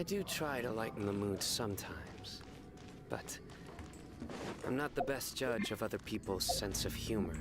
I do try to lighten the mood sometimes, but I'm not the best judge of other people's sense of humor.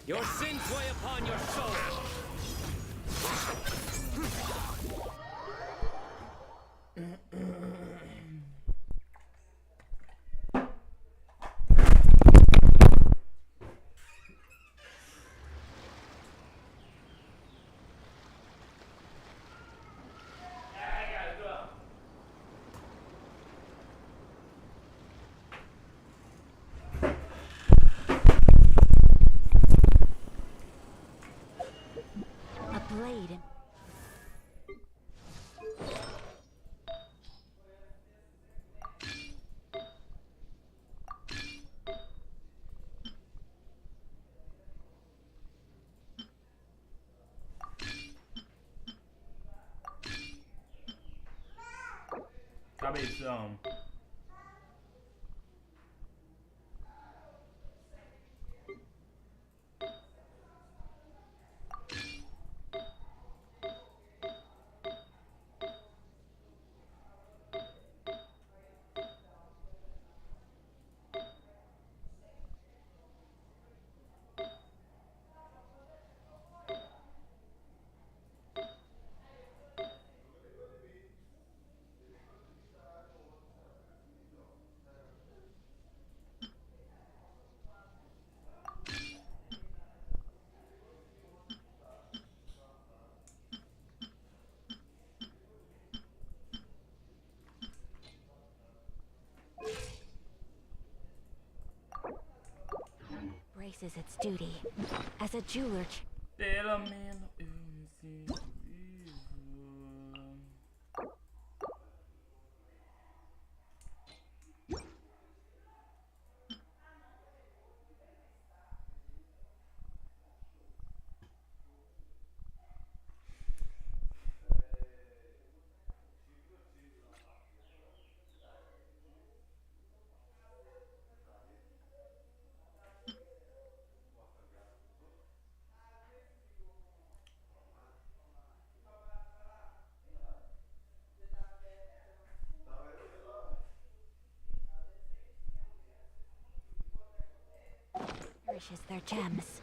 Your sins weigh upon your soul. Blade. Cabeção. Braces its duty as a jeweler. Pelo menos eu me sinto vivo. Cherishes their gems.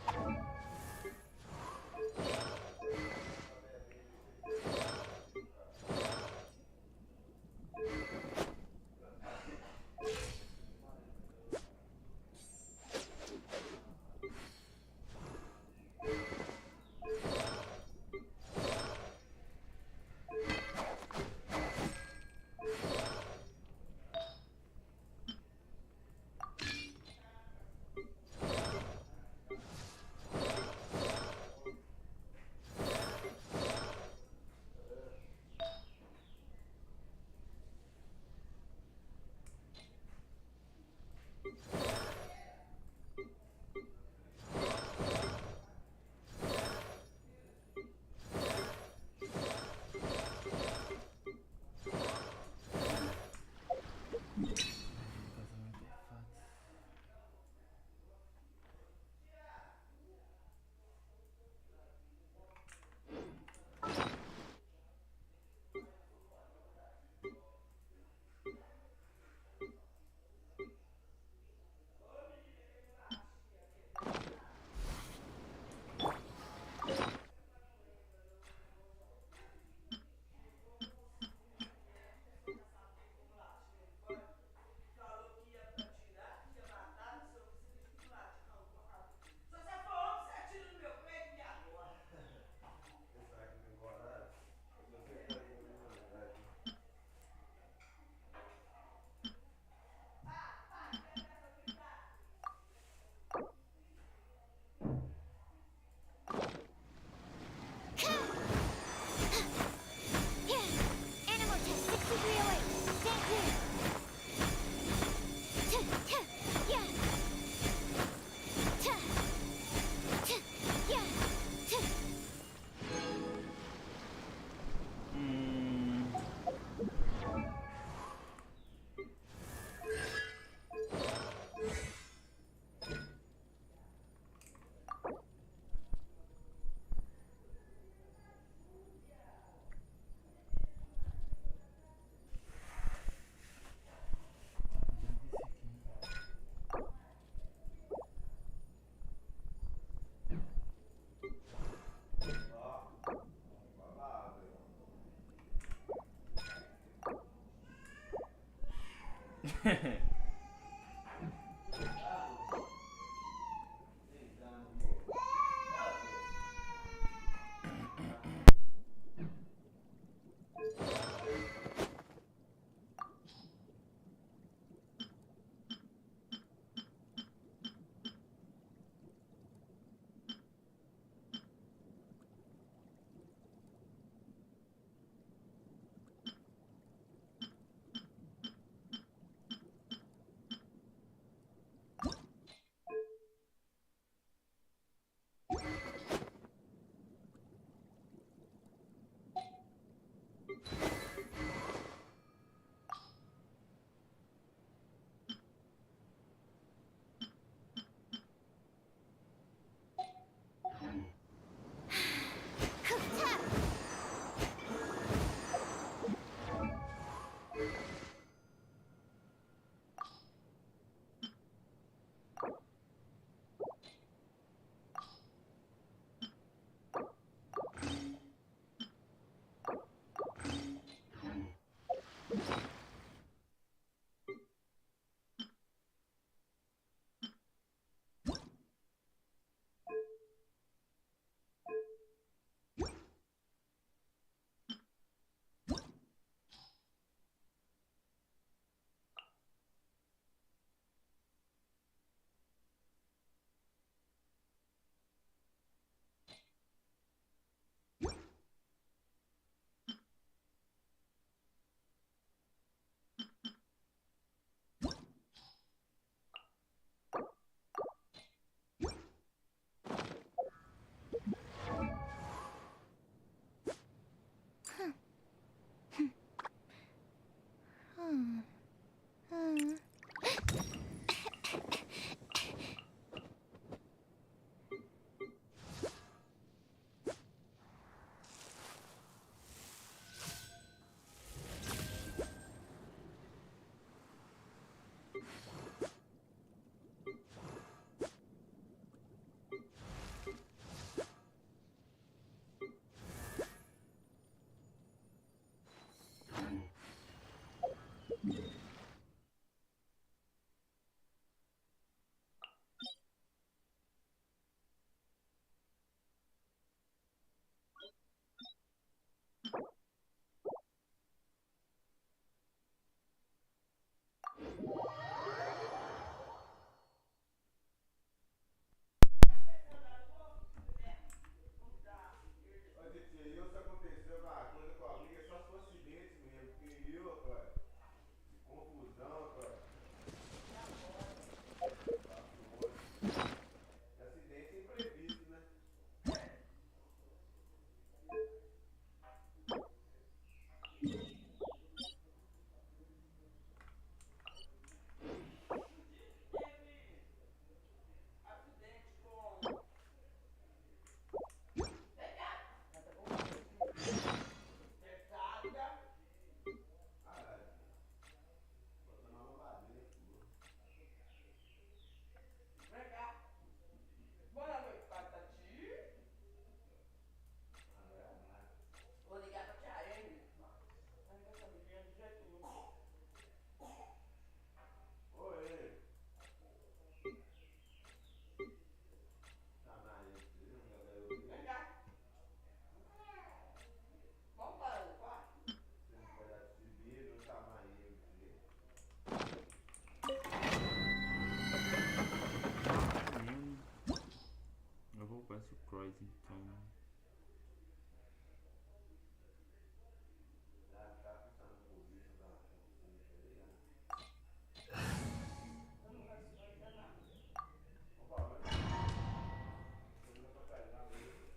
Eu vou com esse Cross então.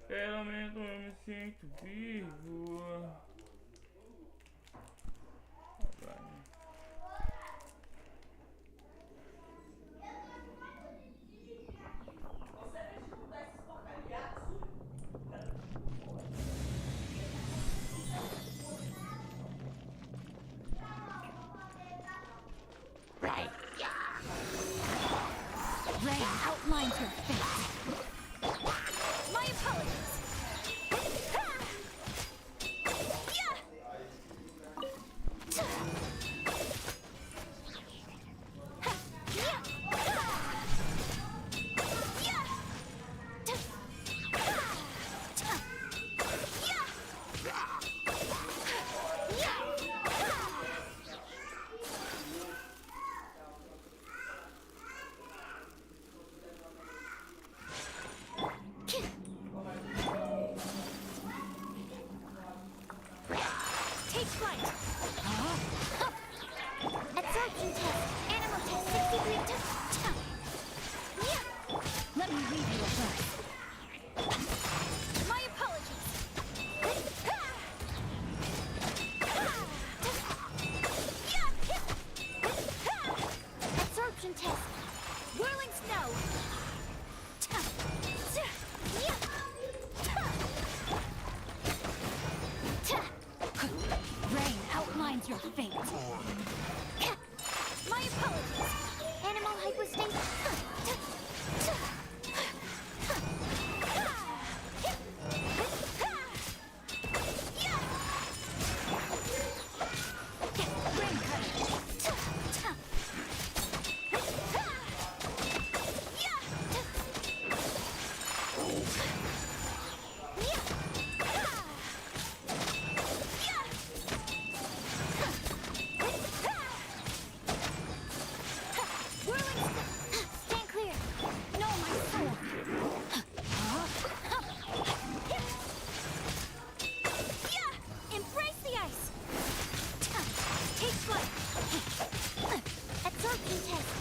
Pelo menos eu me sinto vivo. Ray outlines her fate. My apologies. My apologies. Animal hypostasis. Ring cutter. Stand clear. No, my soul. Embrace the ice. Take flight. Absorption test.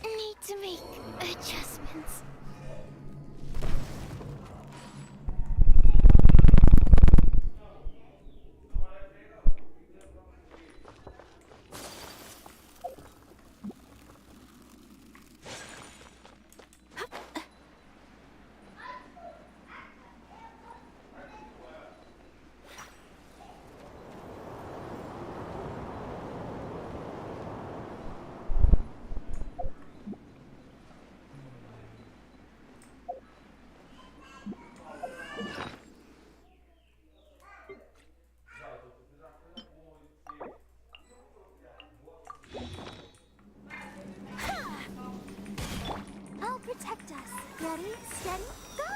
Need to make adjustments. I'll protect us. Ready, steady, go!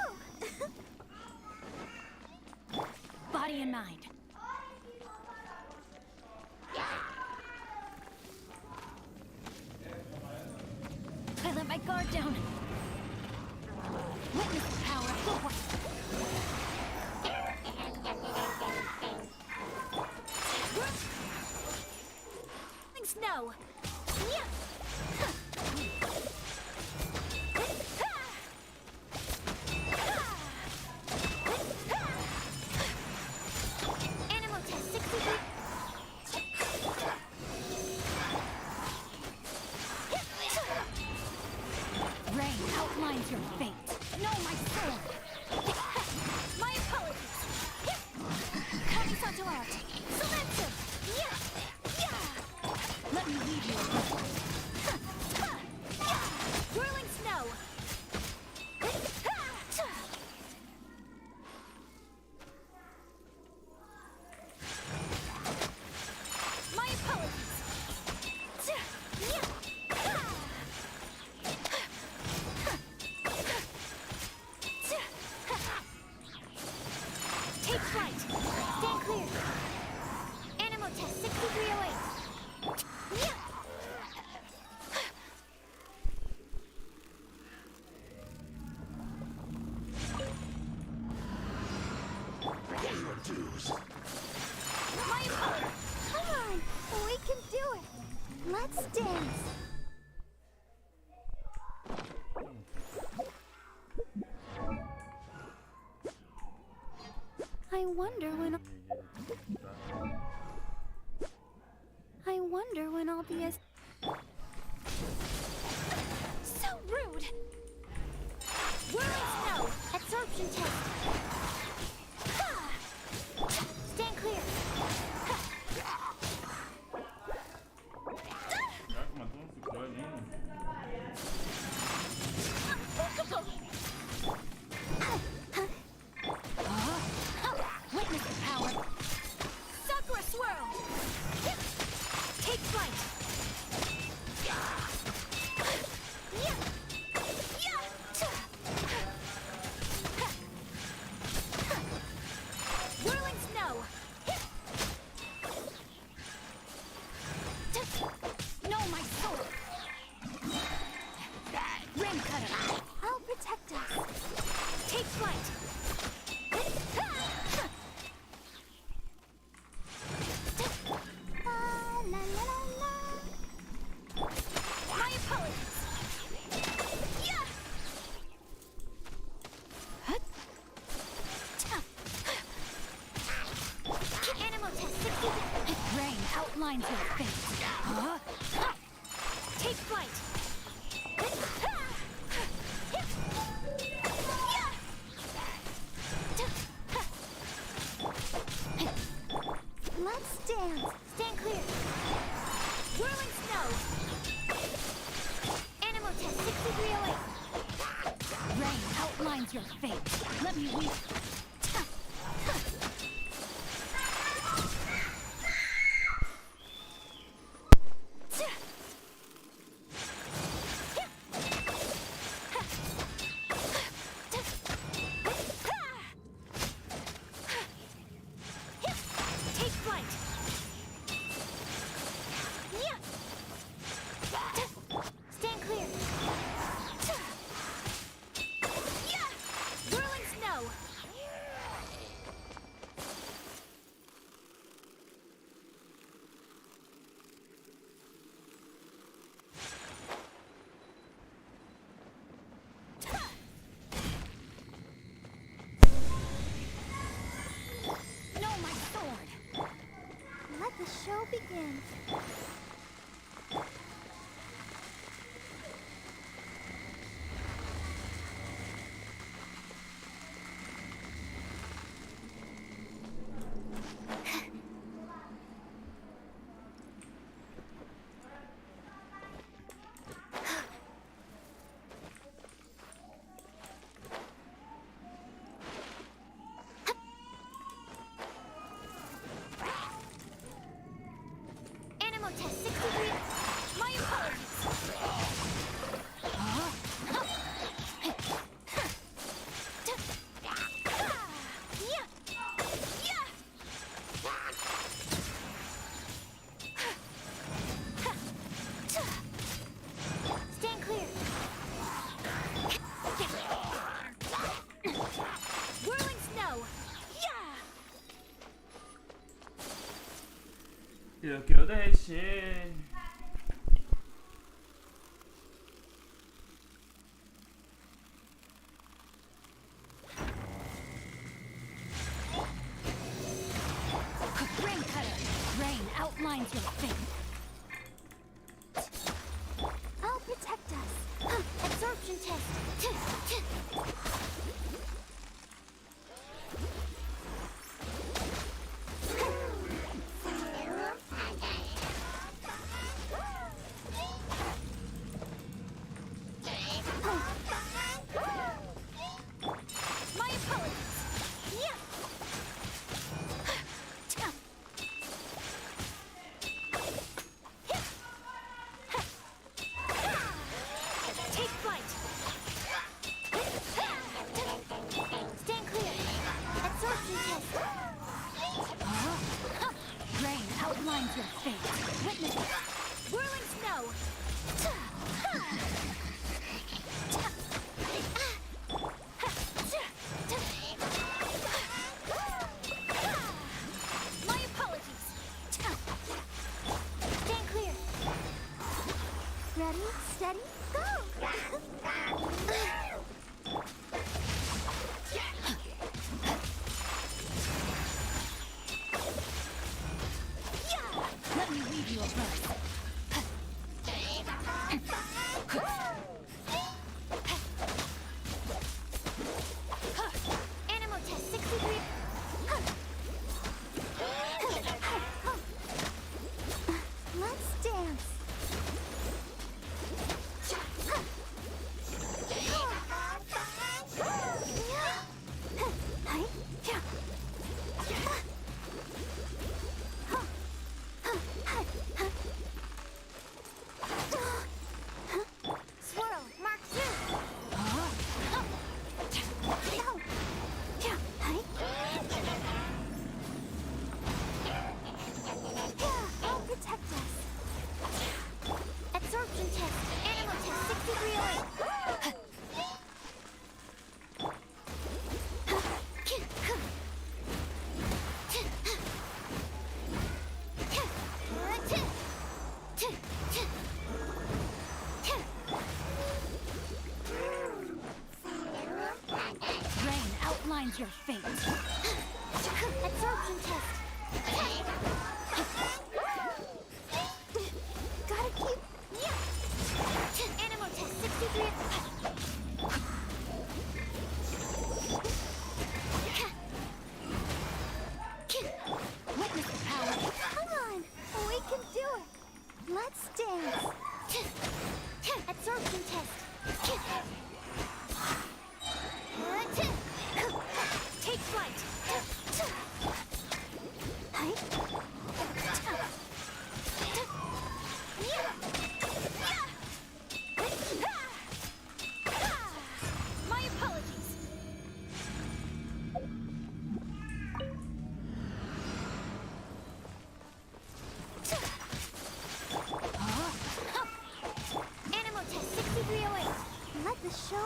Body and mind. I let my guard down. Witness the power. Snow. Animal test 63. Rain outlines your fate. No, my soul. My apologies. Kamisato out. Silencer. Let me lead you. Whirling snow. My apologies. Take flight. Stand clear. Animal test 6308. My apologies. Come on, we can do it. Let's dance. I wonder when I'll be as so rude. Whirling snow. Absorption test. Stand clear. Caraca, matou um ciclone ainda. Witness the power. Sakura swirl. Take flight. Whirling snow. No, my soul. Ring cutter. I'll protect us. Take flight. La, la, la, la. My apologies. Animal test 60. Rain outlines your fate. Take flight. Let's dance. Stand clear. your fate. Let me weep. Take flight. Stand clear. Whirling snow. No, my sword. Let the show begin. Animal test 63. My apologies. Stand clear. Whirling snow. 이렇게 되지. Rain cutter. Rain outlines your fate. I'll protect us. Absorption test. My apologies. Take flight. Stand clear. Absorption test. Rain outlines your fate. Witness it. Whirling snow. My apologies. Stand clear. Ready, steady, go! Let me weave you a verse. Animal test 63. Let's dance. Swirl, Mark 2. I'll protect us. Absorption test. Animal test 6308. Rain outlines your fate. Absorption test. Gotta keep. Animal test 63. Witness the power. Come on, we can do it. Let's dance. Absorption test.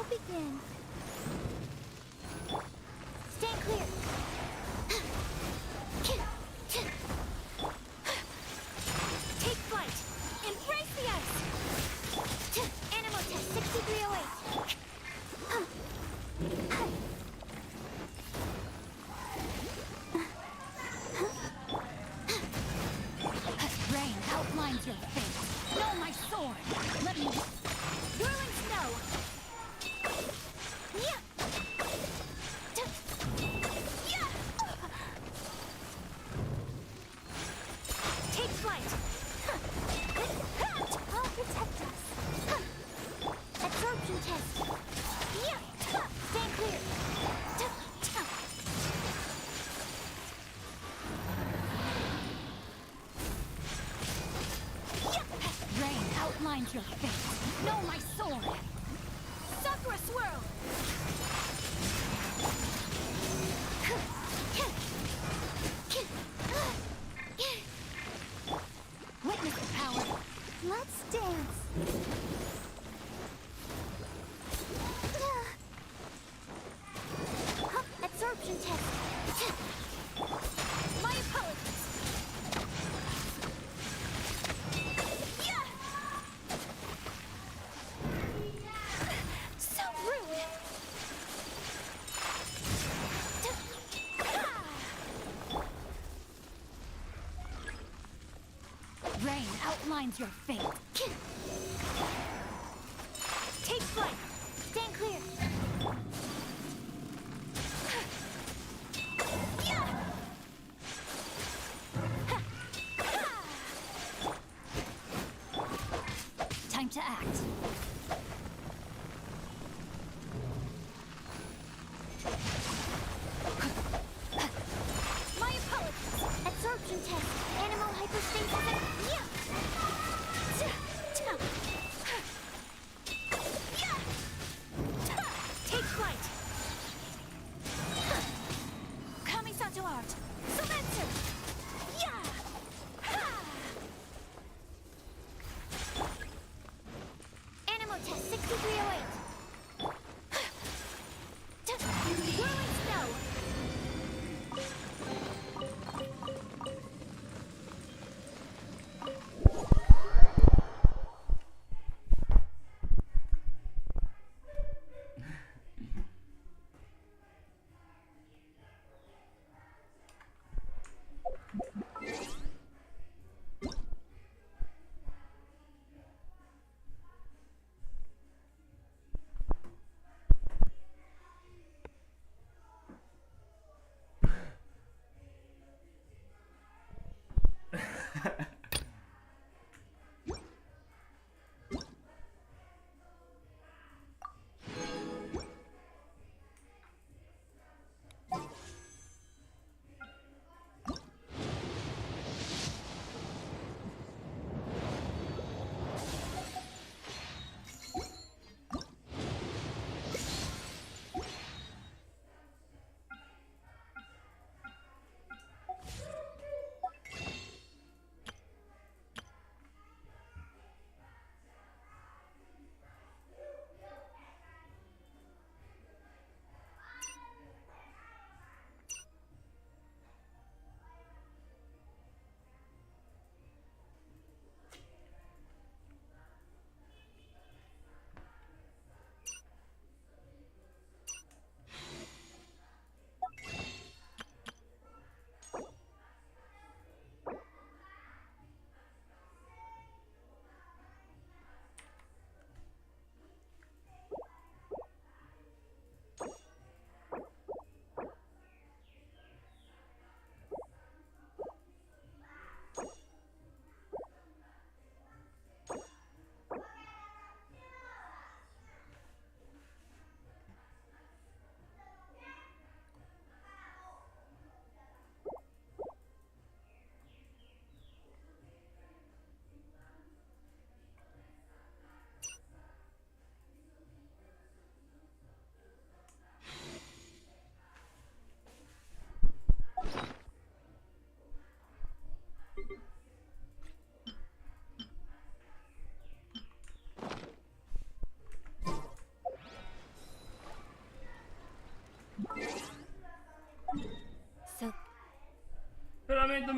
I'll begin. Stand clear. Take flight. Embrace the ice. Animal test 6308. Rain outlines your face. Know my sword. Let me. Whirling snow. Yeah. Yeah. Take flight. I'll protect us. Absorption test. Yeah. Stand clear. Rain outlines your face. Know my sword. Sakura swirl. Witness the power. Let's dance. Absorption test. My apologies. So rude. Rain outlines your fate. Take flight. Stand clear. Time to act. My apologies. Absorption test. Animal hyperstasis. Yeah. Take flight. Kamisato art. Sylvester. Yeah. Animal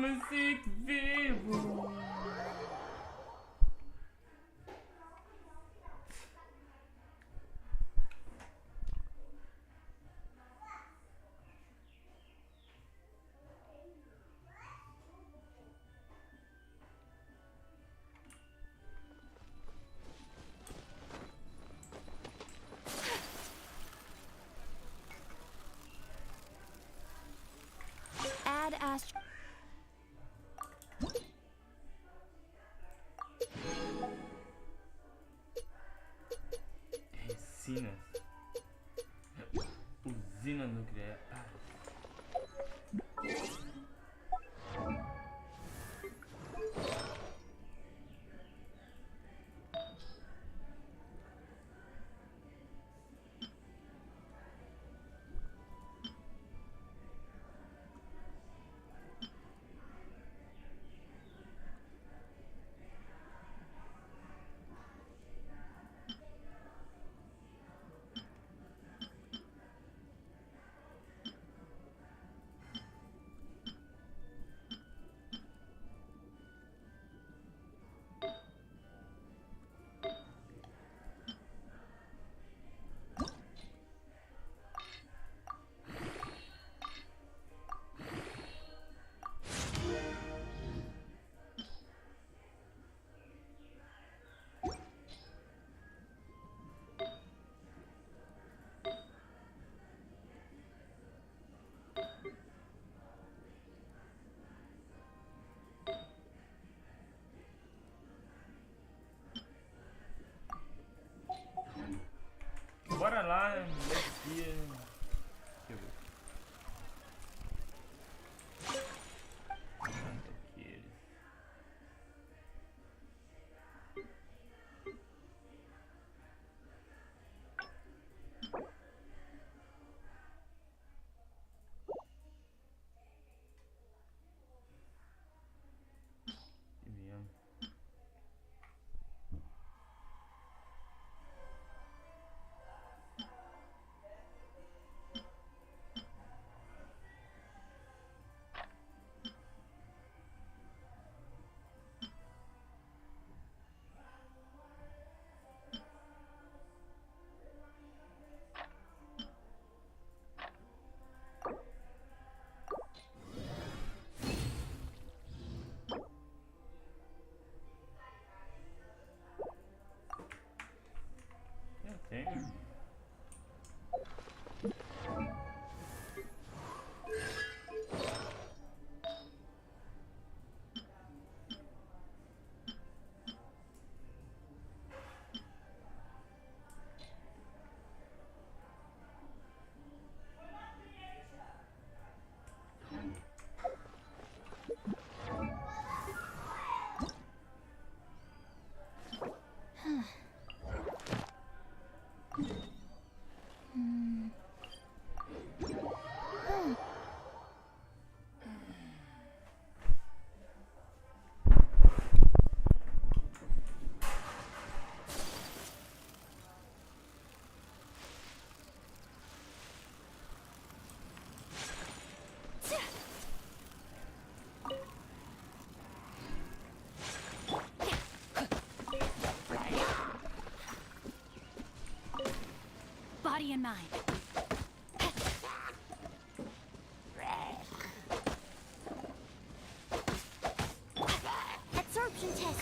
me sinto vivo. Add astro. Resinas. Usina nuclear. Bora lá, energia. Deixa eu ver. Aqueles. E mesmo. Eu tenho. Body and mind. Absorption test.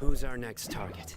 Who's our next target?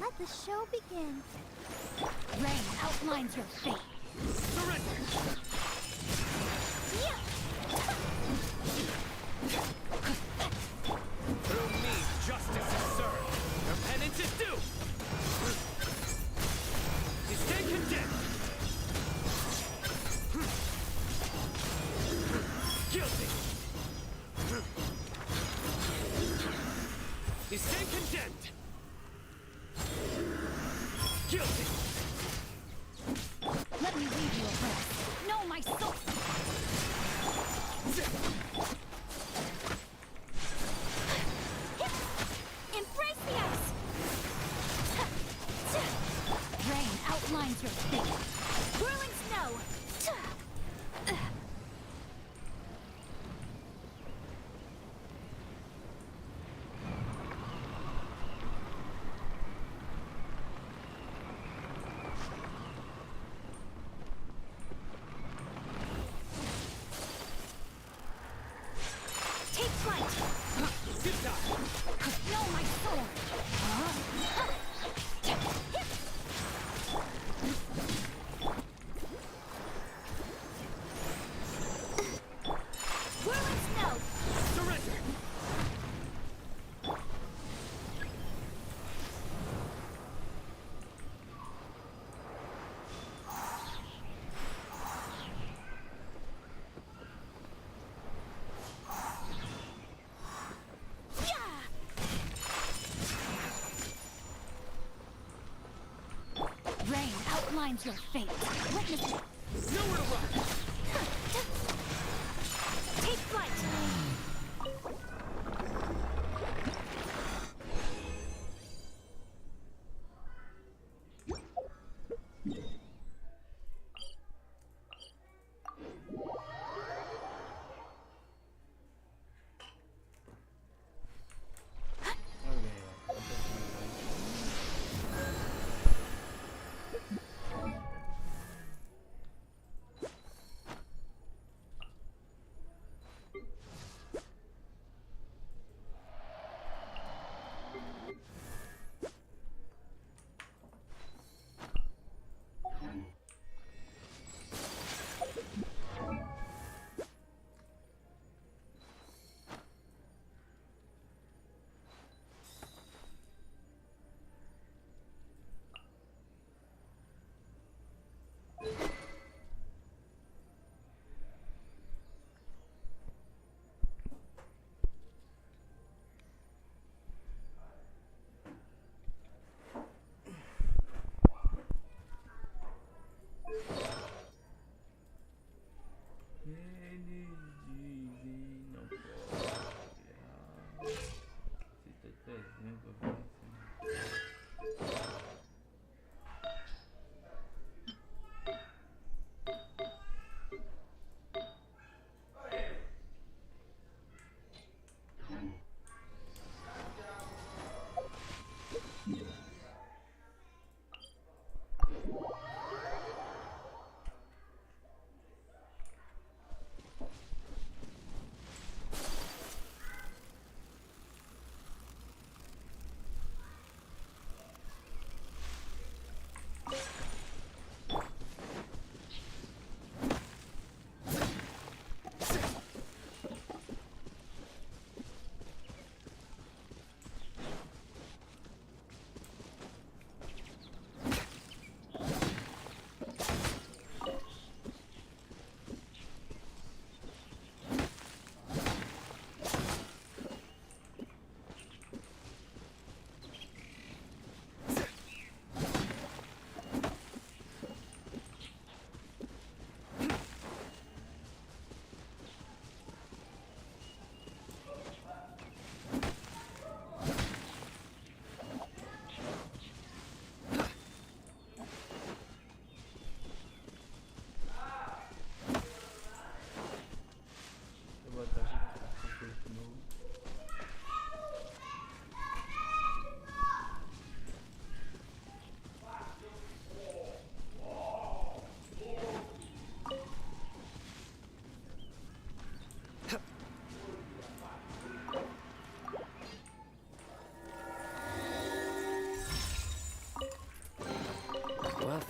Let the show begin. Rain outlines your fate. Surrender! Yeah. Through me, justice is served. Your penance is due! You stand condemned! Guilty! You stand condemned! Guilty! Let me leave you a breath. Know my soul. Embrace the ice. Rain outlines your fate. Whirling snow. Take flight. Sit down! Know my sword. Whirling snow. Surrender! Rain outlines your fate. Witness it. Nowhere to run! Take flight.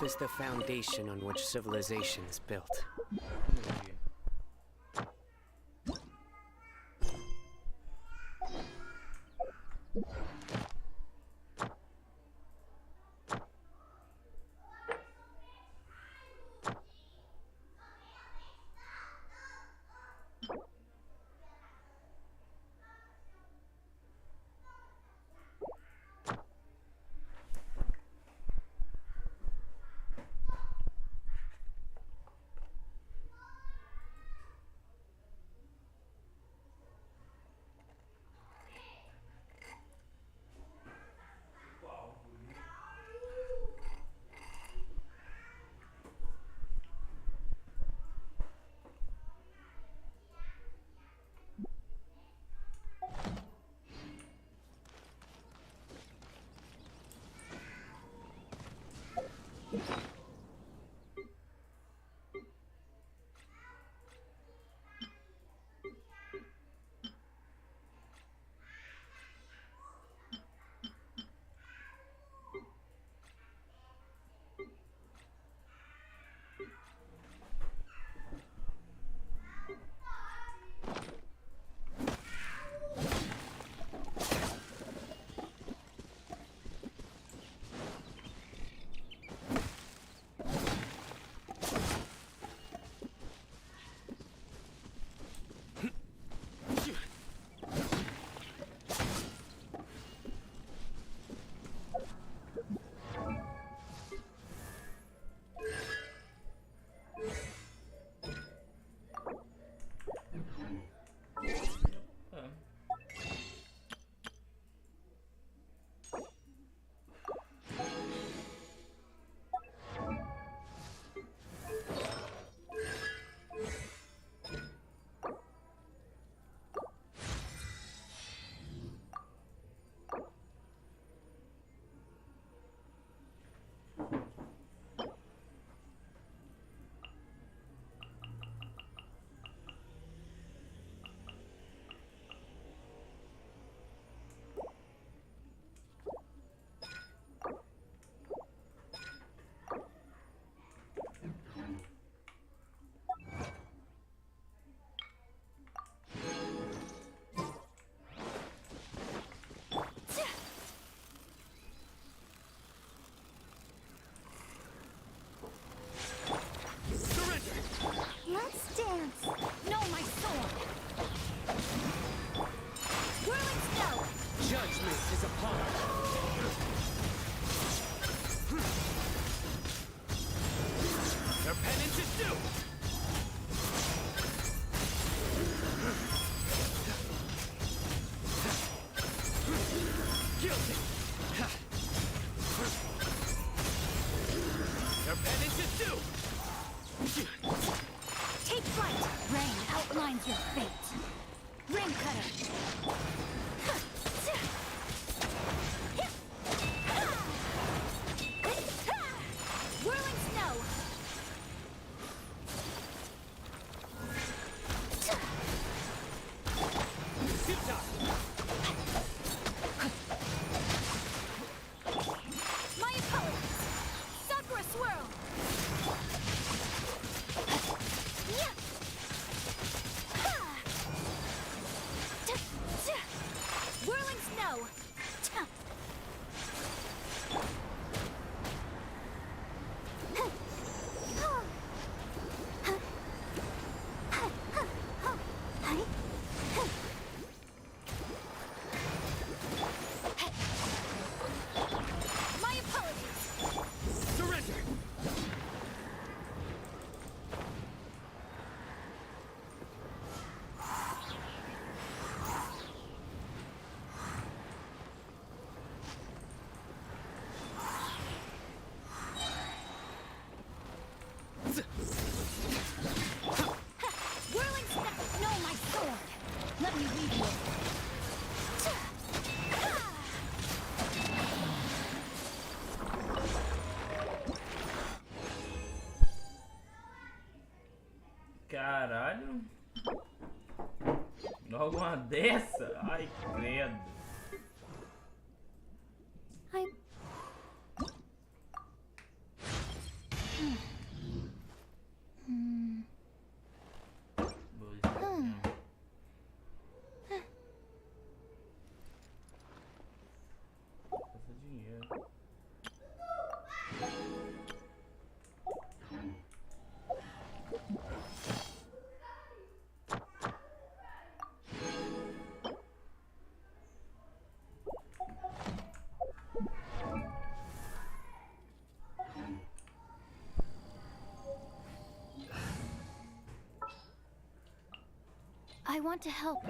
is the foundation on which civilization is built. Caralho. Logo uma dessa? Ai, credo. I want to help.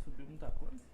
Subiu muita coisa.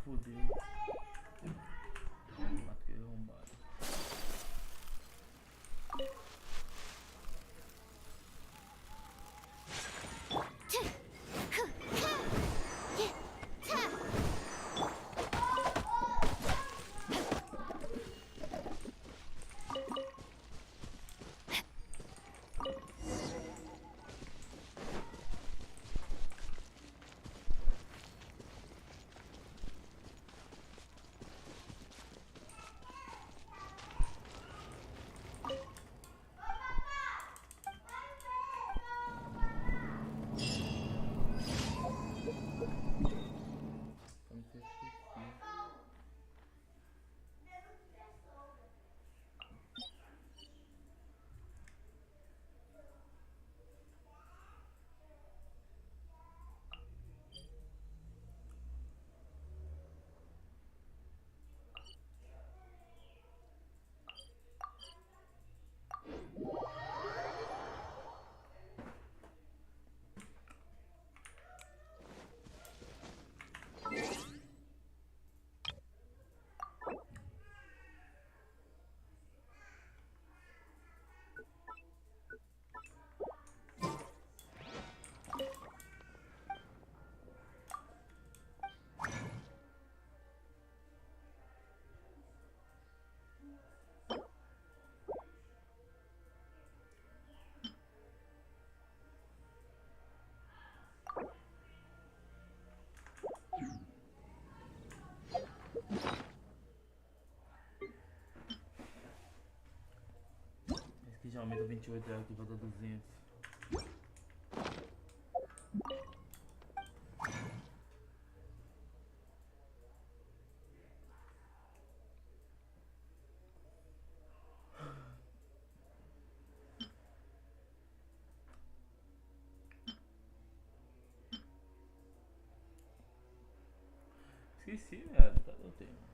Fudeu. Matei arrombado. já aumenta 28 aqui, vai dar 200. Esqueci, velho. Tá no tempo.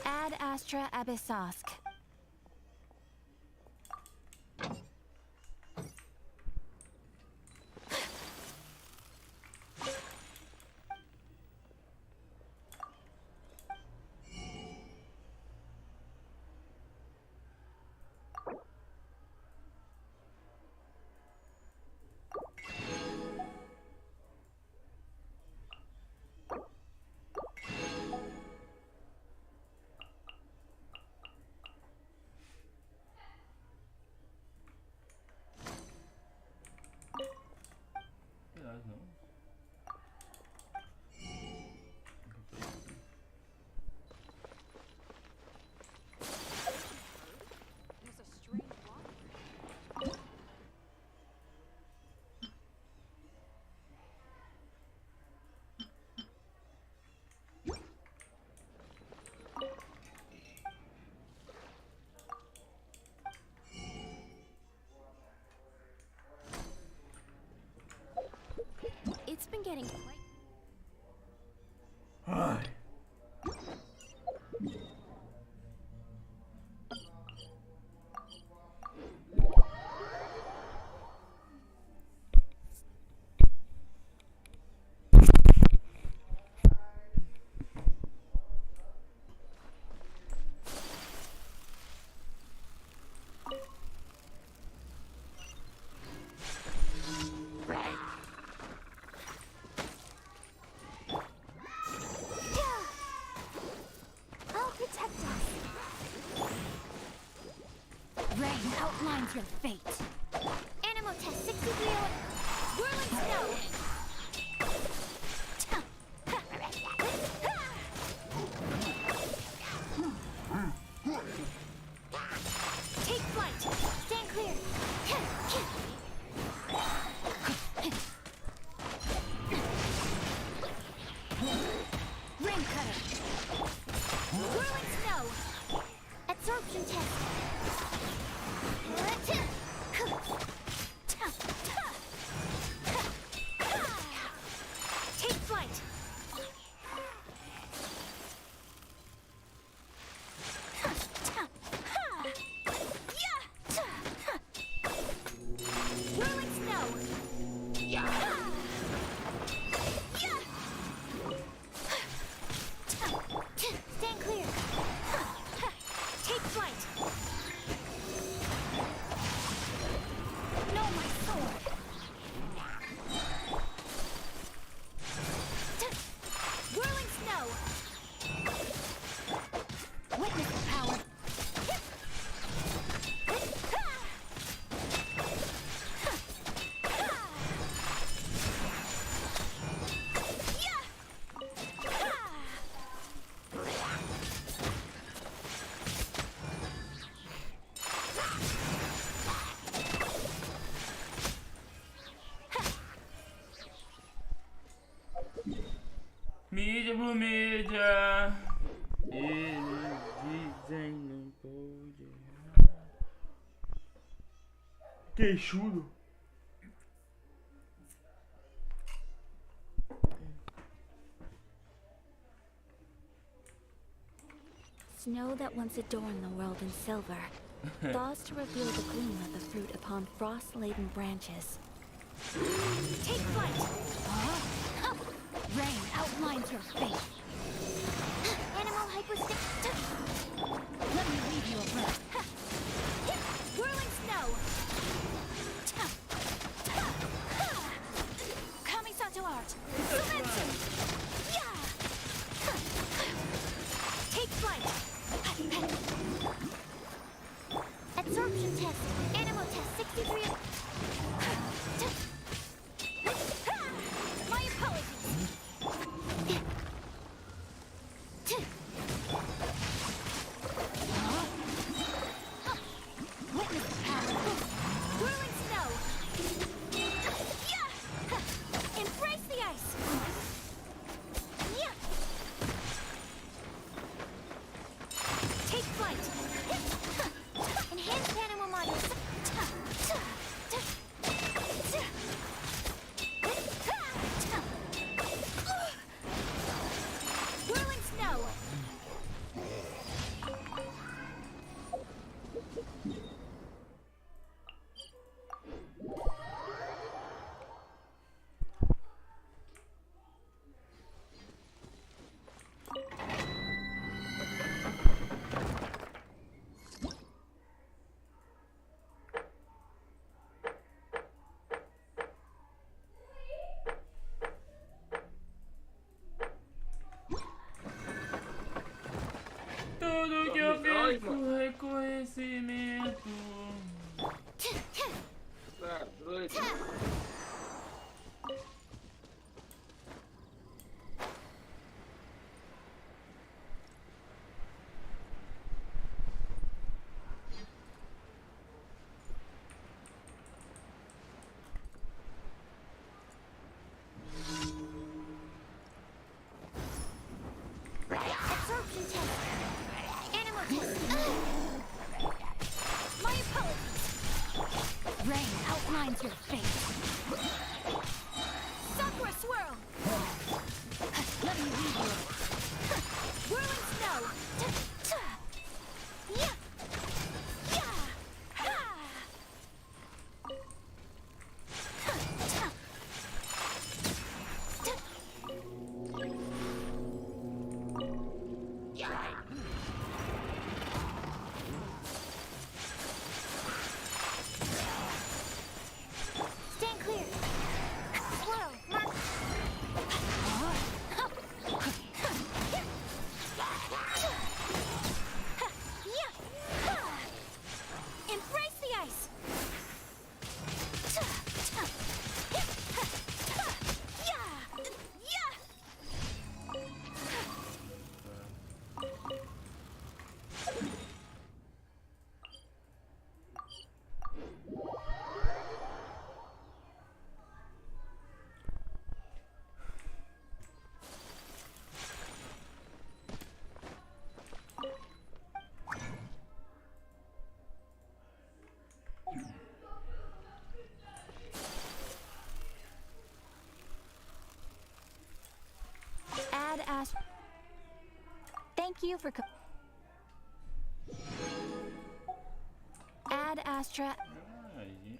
Ad Astra Abyssosk. Não. It's been getting quite... Ai. I'll protect us. Rain outlines your fate. Animal test 63 whirling snow. Take flight. Stand clear. Rain cutter. Whirling snow. Absorption test. Take flight. Whirling snow. Stand clear. Take flight. No, my sword. Whirling snow. Witness the power. mídia. Eles dizem não pode. Queixudo. Snow that once adorned the world in silver thaws to reveal the gleam of the fruit upon frost-laden branches. Take flight! Rain outlines your fate. Animal hyperstick. Let me leave you a breath. Whirling snow. Kamisato art. Dimension. Take flight. Absorption test. Animal test 63. My apologies. Witness power. Whirling snow. Embrace the ice. Take flight. Enhanced animal models. Whirling snow. Tudo que eu fiz por reconhecimento. Tá doido. Absorption test. Animal test. My apologies. Rain outlines your fate. Sakura swirl. Let me lead you. Whirling snow. Yeah. Stand clear. Swirl. Mark. Embrace the ice. Add Astra. Thank you for. Add Astra. Aí.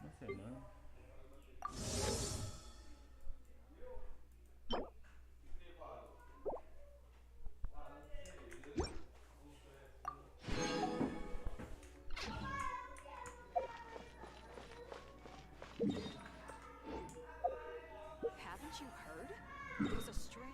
Uma semana. Haven't you heard? There's a strange...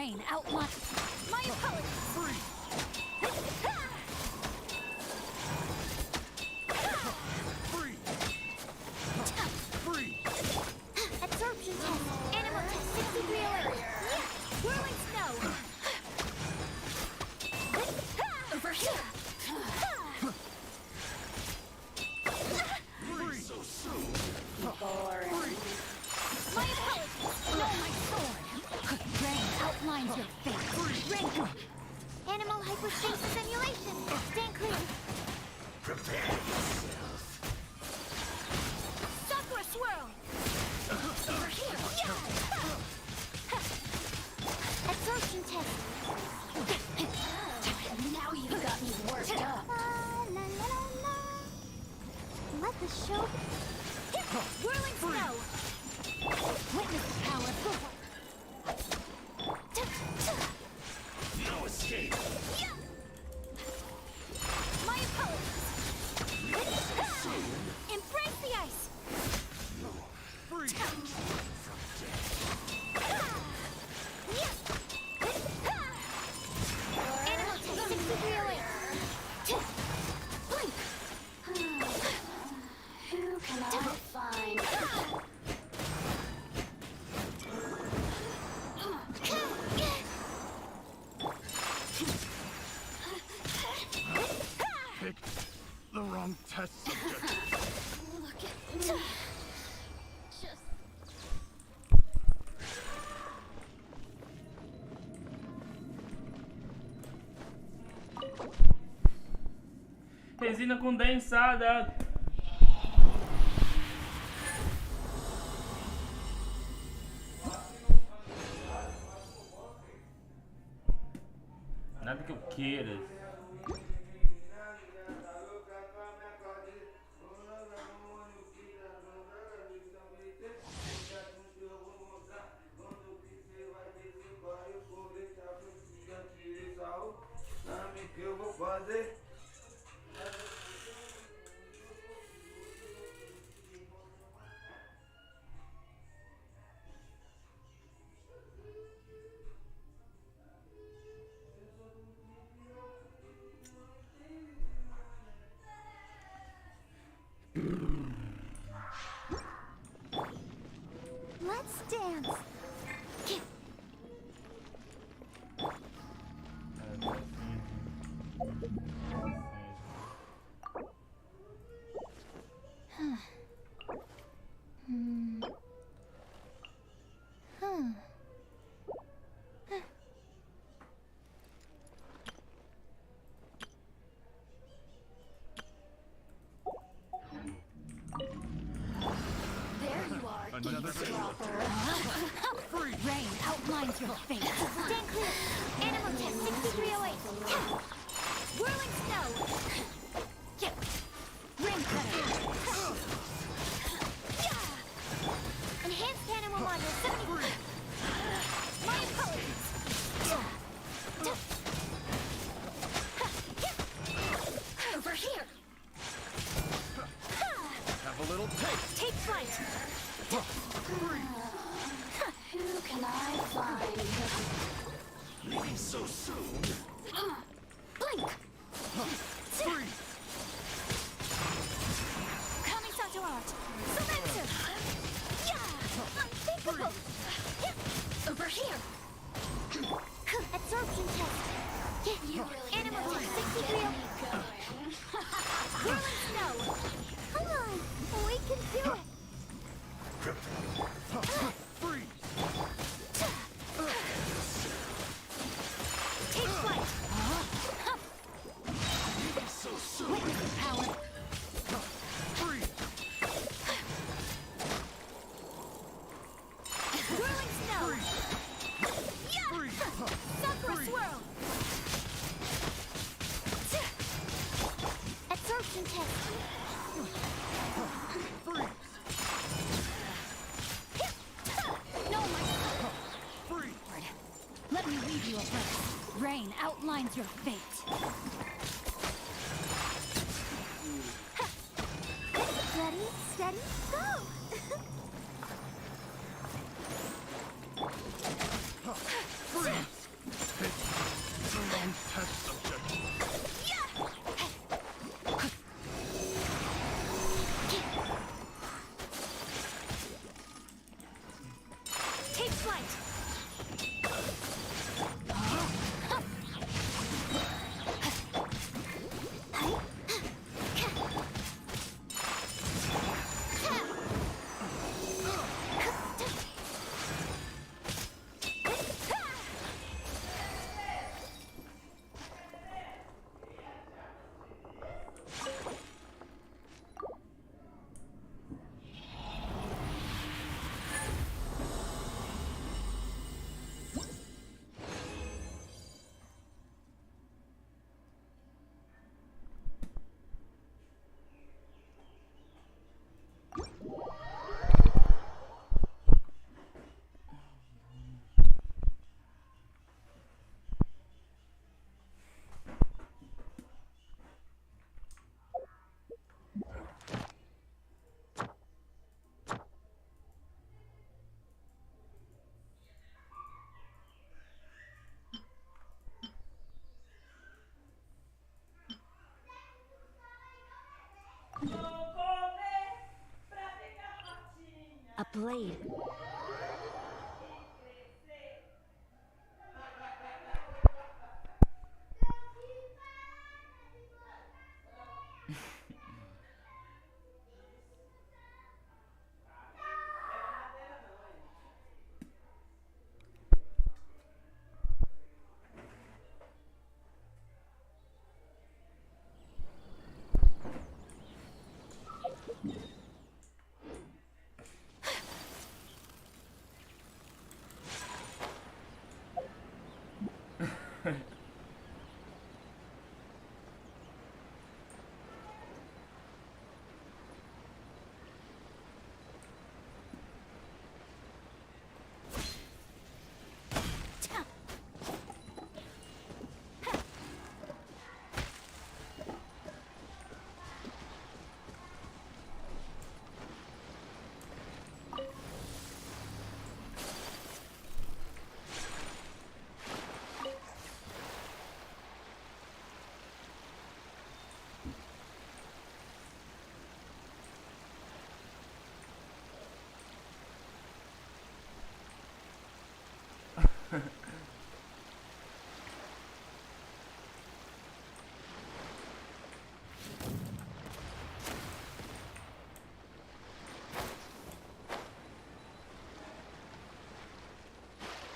Rain outline. My apologies. Absorption test. Animal test 6308. Whirling snow. Over here. My apologies. No, my sword. Rain outlines your face. Rain. Animal hypostasis simulation. Stand clear. Prepare yourself. Sakura swirl. Over here. Absorption test. Now you've got me worked up. La, la, la, la. Let the show. Whirling snow. Witness power. No escape. My apologies. Embrace the ice. Animal test 6308. Blink. Who can I find? Picked the wrong test subject. Look at me. Just Resina condensada. Nada que eu queira. let's dance. Another Rain outlines your face. Stand clear. Animal test 6308. Whirling snow. Ring cutter. Enhanced animal module 70. My apologies. Over here. have a little taste. Take flight. Who can I find? Leaving so soon. Blink. Freeze! Coming Sato art. Surrender. Yeah. Unthinkable. Yeah. Over here. Absorption test. Animal test 63. Whirling snow. Come on. We can do it. Freeze! Take flight. So soon. Witness power. Freeze! Whirling snow. Yeah. Sakura swirl. Absorption test. Freeze! No, my Freeze! Let me leave you a breath. Rain outlines your fate. Ready, steady, go! Freeze! blade.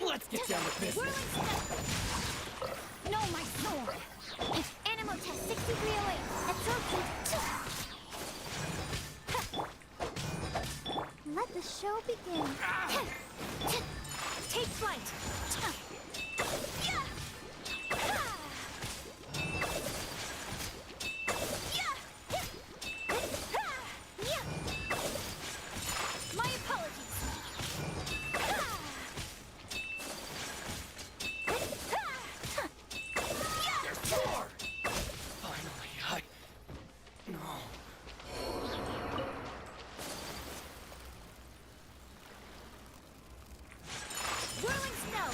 Let's get down to business. No, my sword! Animal test 6308. That's okay. Let the show begin. Take flight. My apologies. Finally, No. Whirling snow.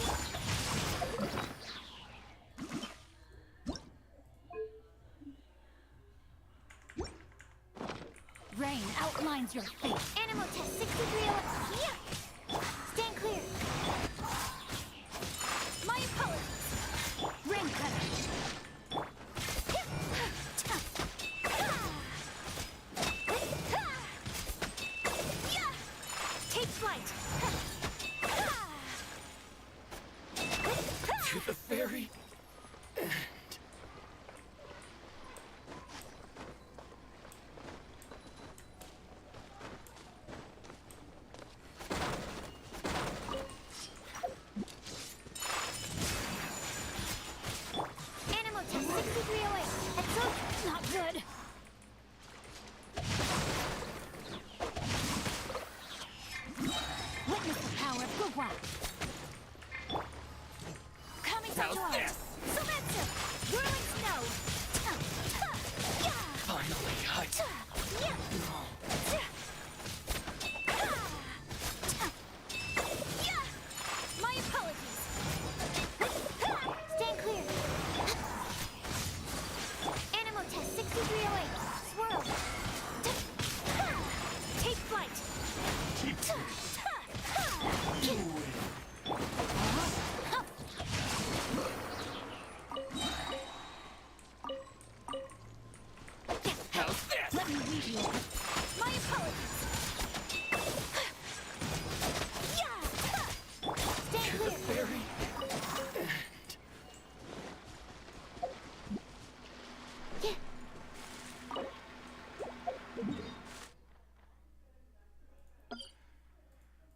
Rain outlines your fate. Animal test 6308. Yeah. Stand clear. My apologies. Rain cutter. Take flight. To the very end. Animal test 6308. That's not good. Witness the power of Gugwa. Coming to How's yours. this? Sometsu. Whirling snow. Finally, My apologies. Stand clear. Animal test 6308. Swirl. Take flight. How's this? Let me read you. My apologies. Stand clear. Very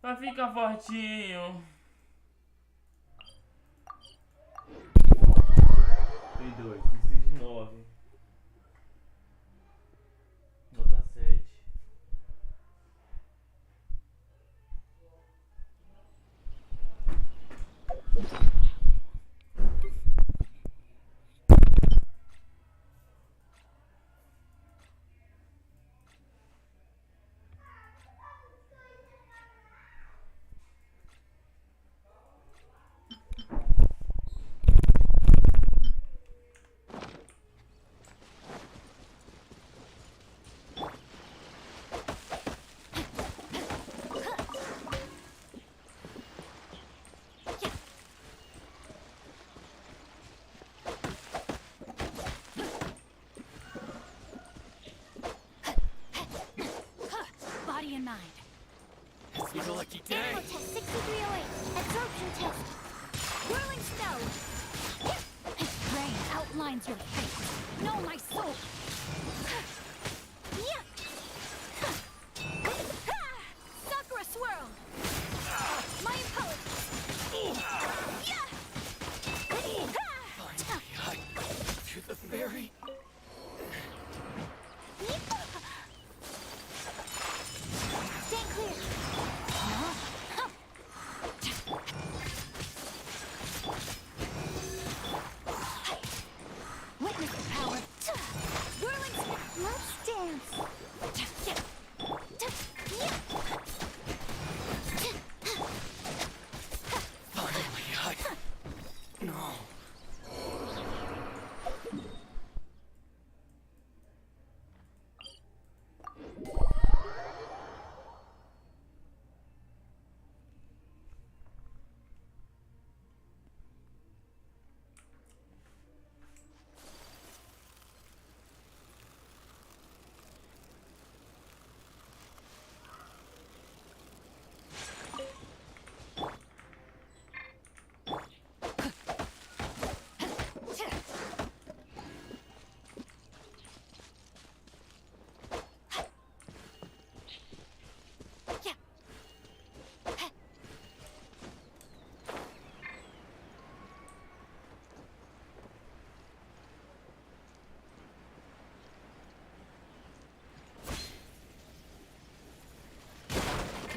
Vai ficar fortinho. 32, preciso de 9. Botar 7. lucky day. Animal test 6308. Absorption test. Whirling snow. Rain outlines your fate. Know my soul. Yeah. Sakura swirl. My apologies. Yeah. To the ferry. Stand clear. Witness the power. Whirling snow. Let's dance. Finally, No.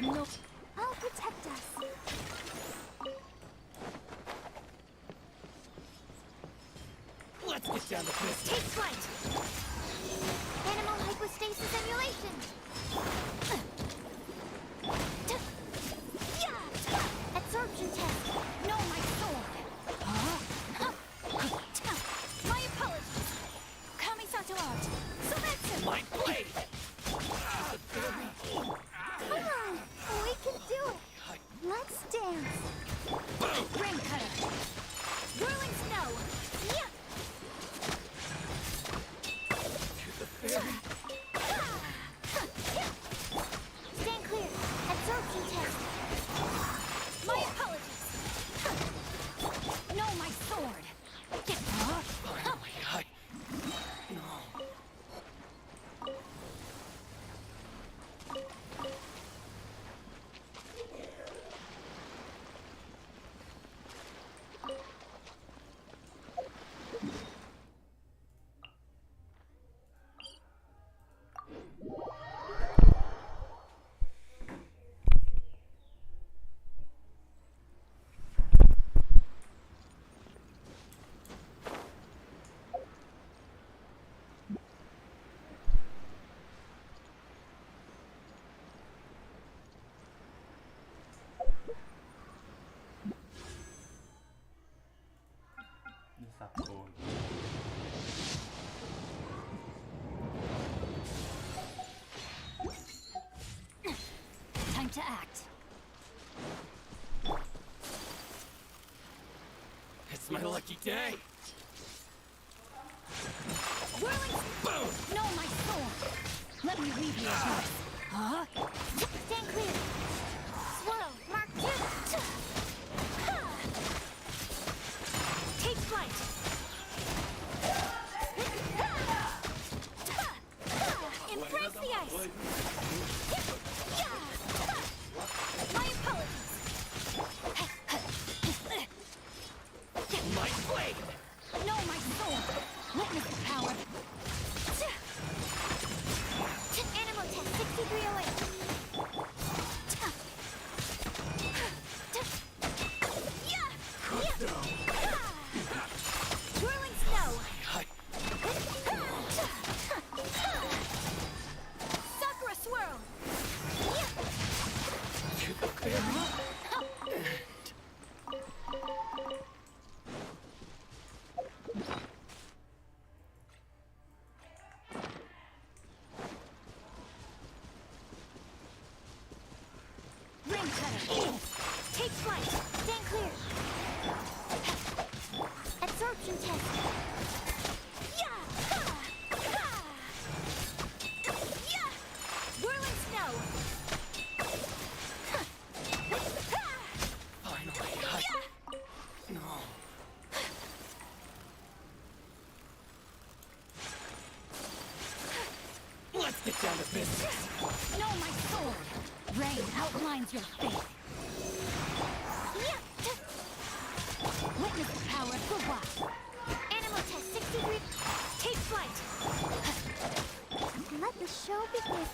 No. I'll protect us. Let's get down to business. Take flight. Animal hypostasis emulation. Yeah. Absorption test. Know my sword. My apologies. Kamisato art. Sometsu. My blade. Come on. We can do it. Let's dance. Rain cutter. Whirling snow. Yeah. Stand clear. Absorption test. My apologies. Know my sword. Finally, No.นี่สับโกน Time to act. It's my lucky day. Whirling. Boom. Know my sword. Let me read your voice. Huh? Stand clear. Swirl. Mark 2. Take flight. Embrace the ice. My apologies. My blade. Know my sword. Witness the power. Animal test 6308. get down to business. No, my sword! Rain outlines your fate. Witness the power of Gugwa. Animal test 60 degrees. Take flight. Let the show begin.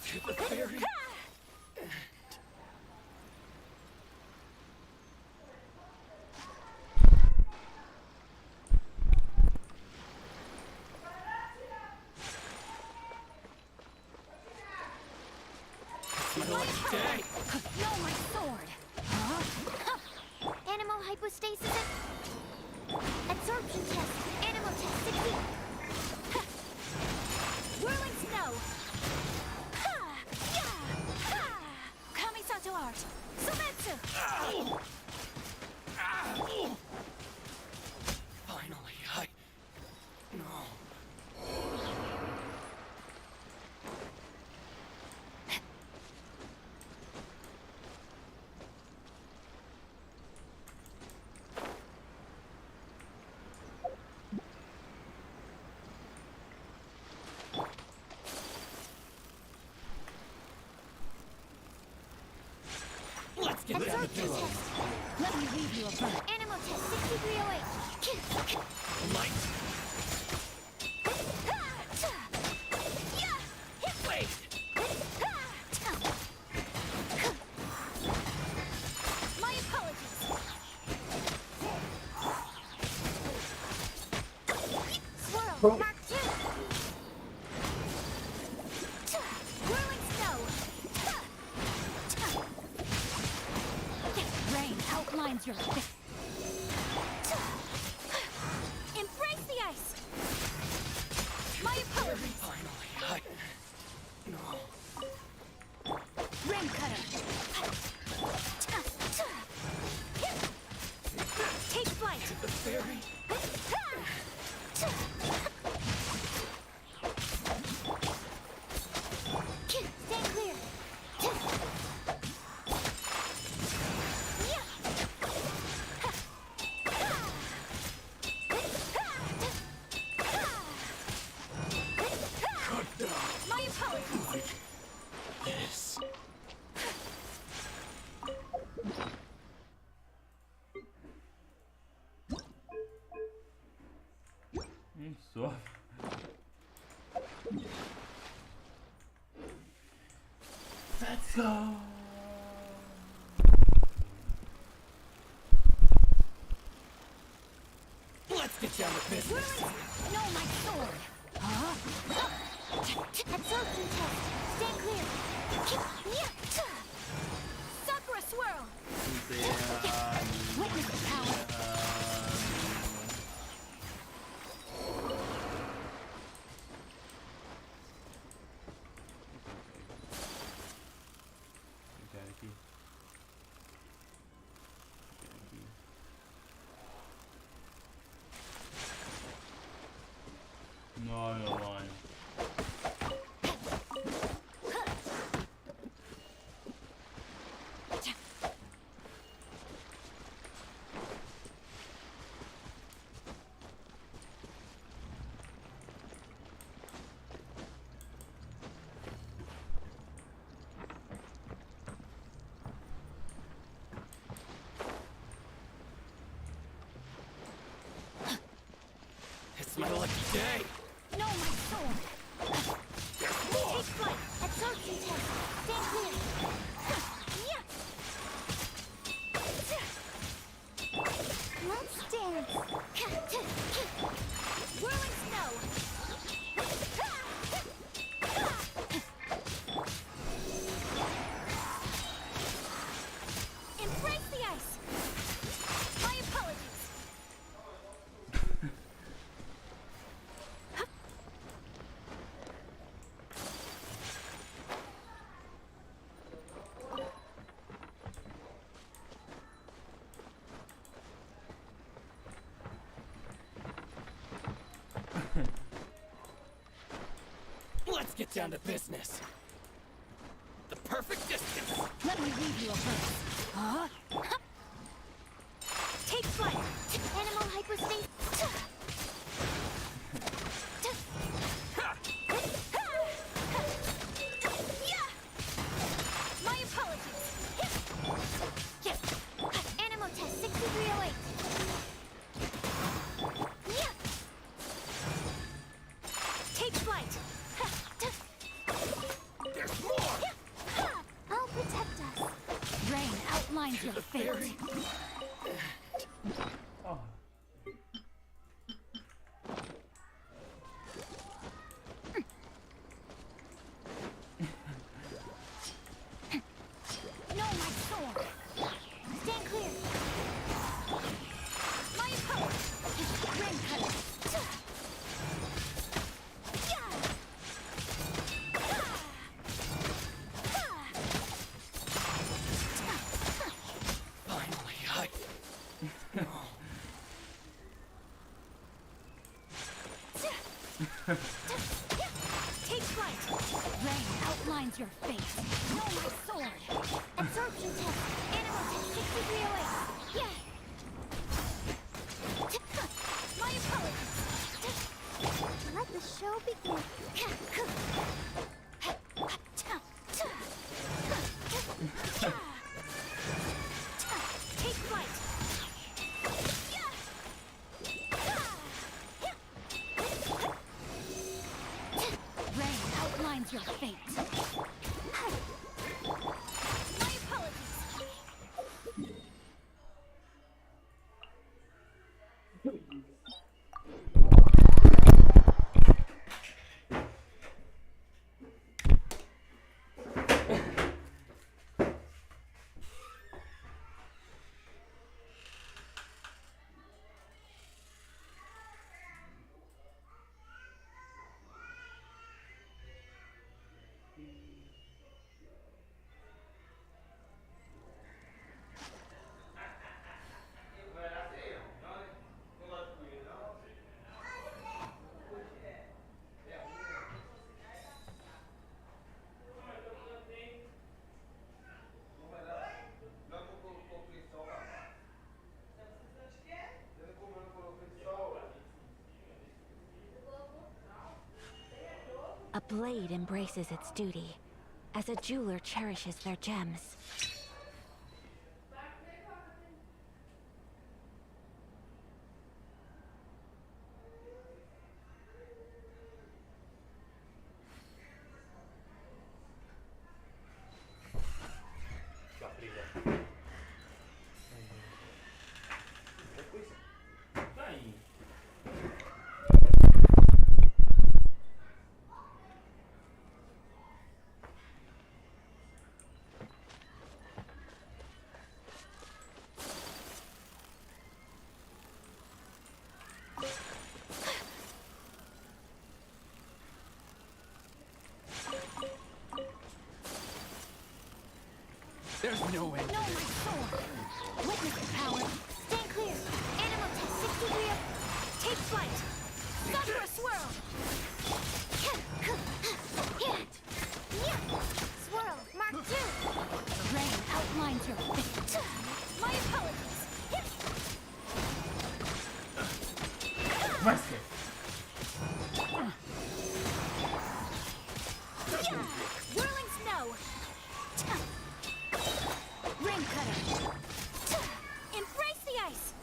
To the very day. No, my sword. Animal hypostasis. Absorption test. Animal test 60. Whirling snow. Kamisato art. Sometsu. Finally, no. Let's get down to Absorption business. test. Let me read you a bird. Animal test 6308. Light. Wait. My apologies. Swirl. Mark 2. Whirling snow. Rain outlines your fist. Embrace the ice. My apologies. Finally, no. Rim cutter. Take flight. The fairy. Stay clear. My apologies. Yes. Suave. Let's go. Let's get down to business. No, my sword. Absorption test. Stay clear. Sakura swirl. Witness the power. No, no, one. It's my lucky day. No, my sword. Take flight. Absorption test. Stay clear. Let's dance. Whirling snow. Embrace the ice. My apologies. Let's get down to business. The perfect distance. Let me read you a verse. Take flight. Animal hypostasis. outlines your fate. Oh. No, my sword. Stand clear. My opponent. Ring cutter. Finally, Take flight. Rain outlines your fate. No, my sword. Absorption test. Animal test 6308. Yeah. My apologies. Let the show begin. Take flight. Rain outlines your fate. My apologies. A blade embraces its duty, as a jeweler cherishes their gems. Tá aí. There's no end. No, my sword! Witness the power! Stand clear! Animal test 63 up! Take flight! Sakura swirl! Swirl, mark 2! Rain outlines your fate. My apologies! Vai ser. Whirling snow! Ring cutter! Embrace the ice!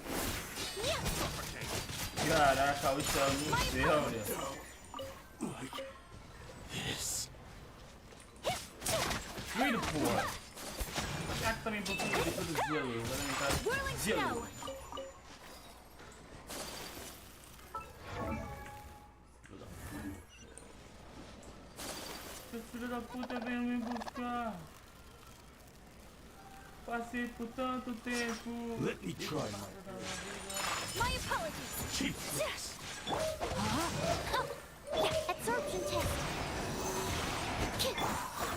Caraca, o céu no céu, olha. Like this. Filho, porra. Será que também vou fazer tudo gelo? Vou alimentar Whirling gelo. snow! Seu filho da puta veio me buscar. Passei por tanto tempo. Let me try my My apologies! cheapness. Absorption test!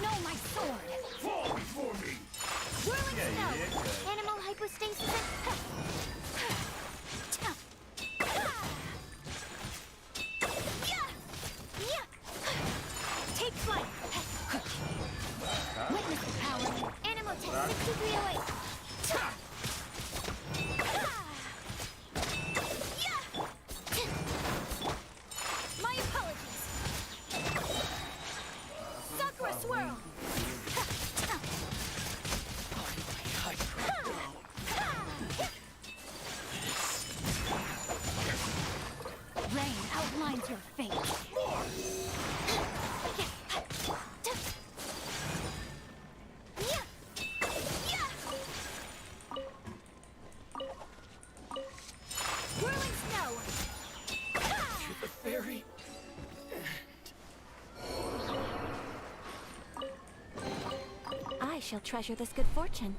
No, my sword! Fall before me. Whirling Yeah, snow! yeah, yeah. Animal hypostasis Take flight! Witness the power! Animal test 6308! My apologies! Sakura swirl! I shall treasure this good fortune.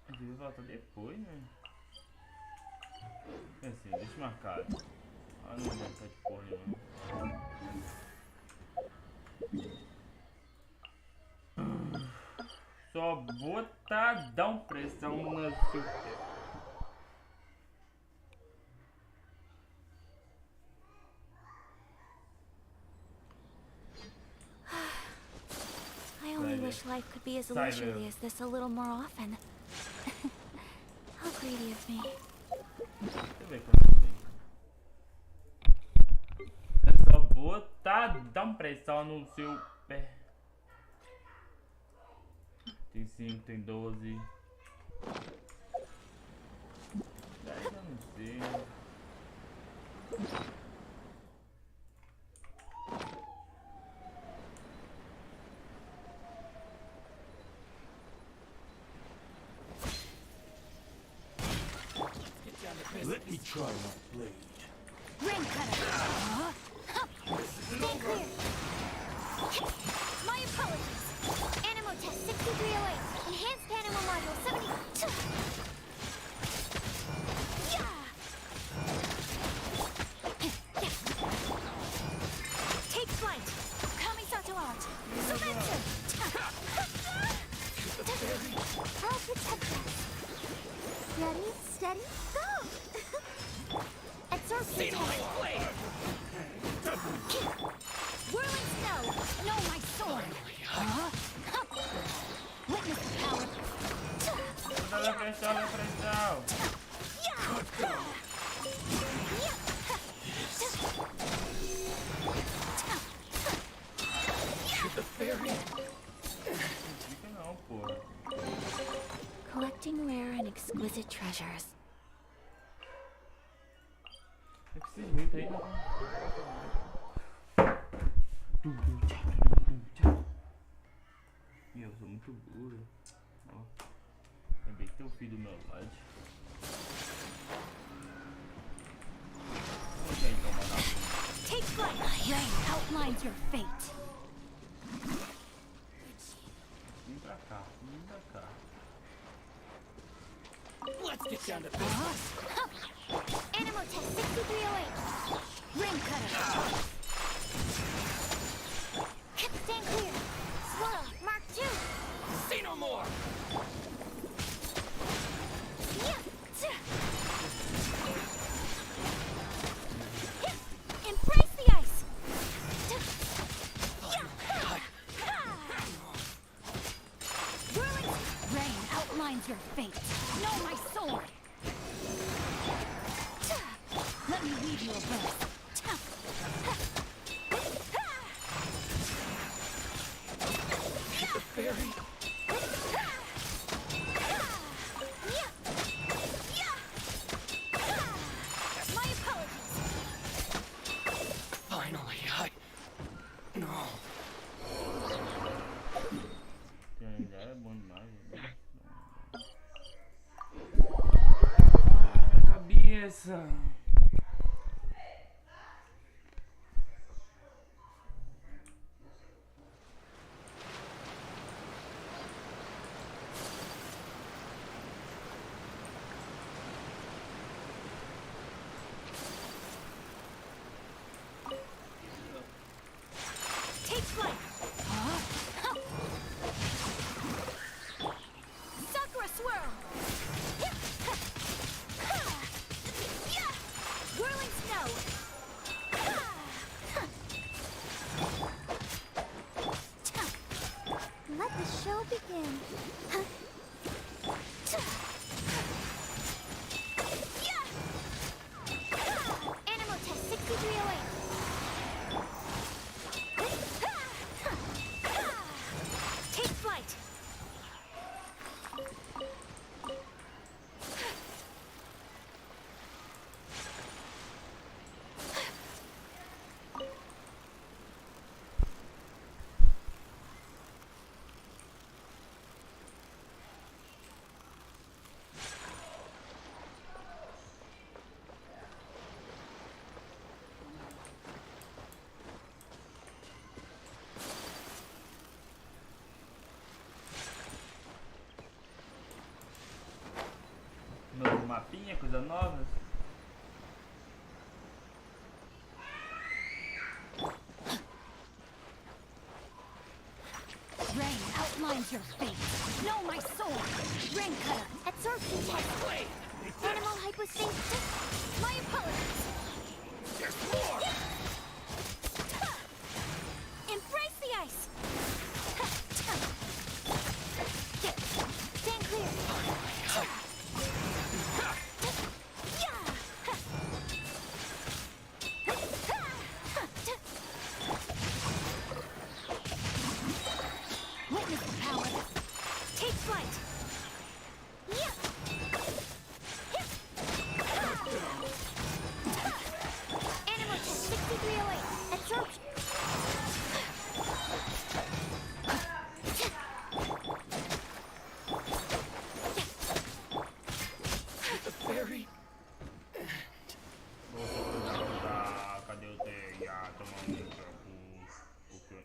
A gente vai voltar depois, né? Assim, deixa eu marcar. Ah, não vai estar de porra não. Só botadão pressão no super. I only wish life could be as leisurely as this a little more often. How greedy of me. Deixa eu ver quanto tem. É só botadão pressão no seu pé. Tem 5, tem 12. 10 eu não sei. Let me try my blade. Ring cutter! Stay clear! My apologies! Animo test 6308. Enhanced animal module 70. Yeah! Take flight! Kamisato out! Surrender! I'll protect us. Ready, steady, go! Absorption time! Whirling snow! Know my sword! Witness the power! Olha a pressão, olha a pressão! The fairy. Fica não, porra. Collecting rare and exquisite treasures. Eu preciso muito aí. Ih, eu sou muito burro. Ó. Acabei de ter o filho do meu lado. Vamos ver então, mano. Take flight! Rain outlines your fate. Vem pra cá, vem pra cá. Let's get down to business. Animal test 6308. Ring cutter. Stand clear. Swallow, Mark 2. Say no more. Embrace the ice. Whirling rain outlines your fate. Know my sword. Let me weave you a web. The fairy. My apologies. Finally, No. Já é bom demais. Né? Cabeça. Take flight. Sakura swirl. mapinha, coisa nova. Rain outlines your fate. Know my sword. Rain cutter. Absorption test. Animal hypostasis. My apologies. There's more! Embrace the ice. Stand clear. Witness the power. Take flight. Animal test 6308. Absorption. The very Tá, cadê o T? Ah, toma um shampoo. O quê?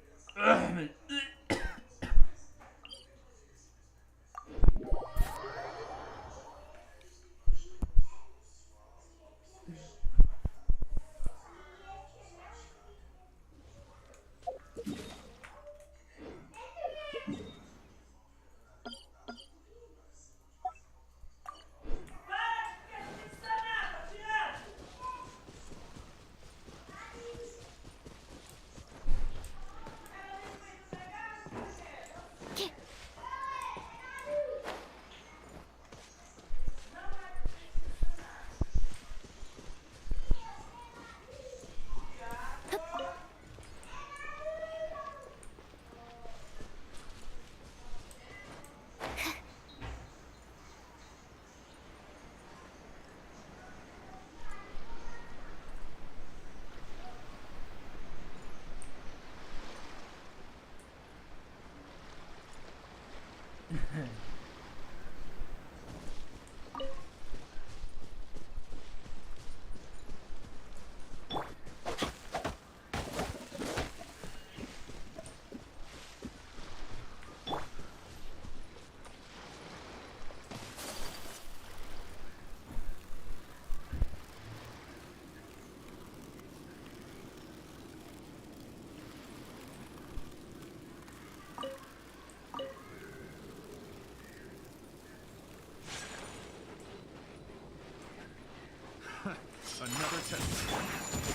Another test.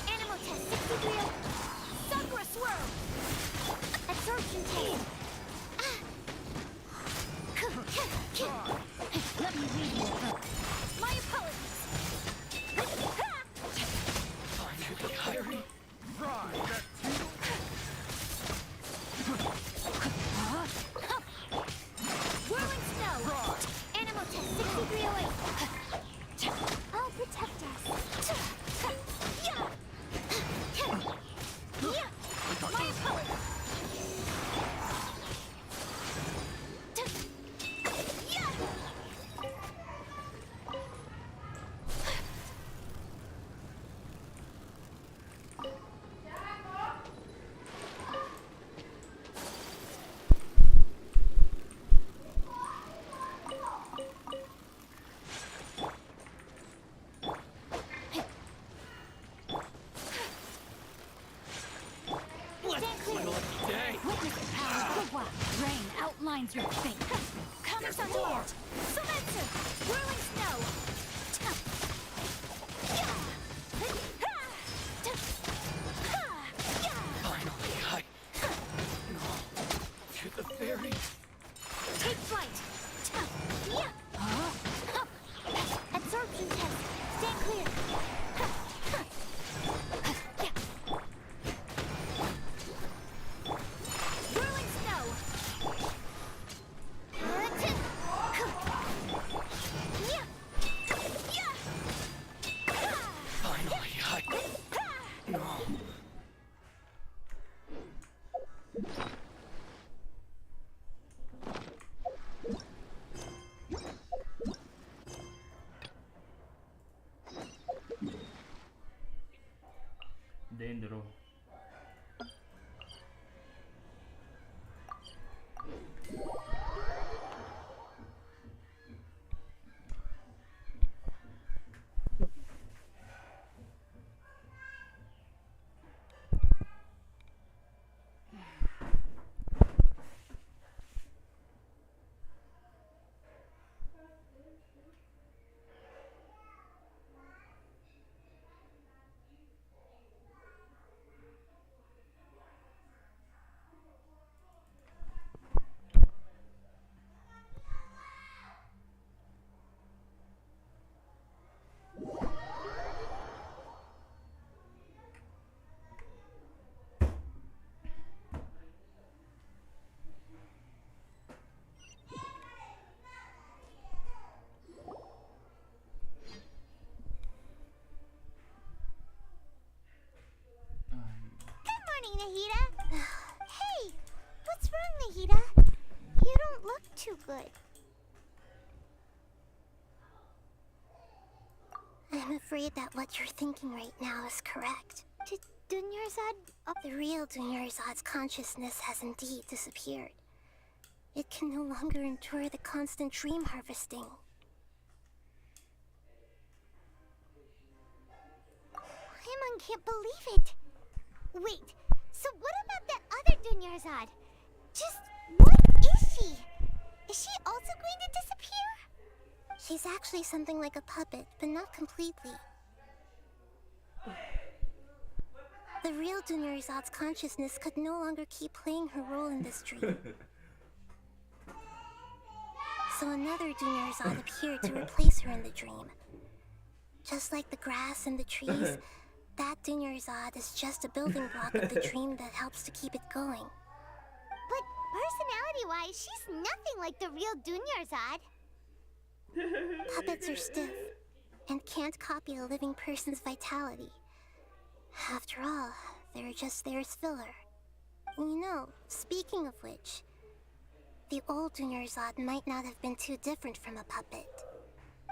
Animal test 63. Sakura swirl. Absorption tape. Let me read you. My apologies. finally hurry. Ride that teal. Whirling snow. Animal test 6308. I'll protect us. My apologies. Let's my lucky day. Witness the power of Gugwa. Rain outlines your fate. Comments on more. Semetsu. Whirling snow. Finally, no. To the very Take flight. Absorption test. Stand clear. Whirling snow. finally no. Dentro. good. I'm afraid that what you're thinking right now is correct. Did Dunyarzad... the real Dunyarzad's consciousness has indeed disappeared. It can no longer endure the constant dream harvesting. Paimon can't believe it! Wait, so what about that other Dunyarzad? Just what is she? Is she also going to disappear? She's actually something like a puppet, but not completely. The real Dunyarzad's consciousness could no longer keep playing her role in this dream. So another Dunyarzad appeared to replace her in the dream. Just like the grass and the trees, that Dunyarzad is just a building block of the dream that helps to keep it going. But personality-wise, she's nothing like the real Dunyarzad. Puppets are stiff and can't copy a living person's vitality. After all, they're just there as filler. You know, speaking of which, the old Dunyarzad might not have been too different from a puppet.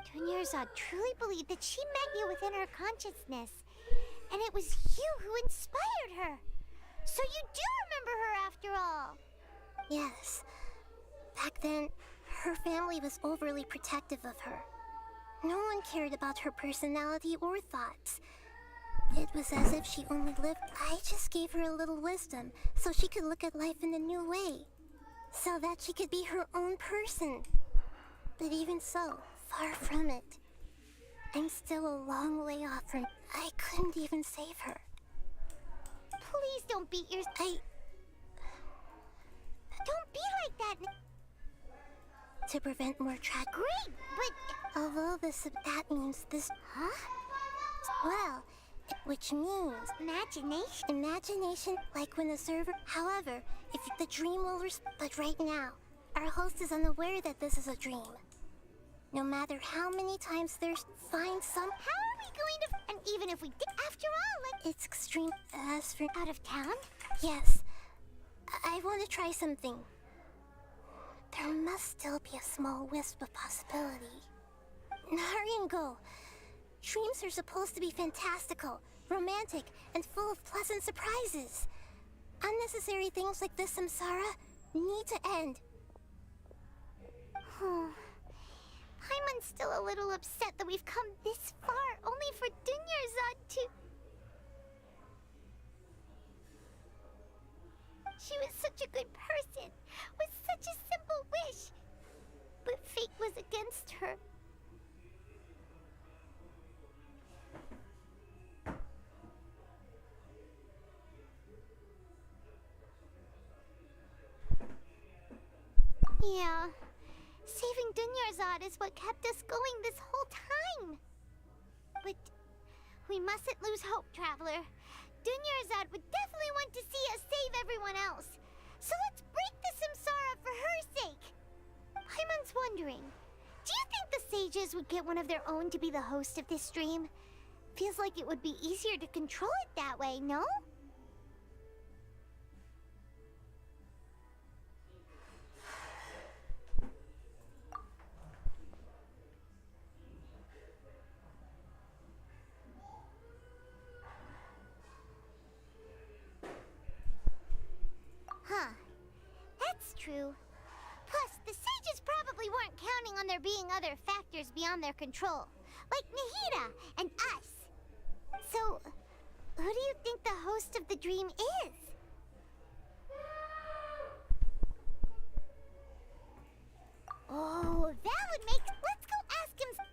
Dunyarzad truly believed that she met you within her consciousness, and it was you who inspired her. So you do remember her after all. Yes. Back then, her family was overly protective of her. No one cared about her personality or thoughts. It was as if she only lived. I just gave her a little wisdom so she could look at life in a new way. So that she could be her own person. But even so, far from it. I'm still a long way off from... I couldn't even save her. Please don't beat your... Don't be like that. To prevent more Great, but... Although that means this... Huh? Well, which means... Imagination? Imagination, like when the server... However, if the dream will... But right now, our host is unaware that this is a dream. No matter how many times there's... Find some... How are we going to... And even if we did... After all, like... It's extreme... As for... Out of town? Yes. I want to try something. There must still be a small wisp of possibility. Hurry and go. Dreams are supposed to be fantastical, romantic, and full of pleasant surprises. Unnecessary things like this samsara need to end. Paimon's still a little upset that we've come this far, only for Dunyarzad to... She was such a good person, with such a simple wish. But fate was against her. Yeah, saving Dunyarzad is what kept us going this whole time. But we mustn't lose hope, Traveler. Dunyarzad would definitely want to see us save everyone else. So let's break the samsara for her sake. Paimon's wondering, do you think the sages would get one of their own to be the host of this dream? Feels like it would be easier to control it that way, no? Huh. That's true. Plus, the sages probably weren't counting on there being other factors beyond their control, like Nahida and us. So, who do you think the host of the dream is? Oh, that would make... Let's go ask him...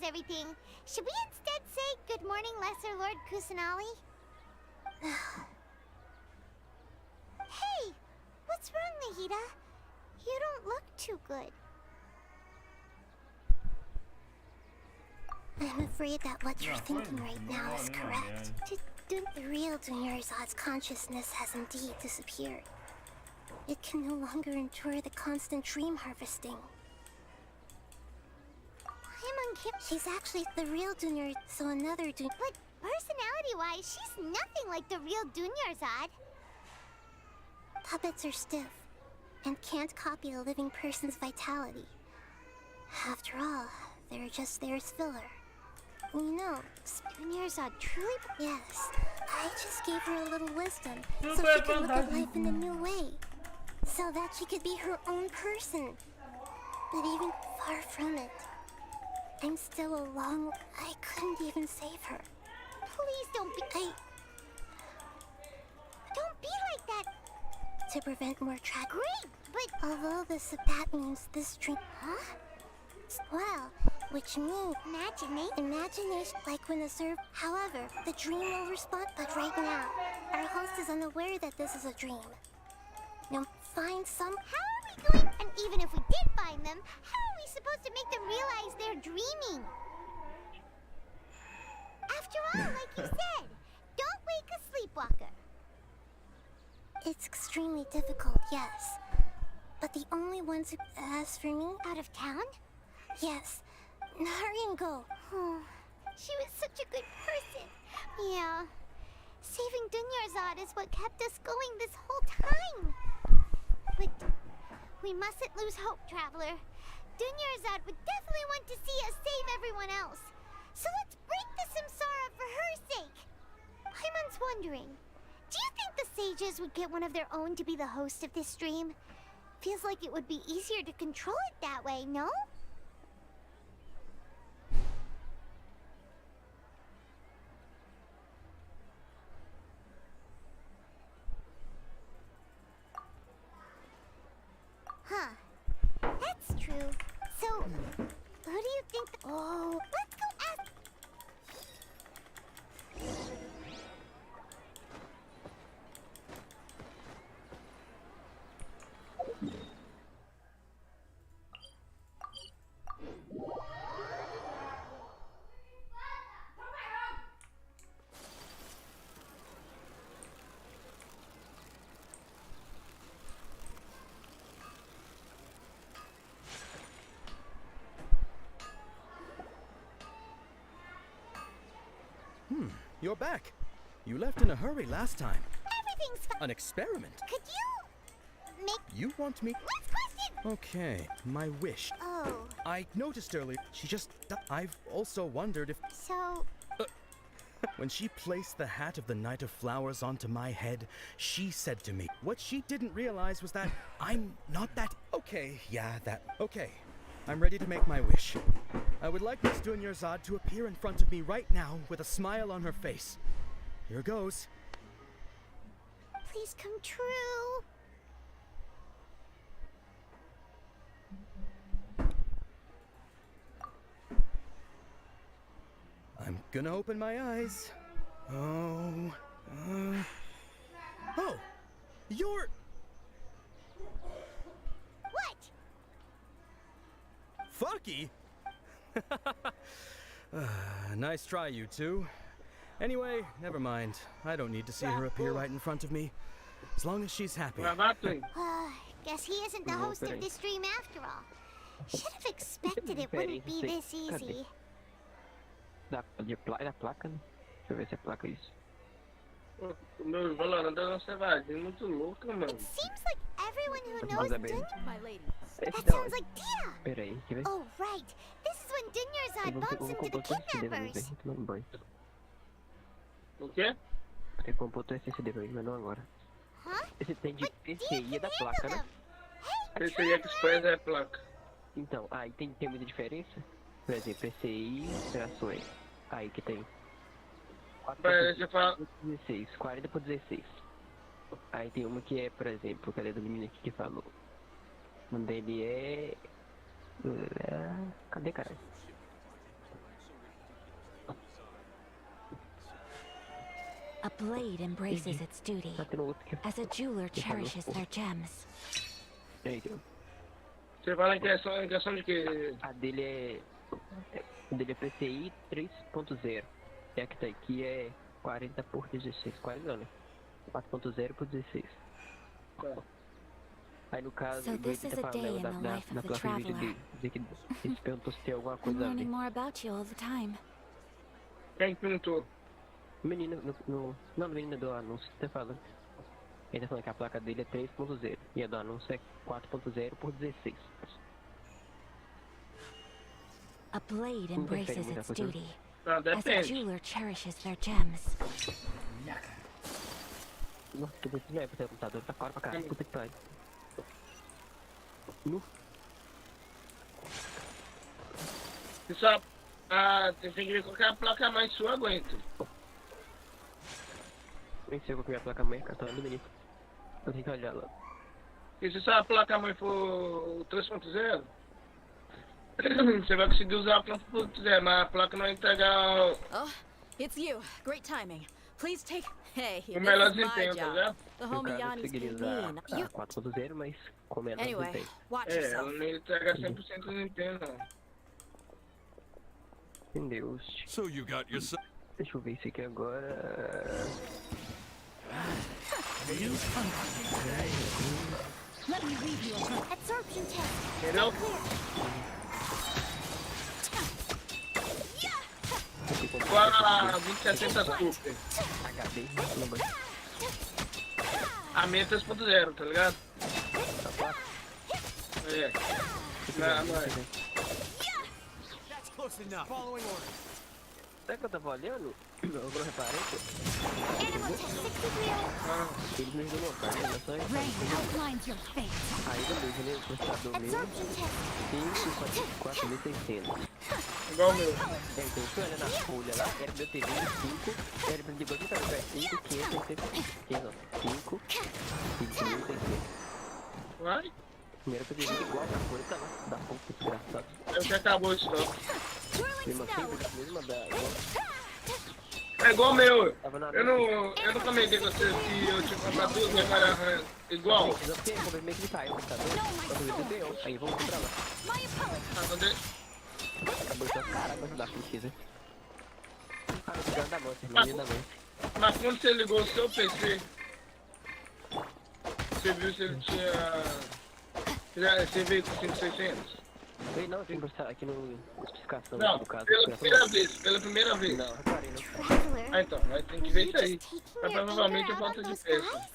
everything. Should we instead say good morning, Lesser Lord Kusanali? Hey, what's wrong, Nahida? You don't look too good. I'm afraid that what you're thinking right now is correct. The real Dunyarzad's consciousness has indeed disappeared. It can no longer endure the constant dream harvesting. She's actually the real Dunyar, so another Dunyar. But personality-wise, she's nothing like the real Dunyarzad. Puppets are stiff and can't copy a living person's vitality. After all, they're just there as filler. You know, Dunyarzad truly... Yes, I just gave her a little wisdom so she could look at life in a new way. So that she could be her own person. But even far from it, I'm still a long... I couldn't even save her. Please don't be... Don't be like that! To prevent more tragedy. Great, but... Although that means this dream... Huh? Well, which means... Imagination, like when the However, the dream will respond, but right now, our host is unaware that this is a dream. Now, find some... How are we going... And even if we did find them, how are we supposed to make them realize they're dreaming? After all, like you said, don't wake a sleepwalker. It's extremely difficult, yes. But the only ones who... As for me... Out of town? Yes. Naringo. Oh, she was such a good person. Yeah. Saving Dunyarzad is what kept us going this whole time. But we mustn't lose hope, Traveler. Dunyarzad would definitely want to see us save everyone else. So let's break the samsara for her sake. Paimon's wondering, do you think the sages would get one of their own to be the host of this stream? Feels like it would be easier to control it that way, no? Huh. That's true. So, who do you think... Oh, let's go ask... You're back. You left in a hurry last time. Everything's fine. An experiment? Could you... make... You want me... Next question! Okay, my wish. Oh, I noticed earlier, she just... I've also wondered if... so... When she placed the hat of the Knight of Flowers onto my head, she said to me, what she didn't realize was that I'm not that... Okay, yeah, that... Okay, I'm ready to make my wish. I would like Miss Dunyarzad to appear in front of me right now with a smile on her face. Here goes. Please come true. I'm gonna open my eyes. Oh, you're... What? Fucky? Nice try, you two. Anyway, never mind. I don't need to see her appear right in front of me. As long as she's happy. Guess he isn't the host of this stream after all. Should have expected it wouldn't be this easy. Da placa, né? Deixa eu ver se é placa isso. Meu Valorant é uma cevadinha muito louca, mano. It seems like everyone who knows Dunya... My lady. That sounds like Dia! Pera aí, quer ver? Oh, right. This is when Dunyarzad bumps into the kidnappers. Tomando banho. O quê? Tem como botar esse CD pra mim, mas não agora. Huh? Esse tem de But Dia PCI can é da handle placa, né? them. Hey, Esse aí Express é a placa. Então, aí tem muita diferença? Por exemplo, PCI, trações. Aí que tem. Pera, deixa eu falar. 16, 40 por 16. Aí tem uma que é, por exemplo, cadê do menino aqui que falou? O nome dele é... Cadê, caralho? A blade embraces its duty, Ah, tem no outro aqui. as a jeweler cherishes their gems. Aí, deu. Você fala em questão de que... A dele é PCI 3.0. E a que tá aqui é 40 por 16. 40 não, né? 4.0 por 16. Tá. Aí no caso, So eu this is a day in the life of na the placa de vídeo traveler. dele. Dizer que ele perguntou se tem alguma I'm coisa a ver. learning more about you all the time. Quem perguntou? O menino, não, o menino do anúncio que tá falando. Ele tá falando que a placa dele é 3.0 e a do anúncio é 4.0 por 16. A blade embraces its duty, Não, as a depende. jeweler cherishes their gems. Nossa, tu não é pra ter computador, tá caro pra caralho. Puta que pariu. Você só... você tem que ver qual que é a placa mais sua aguenta. Nem sei qual que é a placa mãe, cara, tá do menino. Eu tenho que olhar lá. E se sua placa mãe for 3.0, você vai conseguir usar a placa 3.0, mas a placa não vai entregar Oh, it's you. Great timing. Please take. Hey, o this melhor is my desempenho, tá job. ligado? The No homie caso, eu Yanni's conseguiria paying usar me. a You. 4.0, mas com menor Anyway, desempenho. watch Ela yourself. não entrega 100% do desempenho, não. Entendeu? So you got yourself. Deixa eu ver isso aqui agora. Let me read you a Absorption test. Entendeu? Agora 2060 Super. HD, não vai. A minha é 3.0, tá ligado? A placa? É. Não é. That's close enough. Following orders. Sabe que eu tava olhando? Eu não reparei que Animal test 63. eles não ajudam a carne, só isso. Rain outlines your fate. Aí beleza, né? O processador mesmo, Absorption test. 5.4600. Igual o meu. É, então você olha na folha lá, era meu TV 5, era meu de 5, 5, 5.600. Vai. Primeiro que eu TV igual na folha, tá lá, da pouco desgraçado. É que acabou isso, não. Mesmo assim, mesmo da igual. É igual o meu. Tava na Eu não comentei com você que eu tinha comprado duas memórias igual. Eu fiquei com o meio que caiu o computador, quando eu deu, aí vamos comprar lá. My apologies. Tá, quando ele- Acabou de caralho pra ajudar a pesquisa. Ah, não, cuidado da mão, terminei da mão. Mas quando você ligou o seu PC, você viu se ele tinha... Você veio com 5600? Ei, não, tem que postar aqui no especificação Não, do caso. pela primeira vez, pela primeira vez. Não, reparei não. Traveler. Ah, então, vai ter que ver isso aí. Mas provavelmente é falta de peça.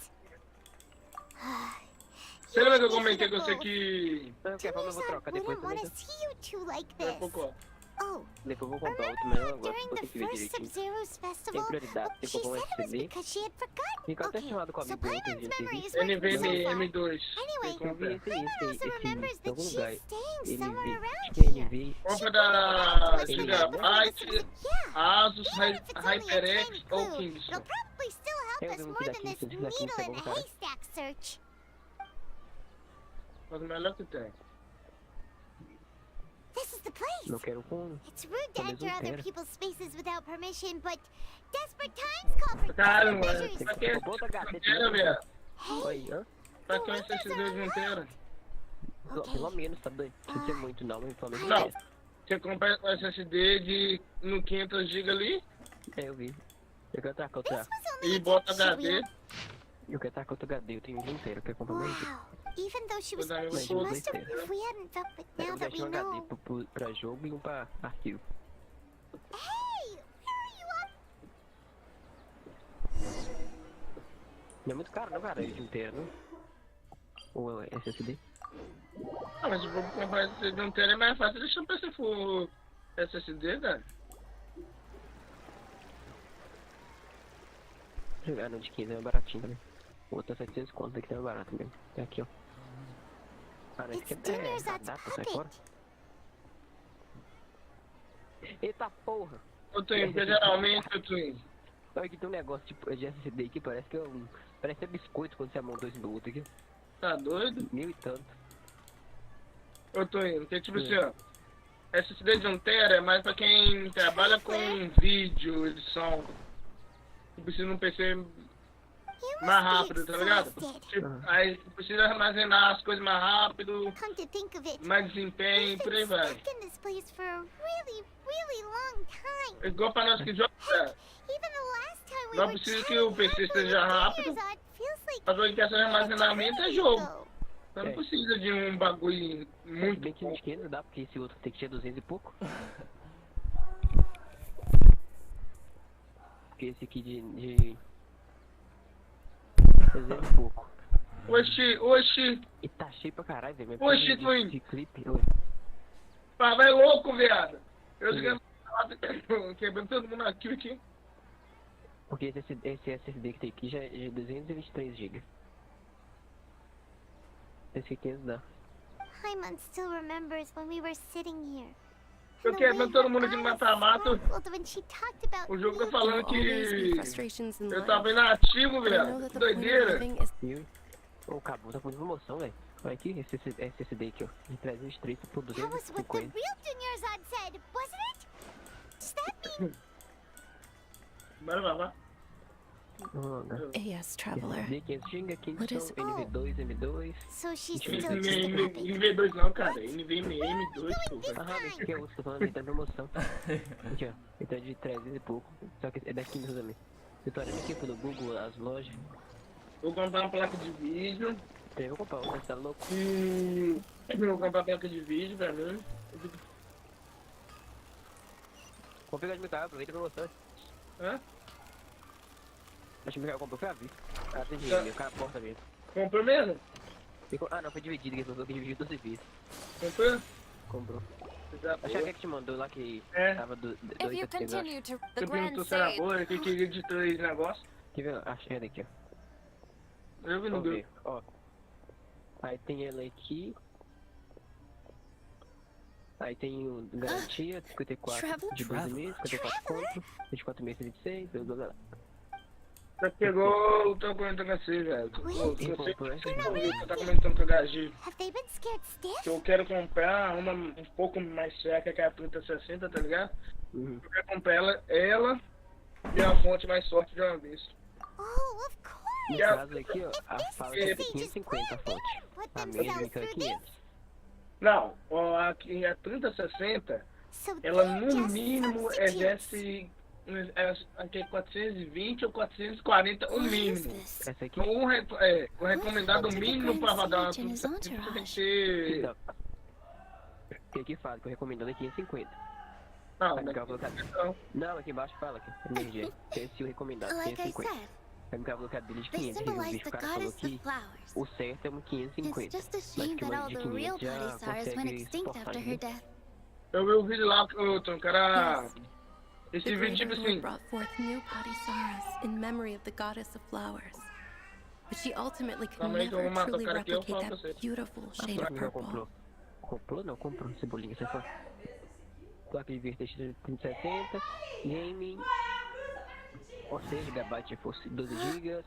Você lembra que eu comentei com você que... Não, quer falar, eu vou trocar depois Wouldn't também. want to see you two like É this. pouco, ó. Oh, Depois eu vou comprar outro, mas eu remember agora during vou the ter que ver first direitinho. Sub-Zero's festival? prioridade, Well, tem she como said it was SD. because she had forgotten. Fica até Okay, chamado com a so Bíblia Paimon's outro dia, memory is teve. working so far. NVM2. Anyway, Tem como ver. Paimon also remembers em that algum she's lugar. staying somewhere around NV, here. NV, Compra da Gigabyte, Asus, Even if it's only a HyperX tiny ou clue, Kingston. it'll probably still help Eu us vi um more que than daqui, this se diz aqui, needle isso é in bom, a cara. haystack search. Mas o melhor que tem. This is the place. não quero com... It's rude to Mas enter não other quero. people's spaces without permission, but desperate times call for Caramba, desperate measures. pra que Bota a gaveta, inteira, velho? Aí, hã? Pra que um SSD de inteira? Pelo menos, tá doido? Não precisa ser muito não, mas pelo menos Não. Você compra o SSD de no 500 GB ali É, eu vi. Eu quero tacar This outra... was only e a bota test HD. wheel. Eu quero tacar outro HD, eu tenho um dia inteiro, eu quero comprar mais. Wow. Even though she was, Mas aí eu she vou must have. dizer. If we hadn't felt, but now Eu that deixo we um HD know. pra jogo e um pra arquivo. Hey, where are you up? Não é muito caro não, cara, o dia inteiro, não? Ou é SSD? Ah, mas se for comprar SSD de inteira é mais fácil deixar pra se for SSD, cara. Ah, não, de 15 é baratinho também. O outro é 700 conto, aqui tá mais barato mesmo. É aqui, ó. Ah, não, esse It's aqui dinner's é at data, sai fora. Puppet. Eita porra! Eu tenho, porque geralmente eu tenho. Olha que tem um negócio tipo de SSD aqui, parece que é um... Parece é biscoito quando você amontou esse do outro aqui. Tá doido? 1000 e tanto. Eu tô indo, porque tipo assim, ó. SSD de 1 TB é mais pra quem trabalha com vídeo, edição. Tu precisa de um PC You mais must rápido, be tá ligado? exhausted. Tipo, aí tu precisa armazenar as coisas mais rápido, Come to think of it, mais desempenho, we've por aí been vai. stuck in this place for a really long time. É igual pra nós que jogamos, cara. Even the last time we Não were precisa que chatting o PC halfway esteja into rápido. Herzog, feels like A coisa que é só armazenamento é jogo. ago. Então não precisa de um bagulho muito Bem que bom. de 500 dá, porque esse outro tem que ter 200 e pouco. Porque esse aqui de 300 e pouco. Oxi, E tá cheio pra caralho, velho. Mas Oxi, de Twin. clipe. Oi. pá, vai louco, viado. Eu Sim. jogando quebrando todo mundo aqui. Porque esse SSD que tem aqui já é de 223 GB. Esse aqui 500 dá. Hyman still remembers when we were sitting here. Eu And the quebrando way todo her mundo aqui no eyes mata-mato. sparkled when she talked about O jogo tá moving. falando Always be que frustrations in eu life. tava inativo, But I know viado. that Que the point of doideira. living is Viu? O cabo tá com promoção, velho. Olha aqui, esse SSD aqui, ó. De 303 por That was what the 250. real Dunyarzad said, wasn't it? Does that mean Bora lá. yes, traveler. SSD 500 GB, aqui What is- são NV2, M2. so she's Deixa eu still ver. just happy? NV2 não, cara. NVM2, pô. Ah, esse aqui é outro que eu tô falando, ele tá em promoção. Aqui, ó. Ele tá de 300 e pouco. Só que é da 500 também. Eu tô olhando aqui pelo Google, as lojas. Vou comprar uma placa de vídeo. Eu vou comprar uma, você tá louco? Vou comprar uma placa de vídeo pra mim. Vou pegar de meu carro, aproveita a promoção. Hã? Acho que meu carro comprou, foi a vista. Ah, tem Tá. dinheiro, meu carro porta mesmo. Comprou mesmo? Ah, não, foi dividido, que ele falou que dividiu 12 vezes. Comprou? Comprou. Coisa Acho que boa. alguém que te mandou lá que É. tava do If you 2,700, acho. continue to the Você grand perguntou se era sage, boa, que queria editar esse negócio. Quer ver? Achei aqui, ó. Eu vi no Vamos Google. ver, ó. Aí tem ela aqui. Aí tem o garantia, 54 de 12 meses, 54 conto, 24 meses, 26, blá blá blá. Já pegou o teu comentando assim, velho. Quem Você comprou essa? tá comentando com a HG. Have they been scared stiff? Que eu quero comprar uma um pouco mais seca que a 3060, tá ligado? Uhum. Eu quero comprar ela e a fonte mais forte de uma vez. Oh, of course. No caso aqui, ó, a fala que é 550 a fonte. Put A themselves média é through 500. this. Não, ó, aqui a 3060, So ela they're no just mínimo substitutes. exerce aqui é 420 ou 440 o What is mínimo. this? Essa aqui, O recomendado mínimo para rodar uma Sage and his 3060 tem que entourage. ser... então. Tem aqui fala que eu recomendando é 550. Não, Aí me colocar. não. Não, aqui embaixo fala aqui. Energia. Esse é o recomendado, Like I 550. said, Aí me colocar dele de they 500. O symbolize bicho, the o cara falou goddess of que flowers. o certo é um It's 550. just a Mas shame que that uma all de the 500 real já Padisars went consegue extinct suportar after de her boa. death. Eu vi o vídeo lá, Tom, cara. Yes. Esse The vídeo, tipo Greater assim, Lord brought forth new Padisaras in memory of the goddess of flowers. But she ultimately could Calma aí que eu never vou matar o truly cara aqui, eu replicate falo pra that você. beautiful shade of Não purple. comprou. Comprou? Não, comprou. Cebolinha, você foi. Placa de vídeo 3060. Gaming. Ou seja, gigabyte fosse 12 GB.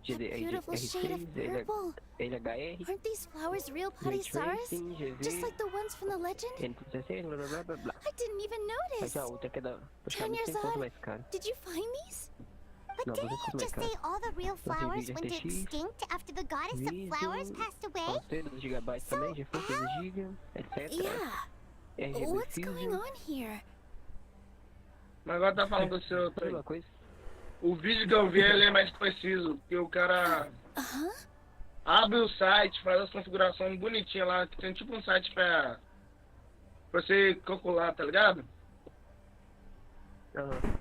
That beautiful shade of GDR6, purple. LHR. Aren't these flowers real Ray Padisaras? Tracing, Just GV. like the ones from the legend? N360, blá blá blá blá blá. I didn't even Aí notice. tem a outra que é da. Praticamente 100 pontos mais cara. Did you find these? But No, didn't those are you just my say all the real flowers vídeo went RTX, extinct after the goddess of vídeo, flowers passed away? Pode ter 12 GB também, já foi 12 GB, etc. Yeah. RGB What's going Fusion, on here? mas agora tá falando do seu... mesma coisa. O vídeo que eu vi, ele é mais preciso, porque o cara Uh-huh. abre o site, faz as configurações bonitinhas lá, que tem tipo um site pra você calcular, tá ligado? Aham.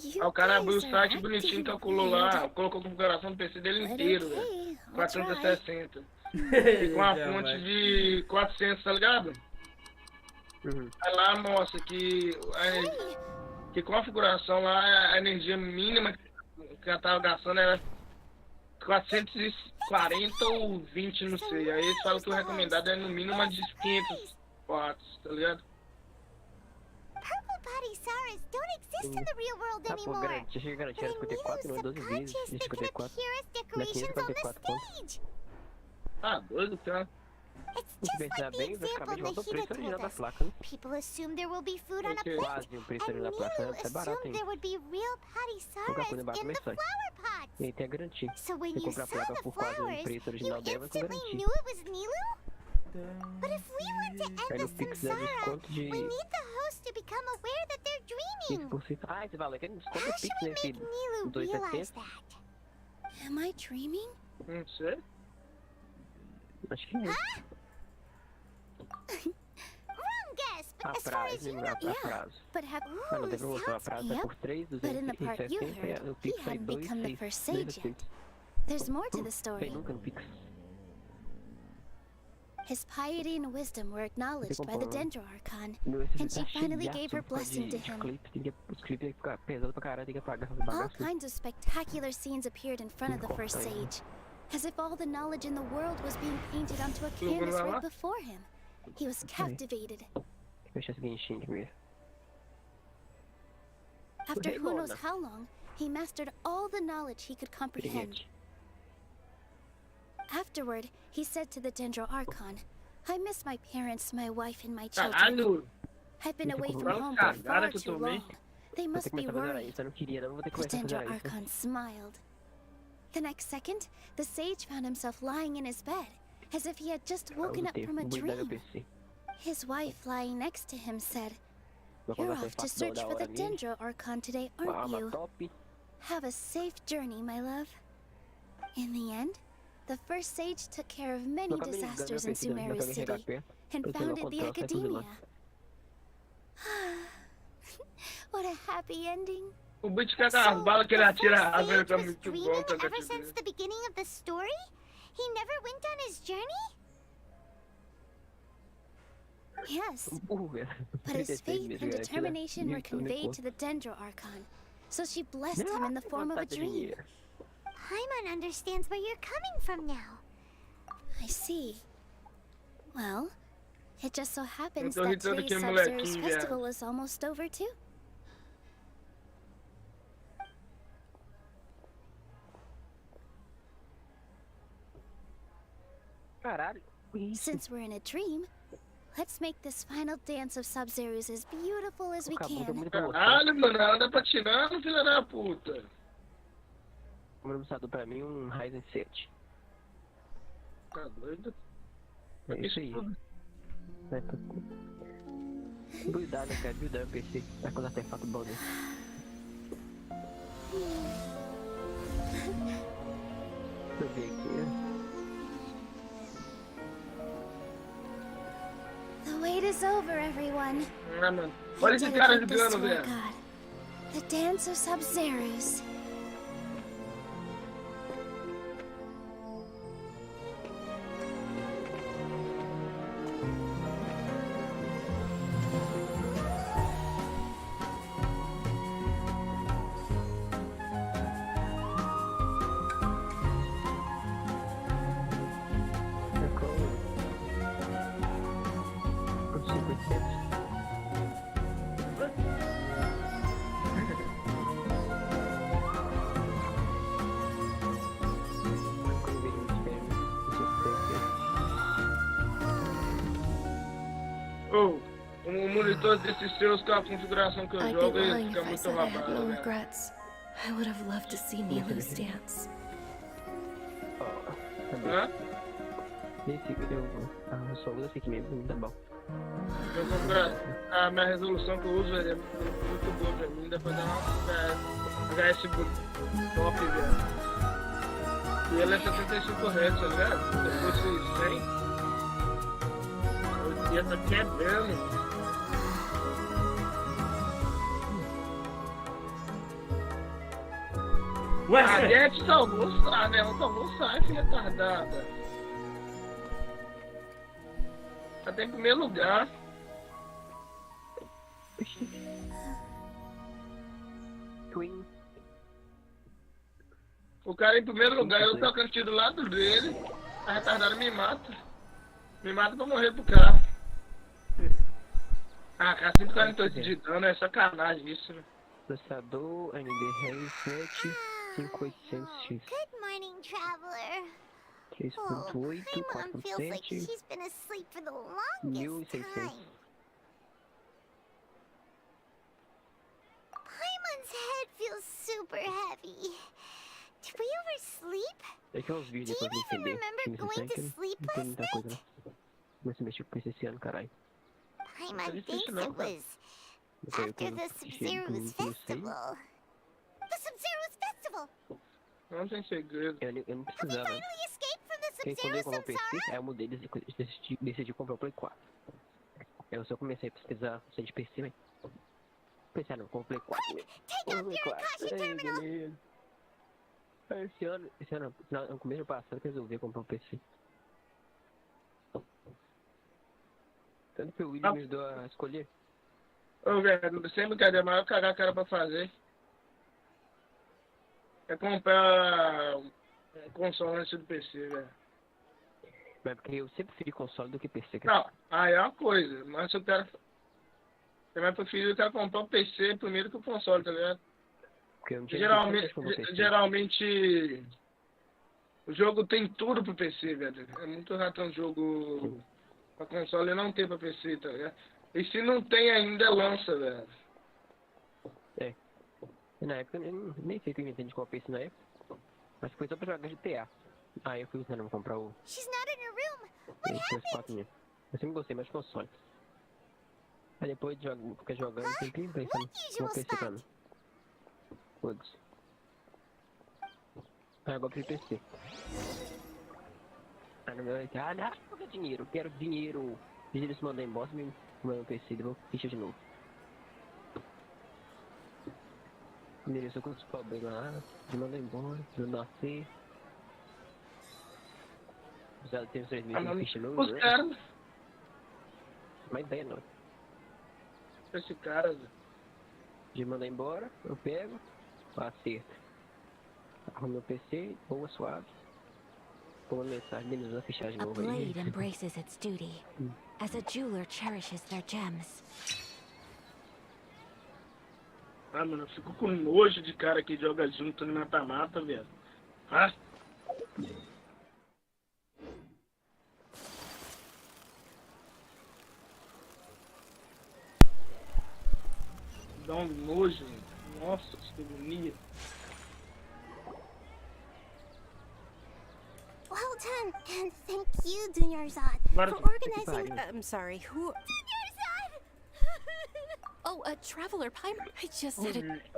You Aí o cara abriu o guys are site acting bonitinho, calculou weird. lá, colocou a configuração do PC dele But inteiro, velho. okay, I'll try. 460. E com a Já fonte vai. de 400, tá ligado? Uhum. Aí lá mostra que, que com a configuração lá, a energia mínima que ela tava gastando era 440 ou 20, não sei. Aí eles falam que o recomendado é no mínimo uma de 500 watts, tá ligado? Purple Padisaras don't exist in the real world Ah, pô, anymore. chega a garantir era But I 54, não é need 12 a vezes subconscious de that can 54. appear as Daqui decorations on the 54 pontos. stage. Ah, doido, cara. It's Se just pensar like the bem, vai ficar example bem de volta ao Nahida preço original told da us. placa, né? People assumed there will be food on a Okay. plate, Quase o preço and original da placa, Nilu né? É barato, assumed hein? there would be real Qualquer coisa patisaras barato in the vai sair. flower pots. E aí tem a garantia. So when Você you compra a saw placa the por quase o flowers, preço you original dela, vai com instantly garantia. knew it was Nilu? But if we want to Aí end no the Pix dá samsara, desconto de we need the host to become aware that they're dreaming. 15%. Ah, esse valor aqui é desconto How do should Pix, we né, make filho? Nilu 2,70. realize that? Am I dreaming? Não sei. Acho que é. Wrong guess, but A as far as prazo, you né? know. A prazo. But have Mas não tem promoção, a prazo é por 3, But in the part you 260 heard, e o he Pix sai hadn't 2, become the 6, first sage yet. There's more to the Tem story. nunca no Pix. His piety and wisdom were acknowledged by the Dendro Archon, Meu, esse and she tá cheio finally de gave her aço por causa blessing to de him. clipe, tem que, os clipes tem que ficar pesado pra caralho, tem que apagar os All bagaços. kinds of spectacular scenes appeared in front of the first sage, as if all the knowledge in the world was being painted onto a canvas right before him. He was captivated. Deixa esse Genshin primeiro. After who knows how long, he mastered all the knowledge he could comprehend. Piriguete. Afterward, he said to the Dendro Archon, I miss my parents, my wife, and my children. Caralho. I've been away from Fala home cagada for far que eu too tomei. long. They Vou ter must que be começar a fazer worried. isso, eu não queria não, vou ter que The começar a Dendro fazer isso. Archon smiled. The next second, the sage found himself lying in his bed, as if he had just woken up from a Vou dar meu dream. PC. His wife, lying next to him, said, Vou You're colocar off to esse search da for the hora ali. Dendro Archon today, Uma aren't arma you? top. Have a safe journey, my love. In the end, the first sage took care of many Meu cabelo engana, disasters meu in filho, Sumeru meu cabelo City regar and Eu tenho founded the controle, sai tudo Academia. lá. What a happy ending. O bicho quer dar as balas que ele atira a árvore tá was muito dreaming bom pra ever te since ver. the beginning of the story? He never went on his journey? Yes, Velho. but his 36 faith meses, and velho, aquilo é determination were muito, nem conveyed conta. to the Dendro Archon, so she blessed him in the form of a Vontade de dream. dinheiro. Paimon understands where you're coming from now. I see. Well, it just so happens Então, that então, today's daquele Sub-Zero's molequinho, viado. festival is almost over too. Caralho. Isso. Since we're in a dream, let's make this final dance of Sub-Zeros as beautiful as we Acabou, can. muito emoção. Caralho, mano, ela anda patinando, filha da puta. Como anunciado pra mim, um Ryzen 7. Tá doido? É isso aí. Vai pra... Buildar, né, cara? Buildar o PC. Vai com os artefatos bons, né? Deixa eu ver aqui. The wait is over, everyone. Ah, mano. Olha esse cara Dedicate this jogando, to our velho. god, the dance of Sub-Zeros. Com 500. Ô, o monitor desses seus com a configuração que eu I'd be jogo, ele lying fica if I muito said I had roubado, no velho. regrets. I would have loved to see Nilu's dance. Hã? Esse eu só uso esse aqui mesmo, tá bom. A minha resolução que eu uso é muito boa pra mim, dá pra dar uma HS top, velho. E ela é 75 Hz, tá ligado? Depois de 100, 80 quebrando. Ué, A Jet salvou o Sai, né? Ela salvou o Sai, filha retardada. Ela tá em primeiro lugar. Twin. O cara em primeiro lugar, eu tocando tiro do lado dele. A retardada me mata. Me mata pra morrer pro carro. Ah, cara, 148 de dano é sacanagem isso, né? Processador AMD Ryzen 7 5800X. Good morning, traveler. Oh, 3.8, Paimon feels like 4.7, she's been asleep for the longest 1.600. time. Paimon's head feels super heavy. Did we oversleep? É que é os Do vídeos you depois de even entender. remember Time going to 60, sleep não tem last muita coisa night? não. Mas se mexeu com esse ano, caralho. Paimon difícil thinks não, it cara. was Eu caí after com the Sub-Zero's festival. The Sub-Zero's festival! Não tem segredo. Eu não Have we precisava. finally escaped from the Porque quando eu Sub-Zero comprei o PC, Samsara? aí eu mudei, decidi comprar o Play 4. Eu só comecei a pesquisar se de PC, mas... Pensei, não, comprei o Play 4 mesmo. Take out your Akashi terminal! Beleza. Aí esse ano, no começo do passado, eu resolvi comprar um PC. Tanto que o William me ajudou a escolher. Ô, velho, sem brincadeira, mas eu cagar a cara pra fazer é comprar um console antes do PC, velho. Mas porque eu sempre preferi console do que PC, cara. Não, aí é uma coisa, mas se eu quero... Eu mais prefiro comprar o PC primeiro que o console, tá ligado? Porque eu não tinha necessidade de comprar um PC. Geralmente o jogo tem tudo pro PC, velho. É muito raro ter um jogo pra console e não tem pra PC, tá ligado? E se não tem ainda, lança, velho. É. Na época eu nem sei que eu entendi qual PC na época. Mas foi só pra jogar GTA. Aí eu fui ensinando a comprar o She's not in her room! What PS4 happened? mesmo. Eu sempre gostei mais de console. Aí depois de ficar jogando, eu sempre pensando What no usual PC pra mim. spot? Foda-se. Aí agora eu PC. Aí no meu não, por que dinheiro? Eu quero dinheiro. Se eles mandarem embora, me mandam um PC, eu vou ficha de novo. Endereçou com os problemas lá, me mandam embora, eu nasci. Já tem uns 3 meses de ficha novo, Os né? caras... Mas ideia não. Esse cara, velho. De mandar embora, eu pego, acerto. Arrumo meu PC, boa, suave. Põe uma mensagem, menos uma ficha de A novo aí. blade embraces its duty, as a jeweler cherishes their gems. Ah, mano, eu fico com nojo de cara que joga junto no mata-mata, velho. Ah? Dá um nojo, velho. Nossa, que agonia. Well done, and thank you, Dunyarzad, Agora for organizing... I'm sorry, who? Dunyarzad! Oh, a traveler, Paimon. I just said it.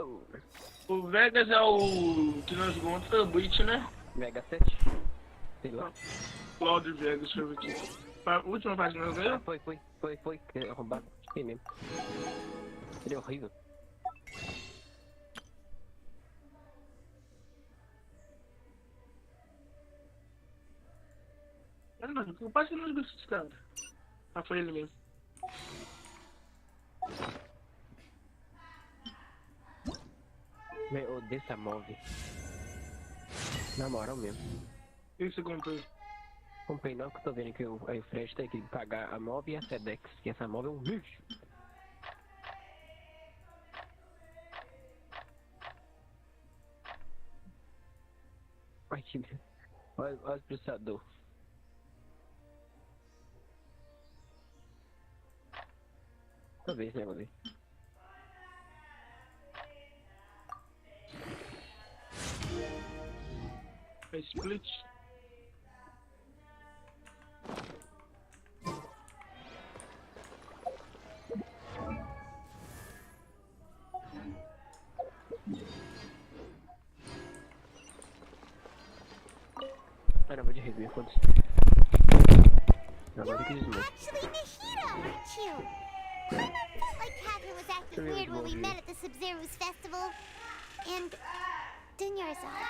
O Vegas é o que nós jogamos foi o Breach, né? Mega 7. Sei lá. Cloud Vegas, deixa eu ver aqui. A última página não ganhou? Foi. Arrombado. Foi mesmo. Ele é horrível. Ah, mano, eu quase não joguei esse cara. Ah, foi ele mesmo. Eu odeio essa move. Na moral mesmo. O que você comprou? Comprei não, que eu tô vendo que aí o Fred tem que pagar a MOV e a Sedex, que essa MOV é um lixo. Olha o processador. Talvez, né, vou ver. É split. Ah, não, vou de review, foda-se. Agora que desmonta. Actually Nihito, aren't you? Paimon felt like Catherine was acting weird when we met at the Sub-Zero's festival. And... Dunyarzad,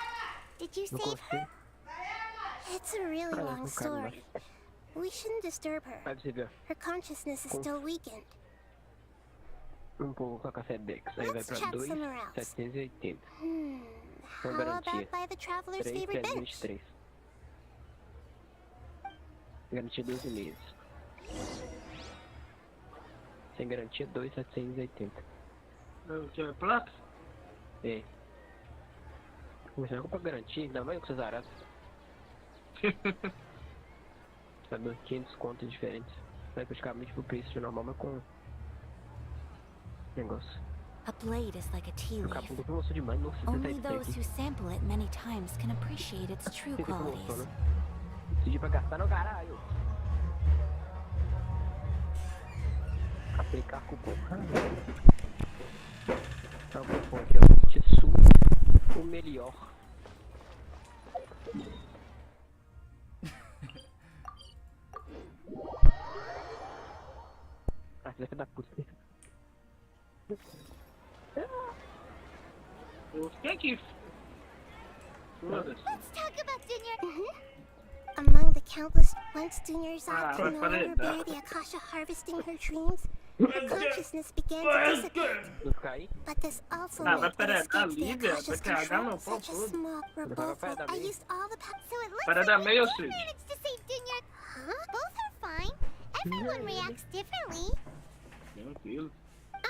did you Não save her? consigo. It's a really Ah, long não cabe mais. story. We shouldn't disturb her. Vai pra você ver. Her consciousness is still weakened. Um pouco com a café Dex. Aí vai Let's pra chat 2, somewhere else. 780. How garantia. about by the traveler's 3, favorite bench? 323. Garantia 12 meses. Sem garantia 2,780. O que é placa? É. Começando a comprar garantia, ainda mais com essas aradas. Sabe, 500 contos diferentes. Vai praticamente pro preço normal, mas com negócio. A blade is like a tea O leaf. capô que lançou demais, não sei Only se those who sample it many times can appreciate its true Sei que lançou, qualities. né? Decidi pra gastar no caralho. Aplicar cupom. Tá o cupom aqui, ó. Tissu, o melhor. Ah, filha da puta. Eu fiquei aqui. Foda-se. Let's talk about Junior. Among the countless once Junior Zot vai no para longer dentro. bear the Akasha harvesting her dreams, her consciousness began to dissipate. Não ficar aí? But this also vai meant that para escaped ali, the velho. Akasha's Vai cagar control. meu pau Such a todo. small revolver. para I mim. used all the power. So it looks Para like dar we meio, both Cid. managed to save Junior. Huh? Both are fine. Everyone reacts differently. Tranquilo.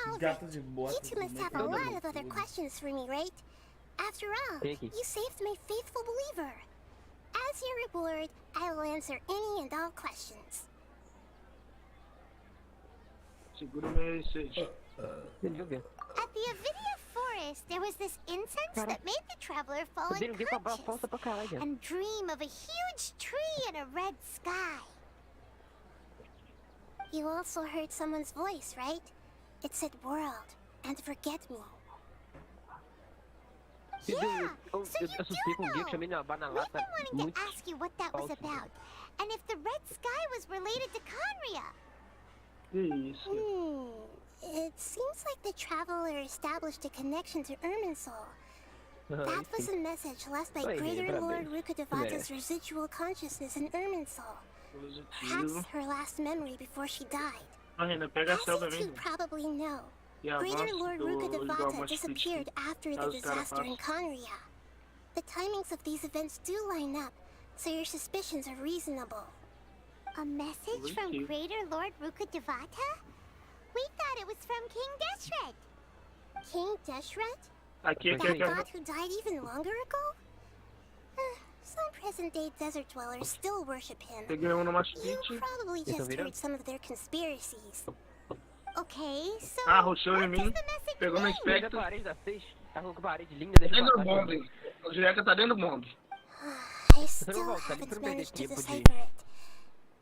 All right. Gato de You botas. two must have a lot of other questions for me, right? After all, Thank you. you saved my faithful believer. As your reward, I will answer any and all questions. Segura meu Cid. Entendeu o quê? At the Avidia Forest, there was this incense that made the traveler fall Eu dei ninguém pra unconscious falta pra caralho. and dream of a huge tree and a red sky. You also heard someone's voice, right? It said world and forget me. Yeah, Eu so you assustei com um do dia que chamei know. na We've lata been wanting muito. to ask you what that was falso. about, and if the red sky was related to Conria. Que isso? It seems like the traveler established a connection to Irminsul. That was a message left by Oi, Greater parabéns. Lord Rukadevata's Merece. residual consciousness in Irminsul. Perhaps Positivo. her last memory before she died. Ah, Renan, pega a As céu pra you mim. two probably know, E a Greater voz Lord do igual Rukadevata uma disappeared after the Caso os caras disaster in façam. Conria. The timings of these events do line up, so your suspicions are reasonable. A message from Thank you. Greater Lord Rukadevata? We thought it was from King Deshret. King Deshret? Aqui é que That é god who died even longer ago? Some present-day desert dwellers still worship him. Peguei um no You mastite. probably just viram? heard some of their conspiracies. Okay, so Ah, rushou em what does mim. the message Pegou meu mean? Dentro da espectro. parede da 6. Tá com a parede linda, deixa Dentro eu do passar. bombe. O Jureca tá dentro do bombe. I still volta, ele haven't não perdeu managed to tempo de- decipher it.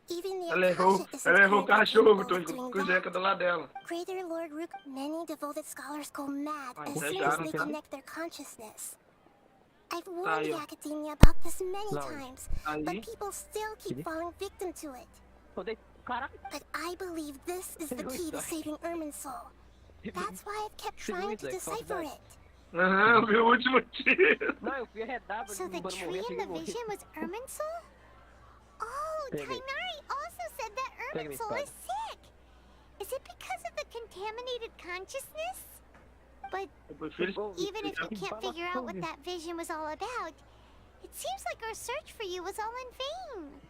Even the Ela errou Akasha isn't o currently cachorro, capable tô of doing com o Jureca that. do lado dela. Greater Lord Rook, many devoted scholars go mad Ah, as então soon já as não they tem- connect their consciousness. I've warned Aí, the ó. academia about this many Não. times, Aí. but people still keep falling victim to it. Odeio. Caralho. But I believe this is the key to saving Irminsul. That's why I've kept trying to decipher it. Aham, viu o último tiro. Não, eu fui arredado. So the quando tree morri, in cheguei the a morrer. vision was Irminsul? Oh, Pega aí. Tainari also said that Pega minha Irminsul espada. is sick. Is it because of the contaminated consciousness? But Eu prefiro... even if you Então, can't figure out what that vision was all about, it seems like our search for you was all in vain.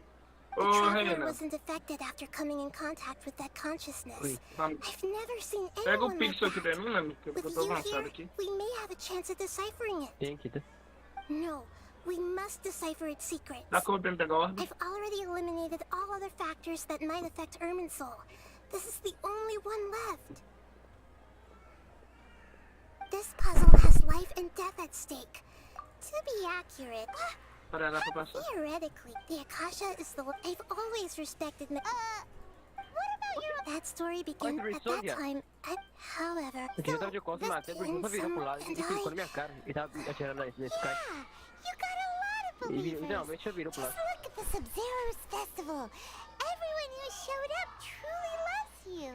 The Ô, traveler Renan. wasn't affected after coming in contact with that consciousness. Oi. Vamos. I've never seen Pega o anyone like pixel aqui pra that. mim, mano, que eu With tô you avançado here, aqui. we may have a chance at deciphering it. Tem aqui, tá? No, we must decipher its secrets. Dá como pra me pegar a orbe? I've already eliminated all other factors that might affect Irminsul. This is the only one left. This puzzle has life and death at stake. To be accurate, Para lá pra passar. theoretically, the Akasha is the... I've always respected... What about your... That story began Olha, at that Sonia. time. However, Eu já tava de costas, the matei, porque nunca virou pro lado. Ele clicou na I... minha cara. Ele tava atirando nesse cara. Yeah, you got a lot of Ele believers. literalmente já virou pro Just lado. look at the Sub-Zero's festival. Everyone who showed up truly loves you.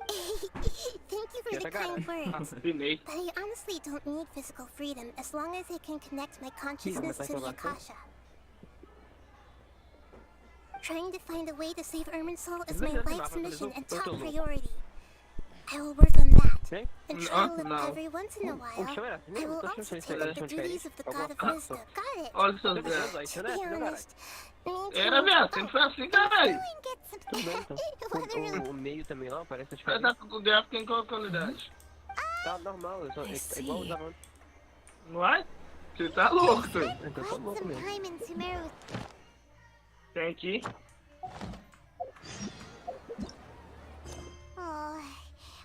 Thank you for the kind words. Pinei. But I honestly don't need physical freedom as long as I can connect my consciousness to the Akasha. Trying to find a way to save Irminsul is my life's mission and top priority. I will work on that. Vem. And try to live No. every once in a while. chão era assim I mesmo? will Tô achando also que take era up the diferente. duties of the Alguma God of coisa. Wisdom. Got it. Olha os seus Tô dedos. pensando, isso To não é be assim, não, caralho. honest, me Era, viado. Sempre foi assim, caralho. doing get some... Tudo bem, então. Weather really... O meio também lá parece Vai diferente. dar com o gráfico em qual qualidade? Tá normal, é igual usava antes. Não é? Você tá louco, tu. Então tá Quite louco some mesmo. time in Sumeru. Tem aqui. Oh,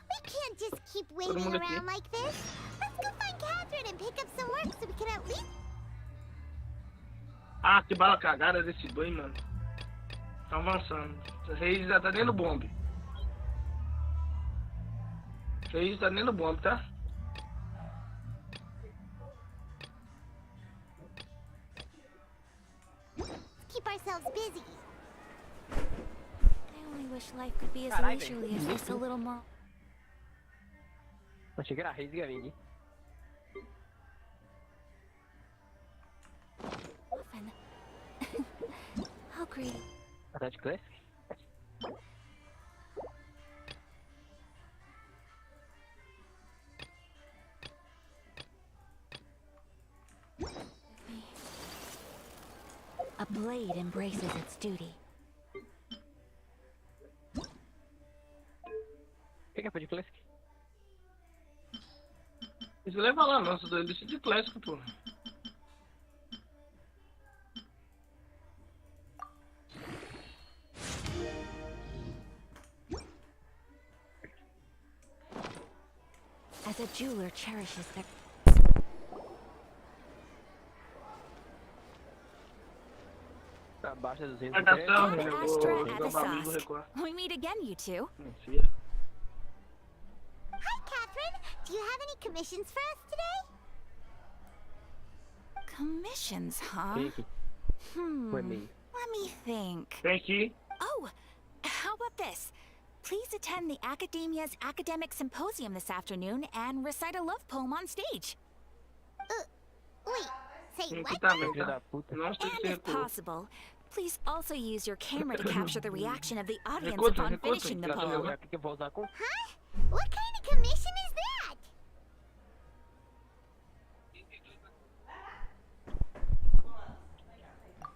we can't just keep Todo waiting mundo aqui. around like this. Let's go find Catherine and pick up some work so we can at least. Ah, que bala cagada desse boi, mano. Tá avançando. O Reis já tá dentro do bombe. O Reis tá dentro do bombe, tá? Keep ourselves busy. I only wish life could be as Carai, leisurely as this a little more. Achei que era Reis e Gavingue. Often. How greedy. Atlético Classic? A blade embraces its duty. O que é de Classic? Isso leva lá, nossa, deixa de clássico, pô. As a jeweler cherishes their... Abaixa 200 Marcação, Add eu extra vou at dar the uma amigo sauce. recuar. We meet again, you two. Mentira. Hi, Catherine. Do you have any commissions for us today? Commissions, huh? Clique. Hmm. O e-mail. Let me think. Tem aqui. Oh, how about this? Please attend the Academia's Academic Symposium this afternoon and recite a love poem on stage. Wait, say Tem aqui what? também, Filho tá? da puta. Não sei And se if recuou. possible, please also use your camera to capture the reaction of the audience Recuta, upon recuta, finishing the já deu, poem. né? O que eu vou usar com? Huh? What kind of commission is that?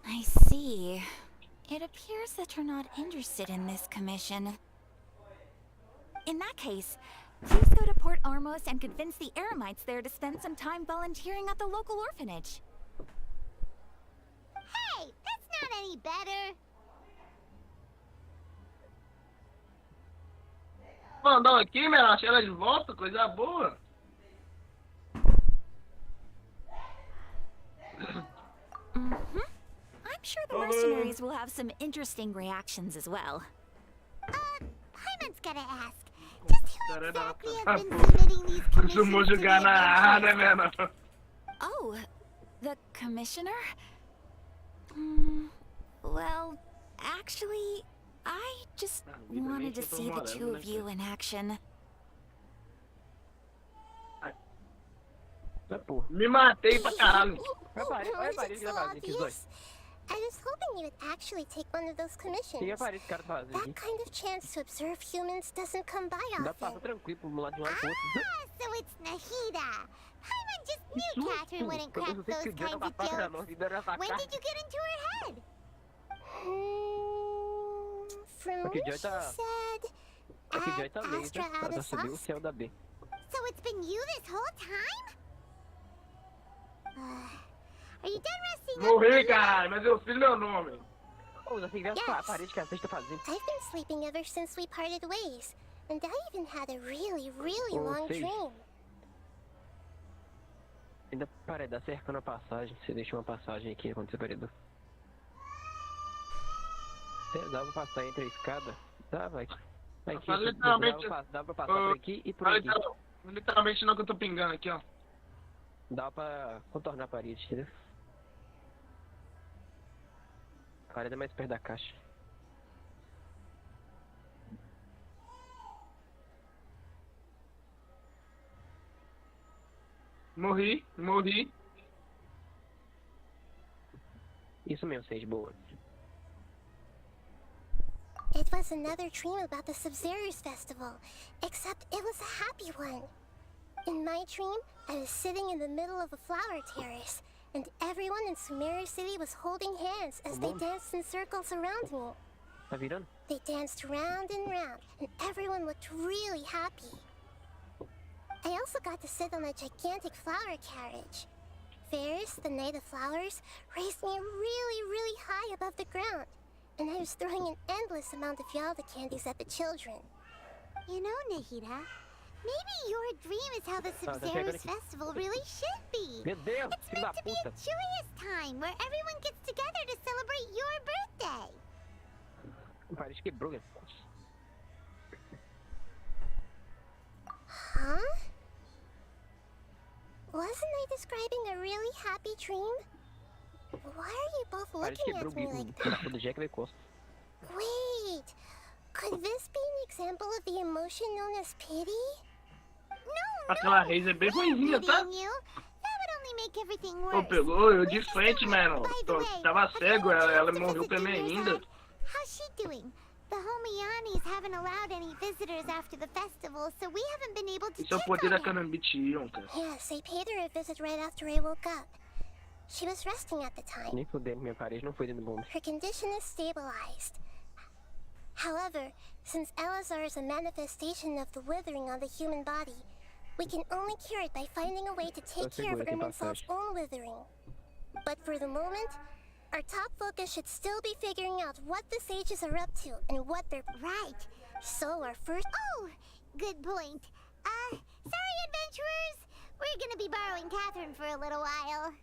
I see. It appears that you're not interested in this commission. In that case, please go to Port Armos and convince the Eremites there to spend some time volunteering at the local orphanage. Hey, that's not any better. Mandou aqui, meu, achei ela de volta, coisa boa. Mm-hmm. I'm sure the mercenaries will have some interesting reactions as well. Paimon's gotta ask. Just who exactly has been submitting these Costumou commissions to jogar the na área, adventurers? mano. Oh, the commissioner? Well, actually, I just wanted to see the two of you in action. Não é porra. Me matei pra caralho. Vai Oh, parir it's que vai so fazer aqui os dois. obvious. I was hoping you would actually take one of those commissions. Quem é parir que o cara tá fazendo That aqui? kind of chance to observe humans doesn't come by Dá pra passar often. tranquilo pro lado de um lado pro outro. Ah, so it's Nahida. Paimon just knew Catherine wouldn't Eu crack não sei those que o Jonah kinds tá of passando a jokes. mão e dando essa When cara. did you get into her head? From Aqui, what Joy she tá... said, Aqui, Joy tá add laser. Astra Ela add a subiu o sauce. céu da B. So it's been you this whole time? Are you done resting up? Morri, caralho, mas eu fiz meu nome. Ô, já tem que ver a parede que a gente tá fazendo. I've been sleeping ever since we parted ways, and I even had a really, really Oh, long sei. dream. Ainda parede, dá cercando a passagem. Você deixa uma passagem aqui quando você paredou. Dá pra passar entre a escada? Dá, vai. Aqui, Mas literalmente... dá pra passar por aqui e por aqui. Literalmente não que eu tô pingando aqui, ó. Dá pra contornar a parede, entendeu? A parede é mais perto da caixa. Morri. Isso mesmo, Sage, boa. It was another dream about the Sub-Zerus festival, except it was a happy one. In my dream, I was sitting in the middle of a flower terrace, and everyone in Sumeru City was holding hands as they danced in circles around me. Tá virando? They danced round and round, and everyone looked really happy. I also got to sit on a gigantic flower carriage. Ferris, the Knight of Flowers, raised me really, really high above the ground. and I was throwing an endless amount of Yalda candies at the children. You know, Nahida, maybe your dream is how the Sub-Zero's festival really should be. Meu Deus, It's filho da meant to be puta. a joyous time where everyone gets together to celebrate your birthday. O Paris quebrou, velho. Huh? Wasn't I describing a really happy dream? Why are you both O Paris looking quebrou at me o like filho da that? puta do Jack veio costa. Wait, could this be an example of the emotion known as pity? Aquela Reis é bem ruimzinha, tá? Pitying you? That would only make everything Pô, worse. pegou eu de frente, mano. By the way, Tava have cego, you had a ela chance to morreu visit pra mim Dimmer's ainda. hut? How's she doing? The Homianis haven't allowed any visitors after the festival, so we haven't been able to Esse é o check poder da on her. Canambitium, cara. Yes, I paid her a visit right after I woke up. She was resting at the time. Nem fudendo, minha parede não foi dentro do bombe. Her condition is stabilized. However, since Elazar is a manifestation of the withering on the human body, we can only cure it by finding a way to take care of Irminsel's own withering. But for the moment, our top focus should still be figuring out what the sages are up to and what they're... Right. So our first... Oh, good point. Sorry, adventurers. We're gonna be borrowing Catherine for a little while.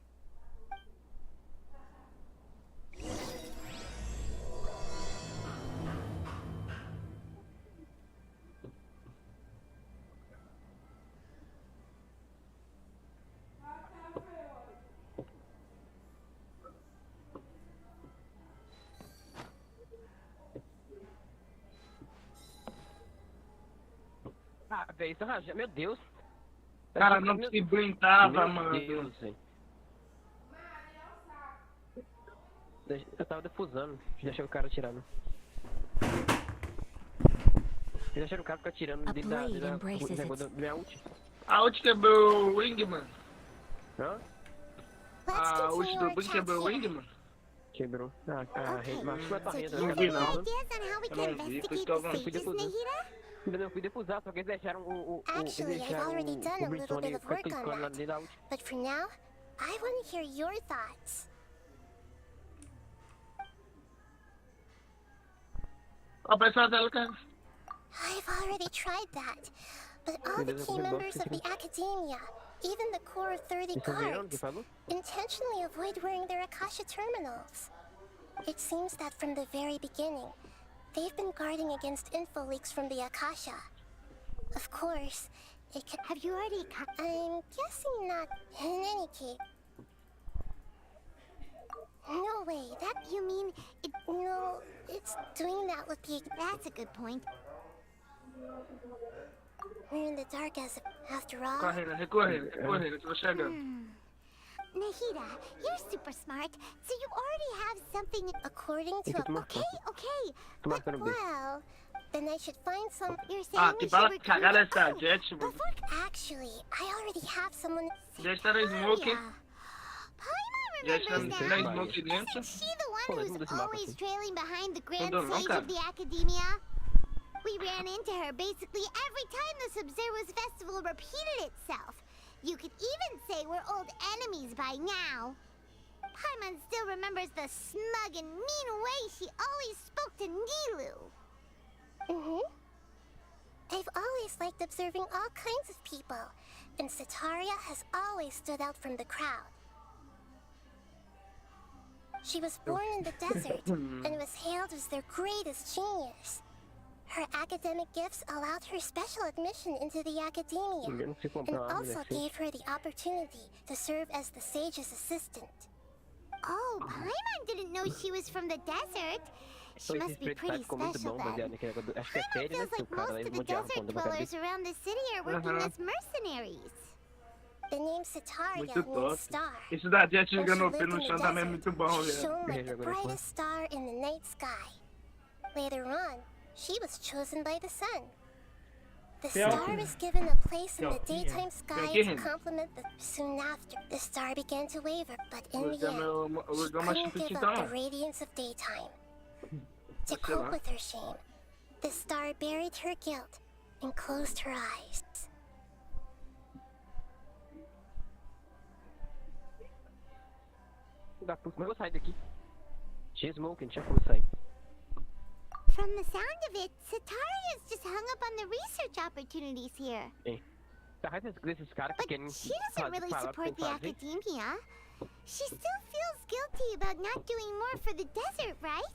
Ah, velho, isso raja. Meu Deus. Cara, não se aguentava, Meu mano. Deus, velho. Eu tava defusando. Deixei o cara atirando. Deixei o cara ficar atirando dentro da minha ult. A ult quebrou o Wingman. Hã? Let's A ult continue do our Wing chat quebrou o here. Wingman. Quebrou. A rede machucou a tua rede. Do you Não have vi, any não. ideas on how we Eu can não vi, investigate porque eu the não fui sages, defusar. Nahida? Eu fui defusar, só que eles deixaram Actually, I've already done a little bit of work on that. dentro da ult. But for now, I want to hear your thoughts. Ó, pessoal dela, cara. I've already tried that. But all the key members of the Academia, even the core of 30 Vocês viram o que guards, falou? intentionally avoid wearing their Akasha terminals. It seems that from the very beginning, they've been guarding against info leaks from the Akasha. Of course, it could... Have you already I'm guessing not. In any case... No way, that... You mean it? No, it's doing that would be... That's a good point. We're in the dark after all. Correndo, recorrendo, tô chegando. Nahida, you're super smart, so you already have something According to... Okay, Tô but marcando o bicho. Well, then I should find some... you're saying Ah, we que should bala recruit... cagada essa Oh, Jet, mano. before... Actually, I already have someone... Deixa ela smoke. Paimon Deixa remembers ela now. smoke dentro. Isn't she the Pô, one mas who's muda esse mapa, always assim. trailing behind the grand Não, não, sage cara. of the Academia? We ran into her basically every time the Sub-Zero's festival repeated itself. You could even say we're old enemies by now. Paimon still remembers the smug and mean way she always spoke to Nilu. Mm-hmm. I've always liked observing all kinds of people, and Sataria has always stood out from the crowd. She was born in the desert and was hailed as their greatest genius. Her academic gifts allowed her special admission into the Academia, Eu não sei and comprar uma also arma gave her the opportunity to serve as the sage's assistant. Oh, Paimon didn't know she was from the desert. She must be pretty ficou muito special bom, then. baseado naquele negócio. Acho que é Paimon sério, né? feels Que o like cara most ele of the mundial desert quando vai caber. dwellers around the city are working as mercenaries. The name Sataria Muito top. means star. Esse da Jet When she jogando lived pé no in the chão também é desert, muito bom, she velho. shone like the Jogando fora. brightest star in the night sky. Later on, she was chosen by the sun. The star was given a place in the daytime sky to complement the... Soon after, the star began to waver, but in the end, she couldn't give up the radiance of daytime. To cope with her shame, the star buried her guilt and closed her eyes. Da puta, mas eu vou sair daqui. Tinha smoke, não tinha como sair. From the sound of it, Sataria's just hung up on the research opportunities here. Será desses caras que But querem she doesn't really support the academia. She still feels guilty about not doing more for the desert, right?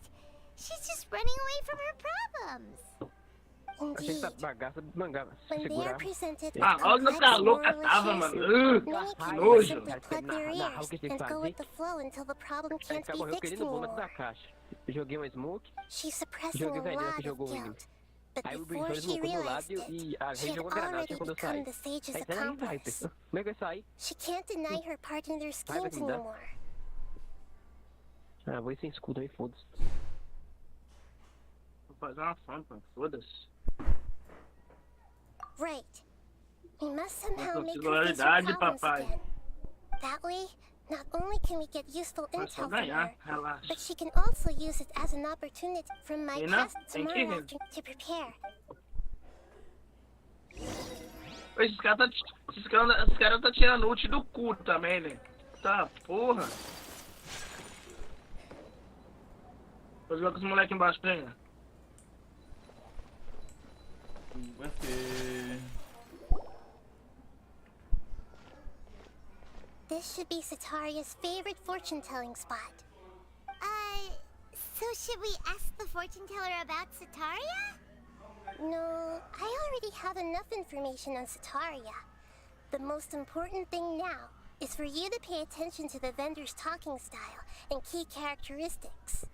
She's just running away from her problems. Indeed. When they are presented with olha no complex calor que moral tava, issues, mano. many Que people nojo. simply plug their ears and go with the flow until the problem can't be fixed querendo bomba da anymore. caixa. Joguei uma smoke, She's suppressing joguei a o velhinho lot que of jogou o guilt. But Aí o before Brinchão she smocou do lado realized it, e a she gente had jogou granada already quando eu become saí. the sage's Aí tá aí, vai, accomplice. como é que eu saí? She can't deny her part in their schemes me dá. anymore. Ah, vou ir sem escudo aí, foda-se. Vou fazer uma fampa, foda-se. Right. We must somehow make her face her Titularidade, problems papai. again. That way, not only can we get useful Vai só intel from ganhar, her, relaxa. but she can also use it as an opportunity from my Ina, test tem que tomorrow ir. afternoon to prepare. Esses caras tá tirando ult do cu também, né? Tá, porra. Vou jogar com os moleques embaixo, pega. This should be Sataria's favorite fortune-telling spot. So should we ask the fortune teller about Sataria? No, I already have enough information on Sataria. The most important thing now is for you to pay attention to the vendor's talking style and key characteristics.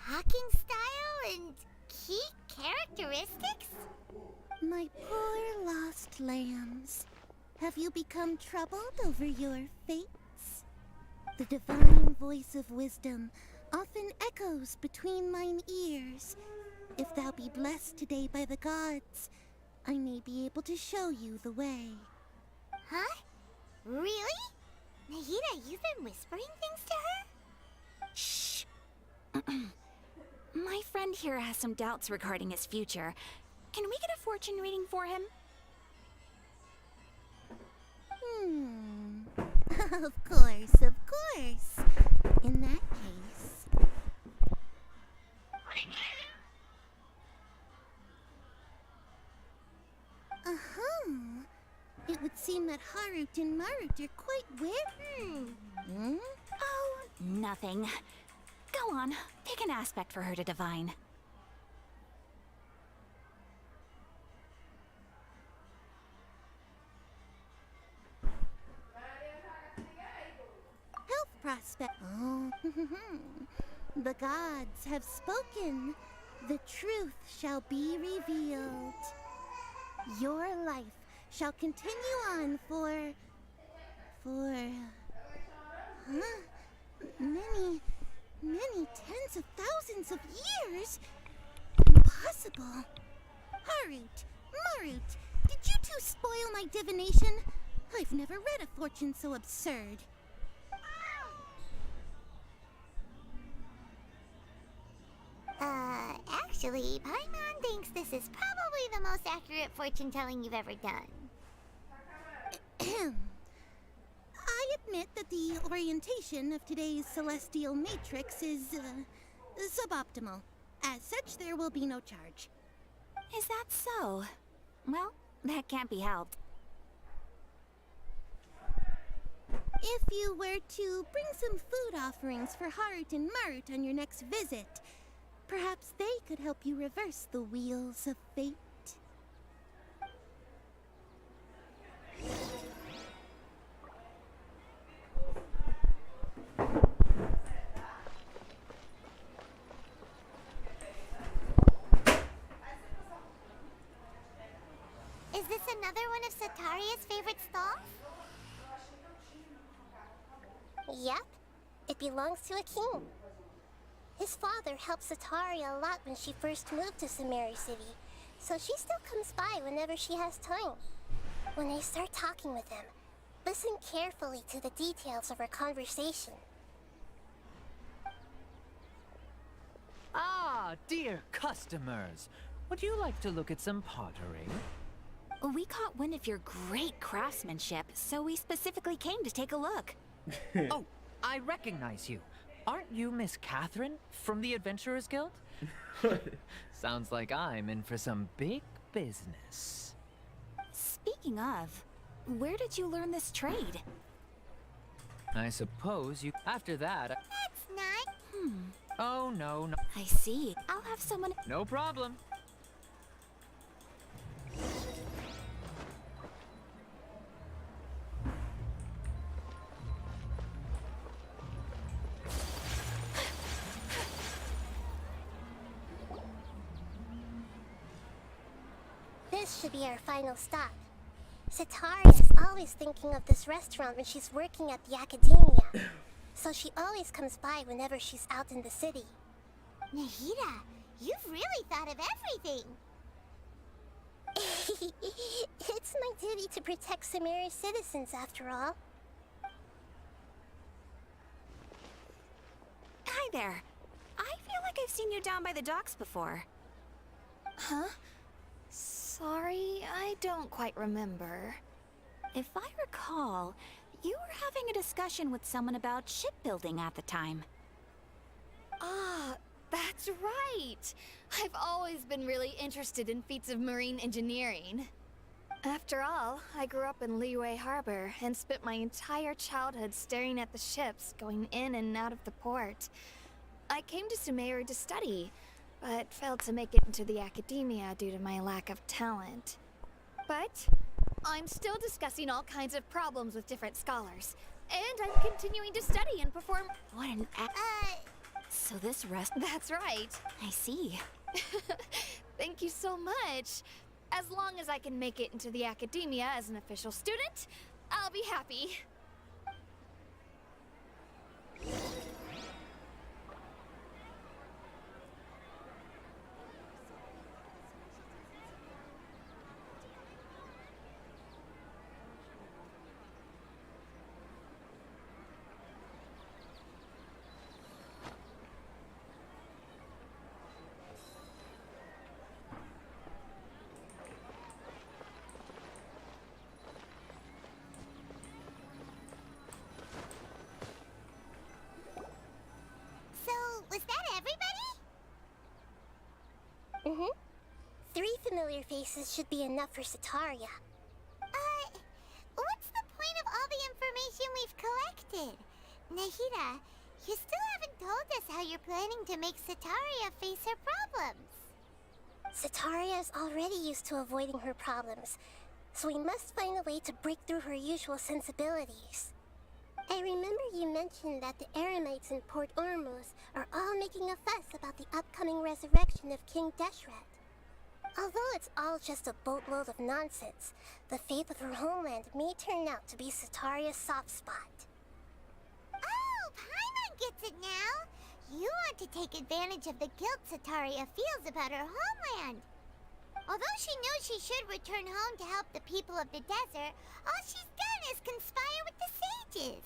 Talking style and key characteristics? My poor lost lambs. Have you become troubled over your fates? The divine voice of wisdom often echoes between mine ears. If thou be blessed today by the gods, I may be able to show you the way. Huh? Really? Nahida, you've been whispering things to her? Shh. My friend here has some doubts regarding his future. Can we get a fortune reading for him? Of course, of course. In that case... It would seem that Harut and Marut are quite weird. Oh, nothing. Go on, pick an aspect for her to divine. Health prospect. Oh, the gods have spoken. The truth shall be revealed. Your life shall continue on for many tens of thousands of years. Impossible. Harut, Marut, did you two spoil my divination? I've never read a fortune so absurd. Actually, Paimon thinks this is probably the most accurate fortune telling you've ever done. I admit that the orientation of today's celestial matrix is suboptimal. As such, there will be no charge. Is that so? Well, that can't be helped. If you were to bring some food offerings for Harut and Marut on your next visit, perhaps they could help you reverse the wheels of fate. Is this another one of Sataria's favorite stalls? Yep, it belongs to a king. His father helped Sataria a lot when she first moved to Samari City, so she still comes by whenever she has time. When I start talking with him, listen carefully to the details of our conversation. Ah, dear customers. Would you like to look at some pottery? We caught wind of your great craftsmanship, so we specifically came to take a look. Oh, I recognize you. Aren't you Miss Catherine from the Adventurers Guild? Sounds like I'm in for some big business. Speaking of, where did you learn this trade? I suppose you... After that... That's not. Oh, no, no. I see. I'll have someone... No problem. This should be our final stop. Sitaria is always thinking of this restaurant when she's working at the academia. So she always comes by whenever she's out in the city. Nahida, you've really thought of everything. It's my duty to protect Samaria's citizens, after all. Hi there. I feel like I've seen you down by the docks before. Huh? Sorry, I don't quite remember. If I recall, you were having a discussion with someone about shipbuilding at the time. Ah, that's right! I've always been really interested in feats of marine engineering. After all, I grew up in Liyue Harbor and spent my entire childhood staring at the ships going in and out of the port. I came to Sumeru to study, but failed to make it into the academia due to my lack of talent. But I'm still discussing all kinds of problems with different scholars, and I'm continuing to study and perform... What an So this rest... That's right. I see. Thank you so much. As long as I can make it into the academia as an official student, I'll be happy. Was that everybody? Mm-hmm. 3 familiar faces should be enough for Sitaria. What's the point of all the information we've collected? Nahida, you still haven't told us how you're planning to make Sitaria face her problems. Sitaria is already used to avoiding her problems, so we must find a way to break through her usual sensibilities. I remember you mentioned that the Eremites in Port Ormuz are all making a fuss about the upcoming resurrection of King Deshret. Although it's all just a boatload of nonsense, the fate of her homeland may turn out to be Sitaria's soft spot. Oh, Paimon gets it now! You want to take advantage of the guilt Sitaria feels about her homeland. Although she knows she should return home to help the people of the desert, all she's done is conspire with the sages.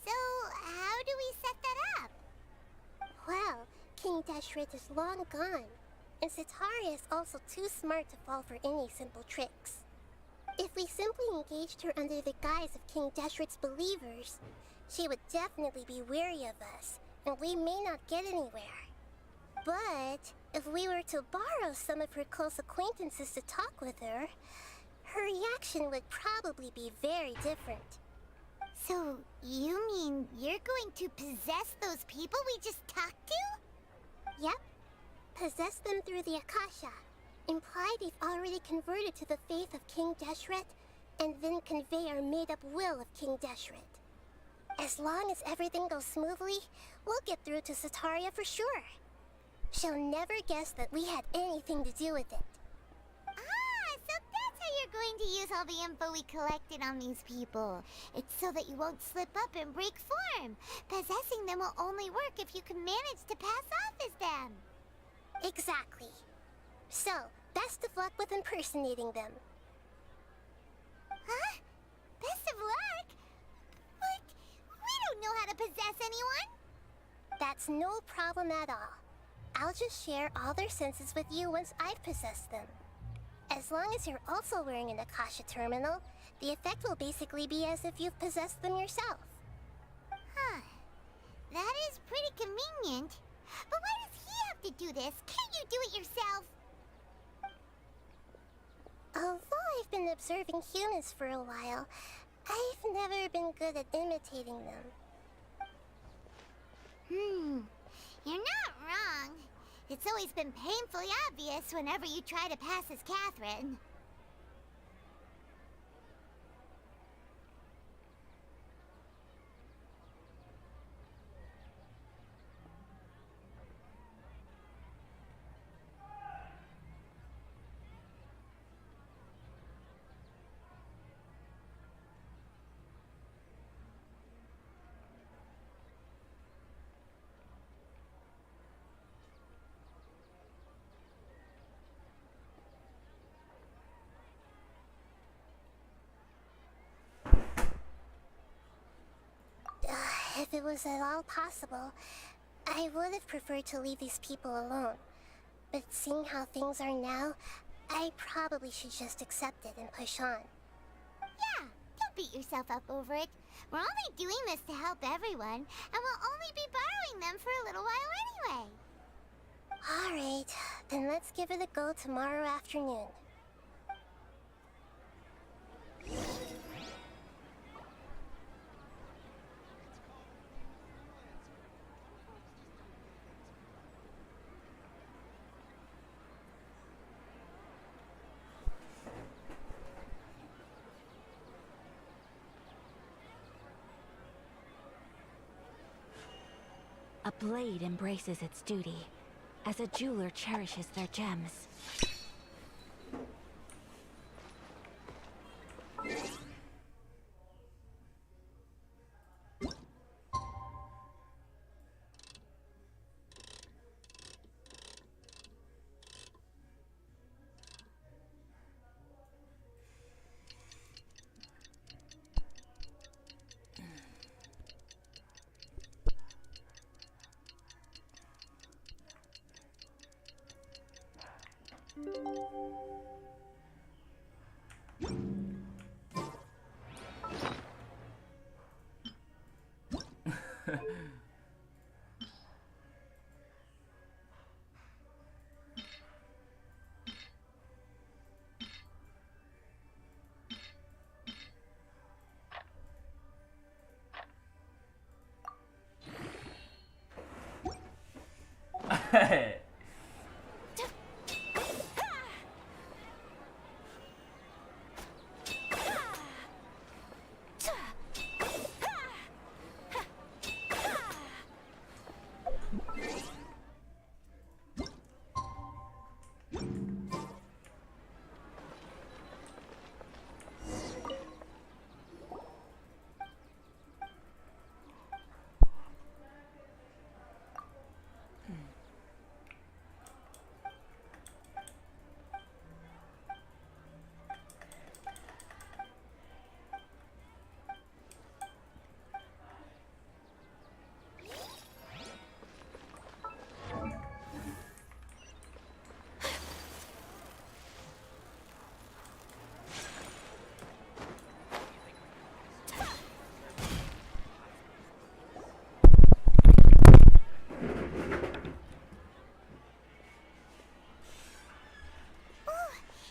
So, how do we set that up? Well, King Deshret is long gone, and Sitaria is also too smart to fall for any simple tricks. If we simply engaged her under the guise of King Deshret's believers, she would definitely be wary of us, and we may not get anywhere. But if we were to borrow some of her close acquaintances to talk with her, her reaction would probably be very different. So, you mean you're going to possess those people we just talked to? Yep. Possess them through the Akasha. Imply they've already converted to the faith of King Deshret, and then convey our made-up will of King Deshret. As long as everything goes smoothly, we'll get through to Sitaria for sure. She'll never guess that we had anything to do with it. So that's how you're going to use all the info we collected on these people. It's so that you won't slip up and break form. Possessing them will only work if you can manage to pass off as them. Exactly. So, best of luck with impersonating them. Huh? Best of luck? possess anyone? That's no problem at all. I'll just share all their senses with you once I've possessed them. As long as you're also wearing an Akasha terminal, the effect will basically be as if you've possessed them yourself. Huh. That is pretty convenient. But why does he have to do this? Can't you do it yourself? Although I've been observing humans for a while, I've never been good at imitating them. You're not wrong. It's always been painfully obvious whenever you try to pass as Catherine. If it was at all possible, I would have preferred to leave these people alone. But seeing how things are now, I probably should just accept it and push on. Yeah, don't beat yourself up over it. We're only doing this to help everyone, and we'll only be borrowing them for a little while anyway. Alright, then let's give it a go tomorrow afternoon. A blade embraces its duty, as a jeweler cherishes their gems.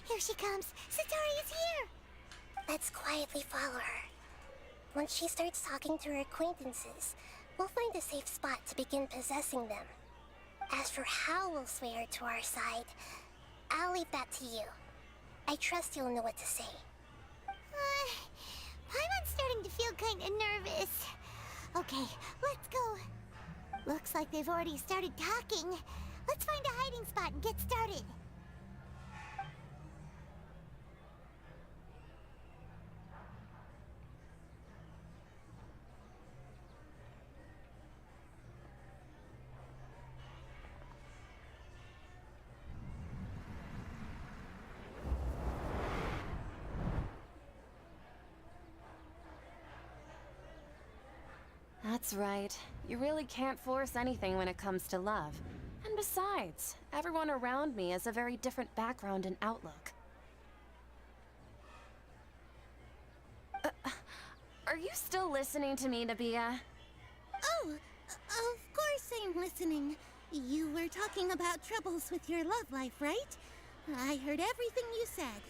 Here she comes! Satori is here! Let's quietly follow her. Once she starts talking to her acquaintances, we'll find a safe spot to begin possessing them. As for how we'll sway her to our side, I'll leave that to you. I trust you'll know what to say. Paimon's starting to feel kinda nervous. Okay, let's go. Looks like they've already started talking. Let's find a hiding spot and get started. That's right. You really can't force anything when it comes to love. And besides, everyone around me has a very different background and outlook. Are you still listening to me, Nabia? Oh, of course I'm listening. You were talking about troubles with your love life, right? I heard everything you said.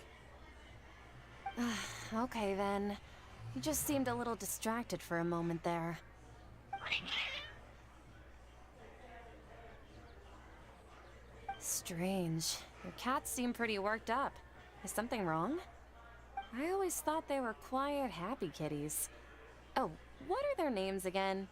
Okay then. You just seemed a little distracted for a moment there. Strange. Your cats seem pretty worked up. Is something wrong? I always thought they were quiet, happy kitties. Oh, what are their names again?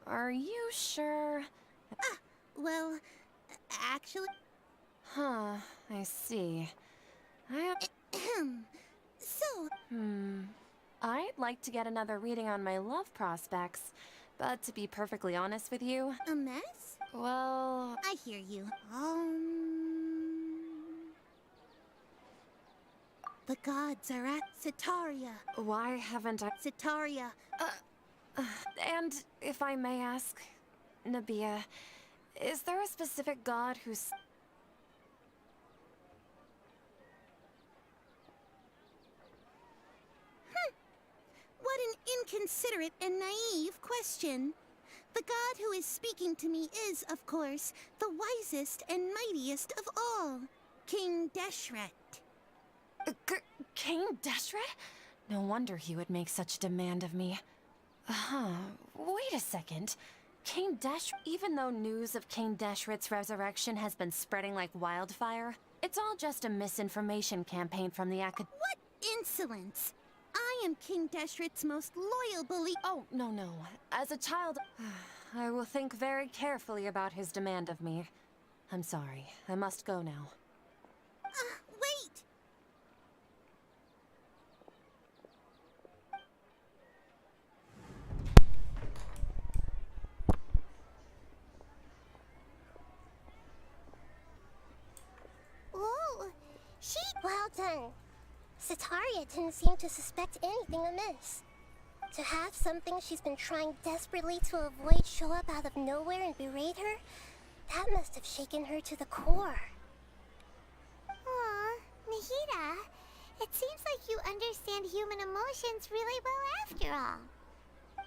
Are you sure? Well, actually... Huh, I see. So... I'd like to get another reading on my love prospects, but to be perfectly honest with you... A mess? Well... I hear you. The gods are at Sitaria. Why haven't I... Sitaria. And if I may ask, Nabia, is there a specific god who's... What an inconsiderate and naive question. The god who is speaking to me is, of course, the wisest and mightiest of all, King Deshret. King Deshret? No wonder he would make such demand of me. Wait a second. King Deshret, even though news of King Deshret's resurrection has been spreading like wildfire, it's all just a misinformation campaign from the What insolence! I am King Deshret's most loyal believer. Oh, no. As a child, I will think very carefully about his demand of me. I'm sorry. I must go now. Wait! Whoa! Well done. Sitaria didn't seem to suspect anything amiss. To have something she's been trying desperately to avoid show up out of nowhere and berate her, that must have shaken her to the core. Aw, Nahida, it seems like you understand human emotions really well after all.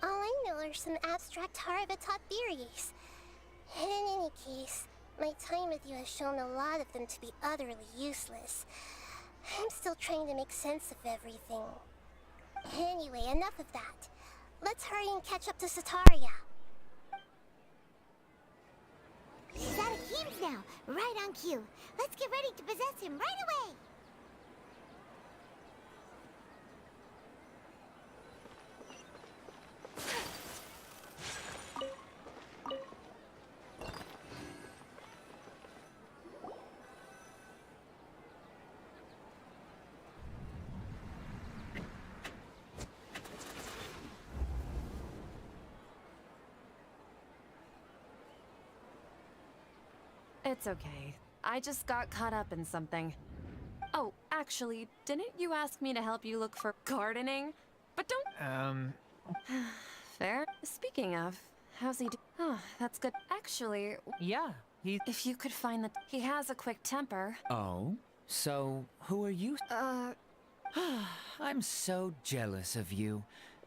All I know are some abstract Haravatot theories. And in any case, my time with you has shown a lot of them to be utterly useless. I'm still trying to make sense of everything. Anyway, enough of that. Let's hurry and catch up to Sitaria. He's out of Keem's now, right on cue. Let's get ready to possess him right away. It's okay. I just got caught up in something. Oh, actually, didn't you ask me to help you look for gardening? But don't... Um... Fair. Speaking of, How's he do? Oh, that's good. Actually, Yeah, if you could find the... He has a quick temper. Oh? So, who are you? I'm so jealous of you.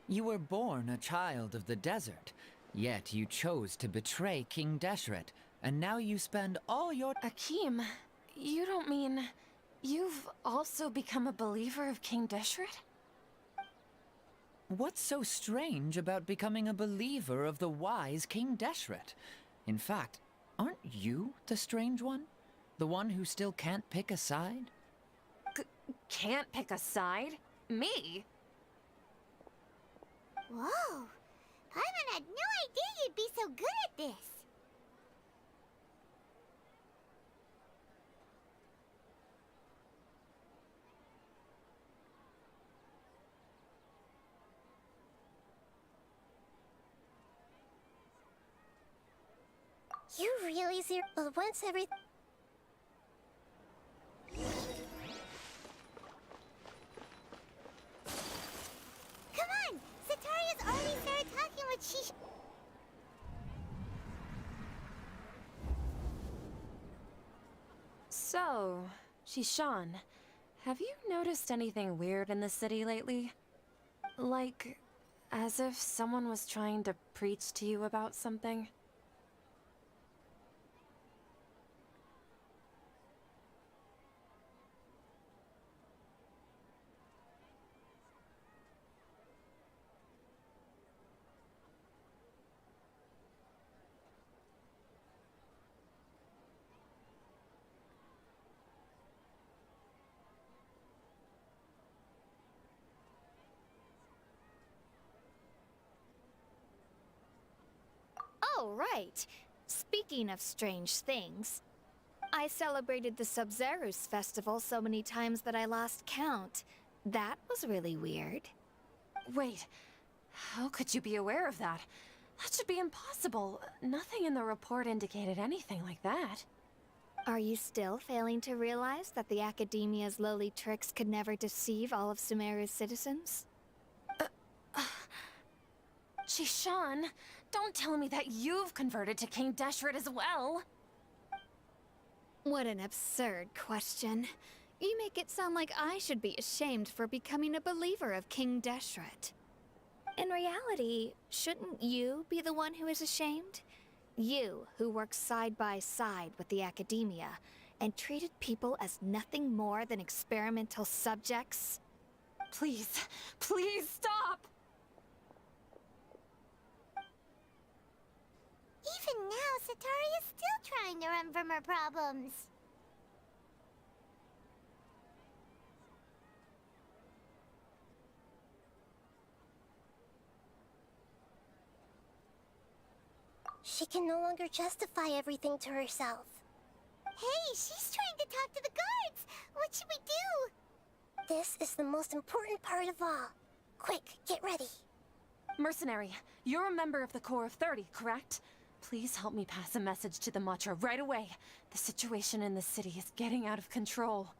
You were born a child of the desert, yet you chose to betray King Deshret, and now you spend all your... Akeem, you don't mean... You've also become a believer of King Deshret? What's so strange about becoming a believer of the wise King Deshret? In fact, aren't you the strange one? The one who still can't pick a side? Can't pick a side? Me? Whoa! Paimon had no idea you'd be so good at this. You really see? Well, once every... Come on! Sataria's already started talking with Shish... So, Shishan, have you noticed anything weird in the city lately? Like, as if someone was trying to preach to you about something? Oh, right. Speaking of strange things, I celebrated the Sub-Zerus festival so many times that I lost count. That was really weird. Wait, how could you be aware of that? That should be impossible. Nothing in the report indicated anything like that. Are you still failing to realize that the Academia's lowly tricks could never deceive all of Sumeru's citizens? Shishan, don't tell me that you've converted to King Deshret as well. What an absurd question. You make it sound like I should be ashamed for becoming a believer of King Deshret. In reality, shouldn't you be the one who is ashamed? You, who works side by side with the Academia, and treated people as nothing more than experimental subjects? Please, please stop! Even now, Sataria's still trying to run from her problems. She can no longer justify everything to herself. Hey, she's trying to talk to the guards! What should we do? This is the most important part of all. Quick, get ready. Mercenary, you're a member of the Corps of 30, correct? Please help me pass a message to the Matcha right away. The situation in the city is getting out of control.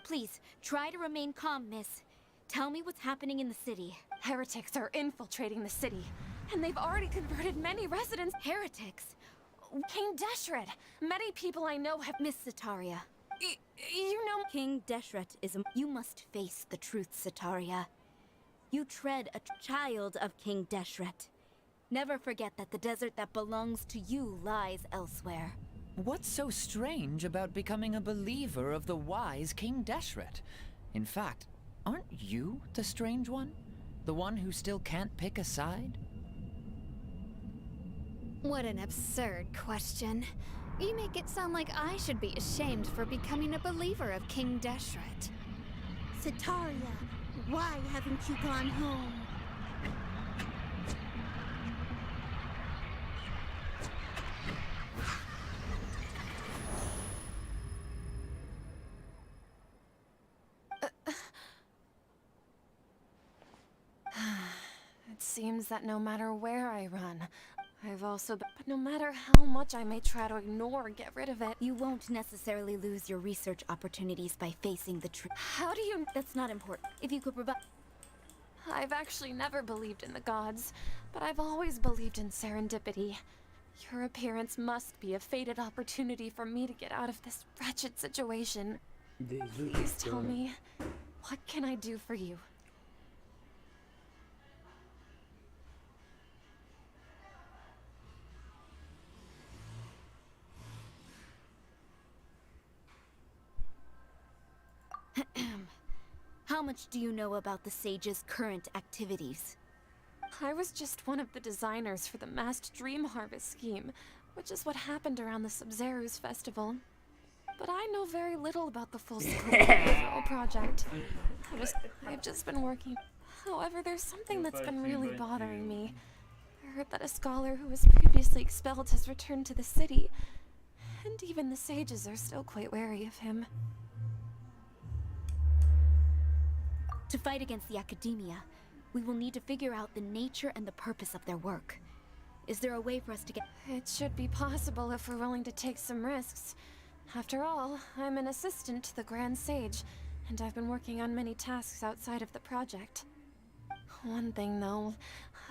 Please, try to remain calm, miss. Tell me what's happening in the city. Heretics are infiltrating the city, and they've already converted many residents. Heretics? King Deshret! Many people I know have... Miss Sataria. You know... King Deshret is a... You must face the truth, Sataria. You tread a child of King Deshret. Never forget that the desert that belongs to you lies elsewhere. What's so strange about becoming a believer of the wise King Deshret? In fact, aren't you the strange one? The one who still can't pick a side? What an absurd question. You make it sound like I should be ashamed for becoming a believer of King Deshret. Sataria, why haven't you gone home? It seems that no matter where I run, I've also been... But no matter how much I may try to ignore or get rid of it... You won't necessarily lose your research opportunities by facing the truth. How do you... That's not important. If you could provide... I've actually never believed in the gods, but I've always believed in serendipity. Your appearance must be a fated opportunity for me to get out of this wretched situation. Please tell me, what can I do for you? How much do you know about the Sage's current activities? I was just one of the designers for the massed dream harvest scheme, which is what happened around the Sub-Zero's festival. But I know very little about the full scope of the overall project. I've just been working. However, there's something that's been really bothering me. I heard that a scholar who was previously expelled has returned to the city, and even the sages are still quite wary of him. To fight against the Academia, we will need to figure out the nature and the purpose of their work. Is there a way for us to get... It should be possible if we're willing to take some risks. After all, I'm an assistant to the Grand Sage, and I've been working on many tasks outside of the project. One thing though,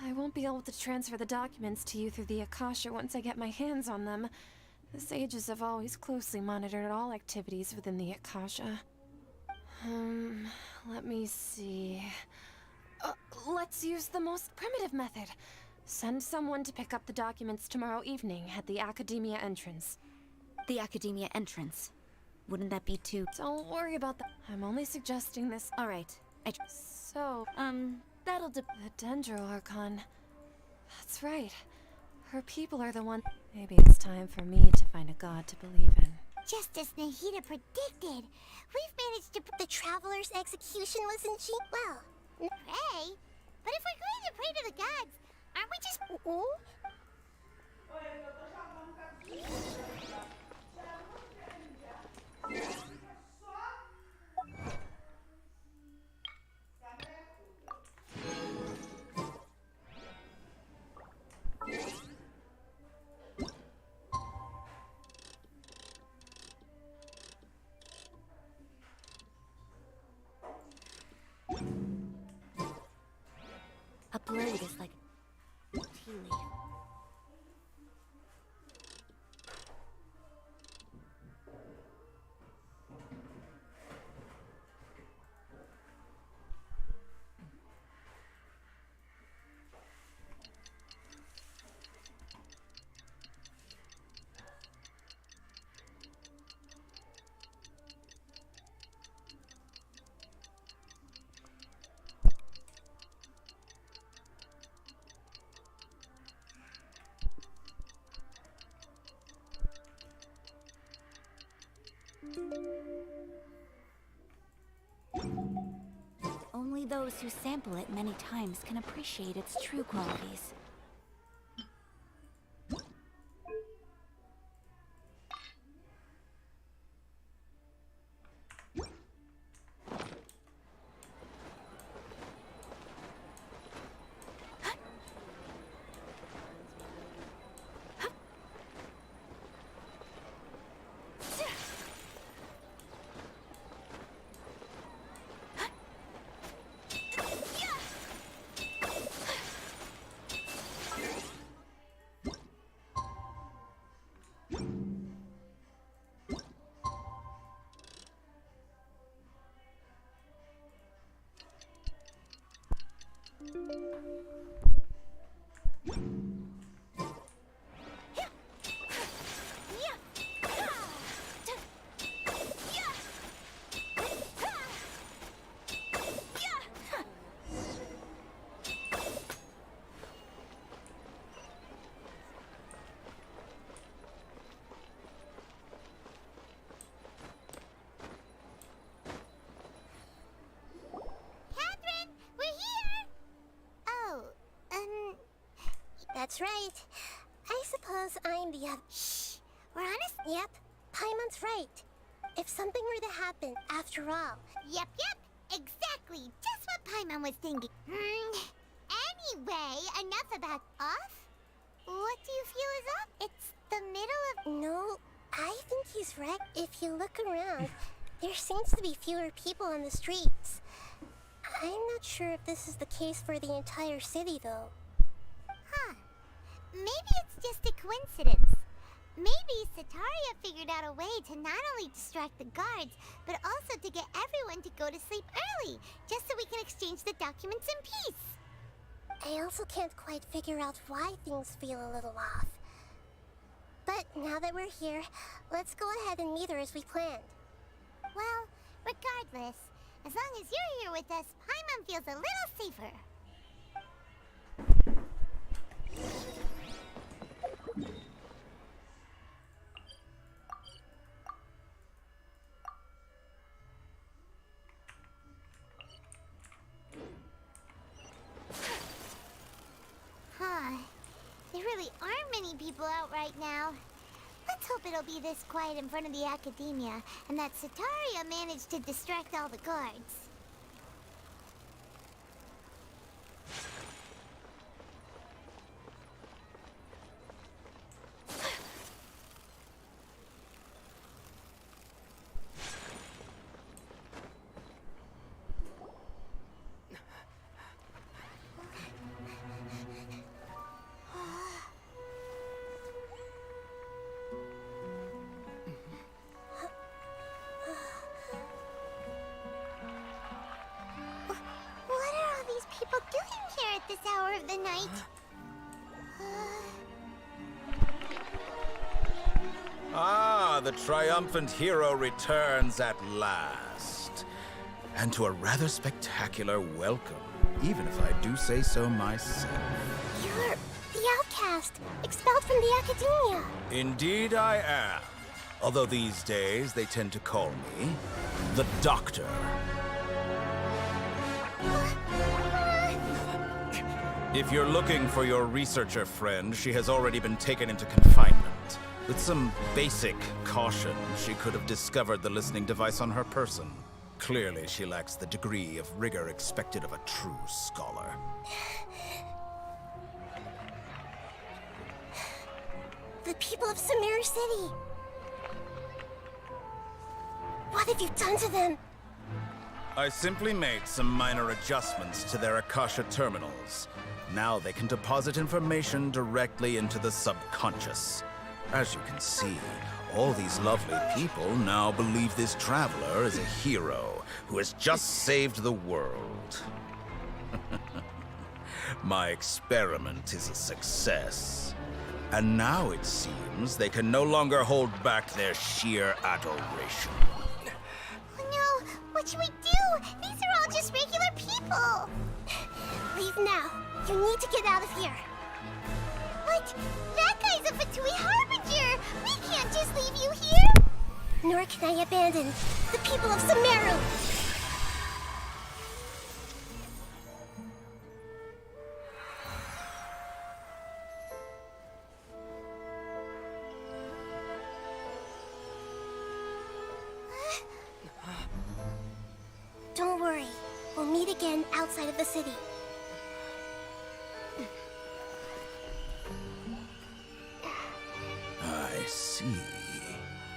I won't be able to transfer the documents to you through the Akasha once I get my hands on them. The sages have always closely monitored all activities within the Akasha. Let me see... let's use the most primitive method. Send someone to pick up the documents tomorrow evening at the Academia entrance. The Academia entrance? Wouldn't that be too... Don't worry about that. I'm only suggesting this. Alright. So... that'll The Dendro Archon. That's right. Her people are the one... Maybe it's time for me to find a god to believe in. Just as Nahida predicted, we've managed to... The Traveler's execution wasn't cheap. Well, Pray? But if we're going to pray to the gods, aren't we just... A blade is like a tea leaf. Only those who sample it many times can appreciate its true qualities. That's right. I suppose I'm the Shh! We're honest? Yep, Paimon's right. If something were to happen, after all... Yep. Exactly. Just what Paimon was thinking. Anyway, enough about us. What do you feel is up? It's the middle of... No, I think he's right. If you look around, there seems to be fewer people on the streets. I'm not sure if this is the case for the entire city, though. Huh. Maybe it's just a coincidence. Maybe Sataria figured out a way to not only distract the guards, but also to get everyone to go to sleep early, just so we can exchange the documents in peace. I also can't quite figure out why things feel a little off. But now that we're here, let's go ahead and meet her as we planned. Well, regardless, as long as you're here with us, Paimon feels a little safer. Huh. There really aren't many people out right now. Let's hope it'll be this quiet in front of the academia, and that Sataria managed to distract all the guards. What are all these people doing here at this hour of the night? Ah, the triumphant hero returns at last. And to a rather spectacular welcome, even if I do say so myself. You're the outcast, expelled from the academia. Indeed I am. Although these days they tend to call me the Doctor. If you're looking for your researcher friend, she has already been taken into confinement. With some basic caution, she could have discovered the listening device on her person. Clearly, she lacks the degree of rigor expected of a true scholar. The people of Sumeru City. What have you done to them? I simply made some minor adjustments to their Akasha terminals. Now they can deposit information directly into the subconscious. As you can see, all these lovely people now believe this traveler is a hero who has just saved the world. My experiment is a success. And now it seems they can no longer hold back their sheer adoration. Oh no! What should we do? These are all just regular people! Leave now. You need to get out of here. What? That guy's a Fatui Harbinger! We can't just leave you here! Nor can I abandon the people of Sumeru! Don't worry. We'll meet again outside of the city. I see.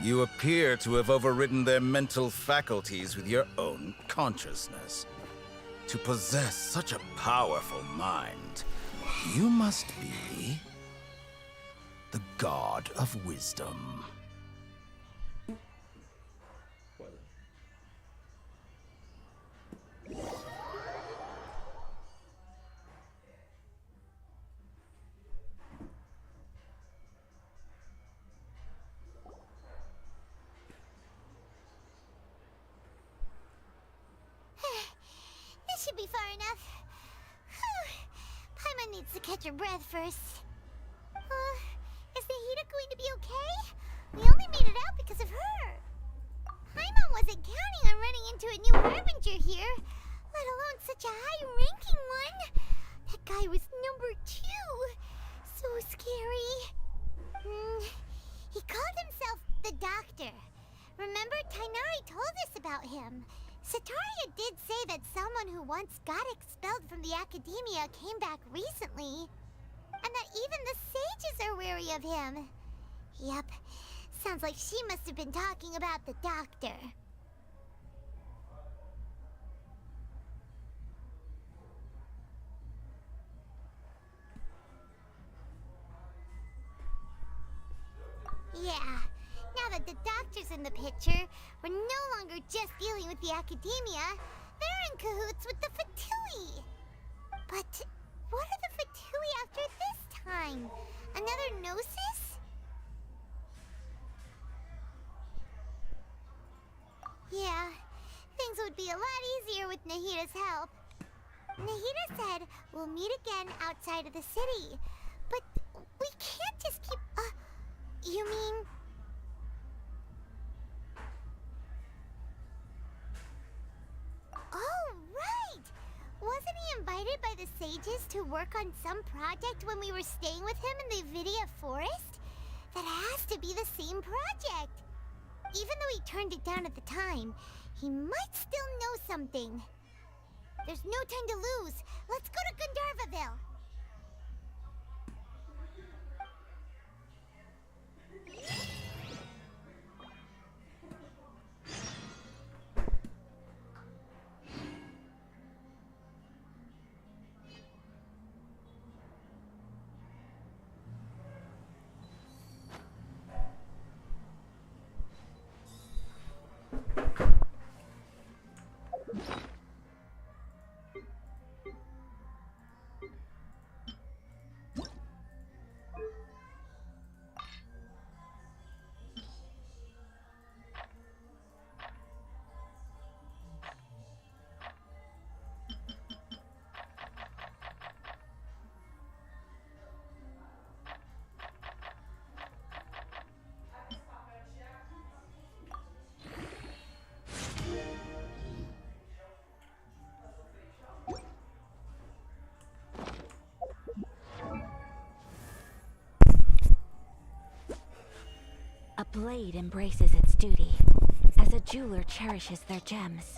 You appear to have overridden their mental faculties with your own consciousness. To possess such a powerful mind, you must be the god of wisdom. This should be far enough. Paimon needs to catch her breath first. Is the Hida going to be okay? We only made it out because of her. Paimon wasn't counting on running into a new Harbinger here, let alone such a high-ranking one. That guy was number 2. So scary. He called himself the Doctor. Remember, Tainari told us about him. Sataria did say that someone who once got expelled from the academia came back recently. And that even the sages are wary of him. Yep, sounds like she must have been talking about the Doctor. picture. We're no longer just dealing with the academia. They're in cahoots with the Fatui. But what are the Fatui after this time? Another Gnosis? Yeah, things would be a lot easier with Nahida's help. Nahida said we'll meet again outside of the city. But we can't just keep... you mean... Oh, right! Wasn't he invited by the sages to work on some project when we were staying with him in the Vidia forest? That has to be the same project! Even though he turned it down at the time, he might still know something. There's no time to lose. Let's go to Gandharvaville. A blade embraces its duty, as a jeweler cherishes their gems.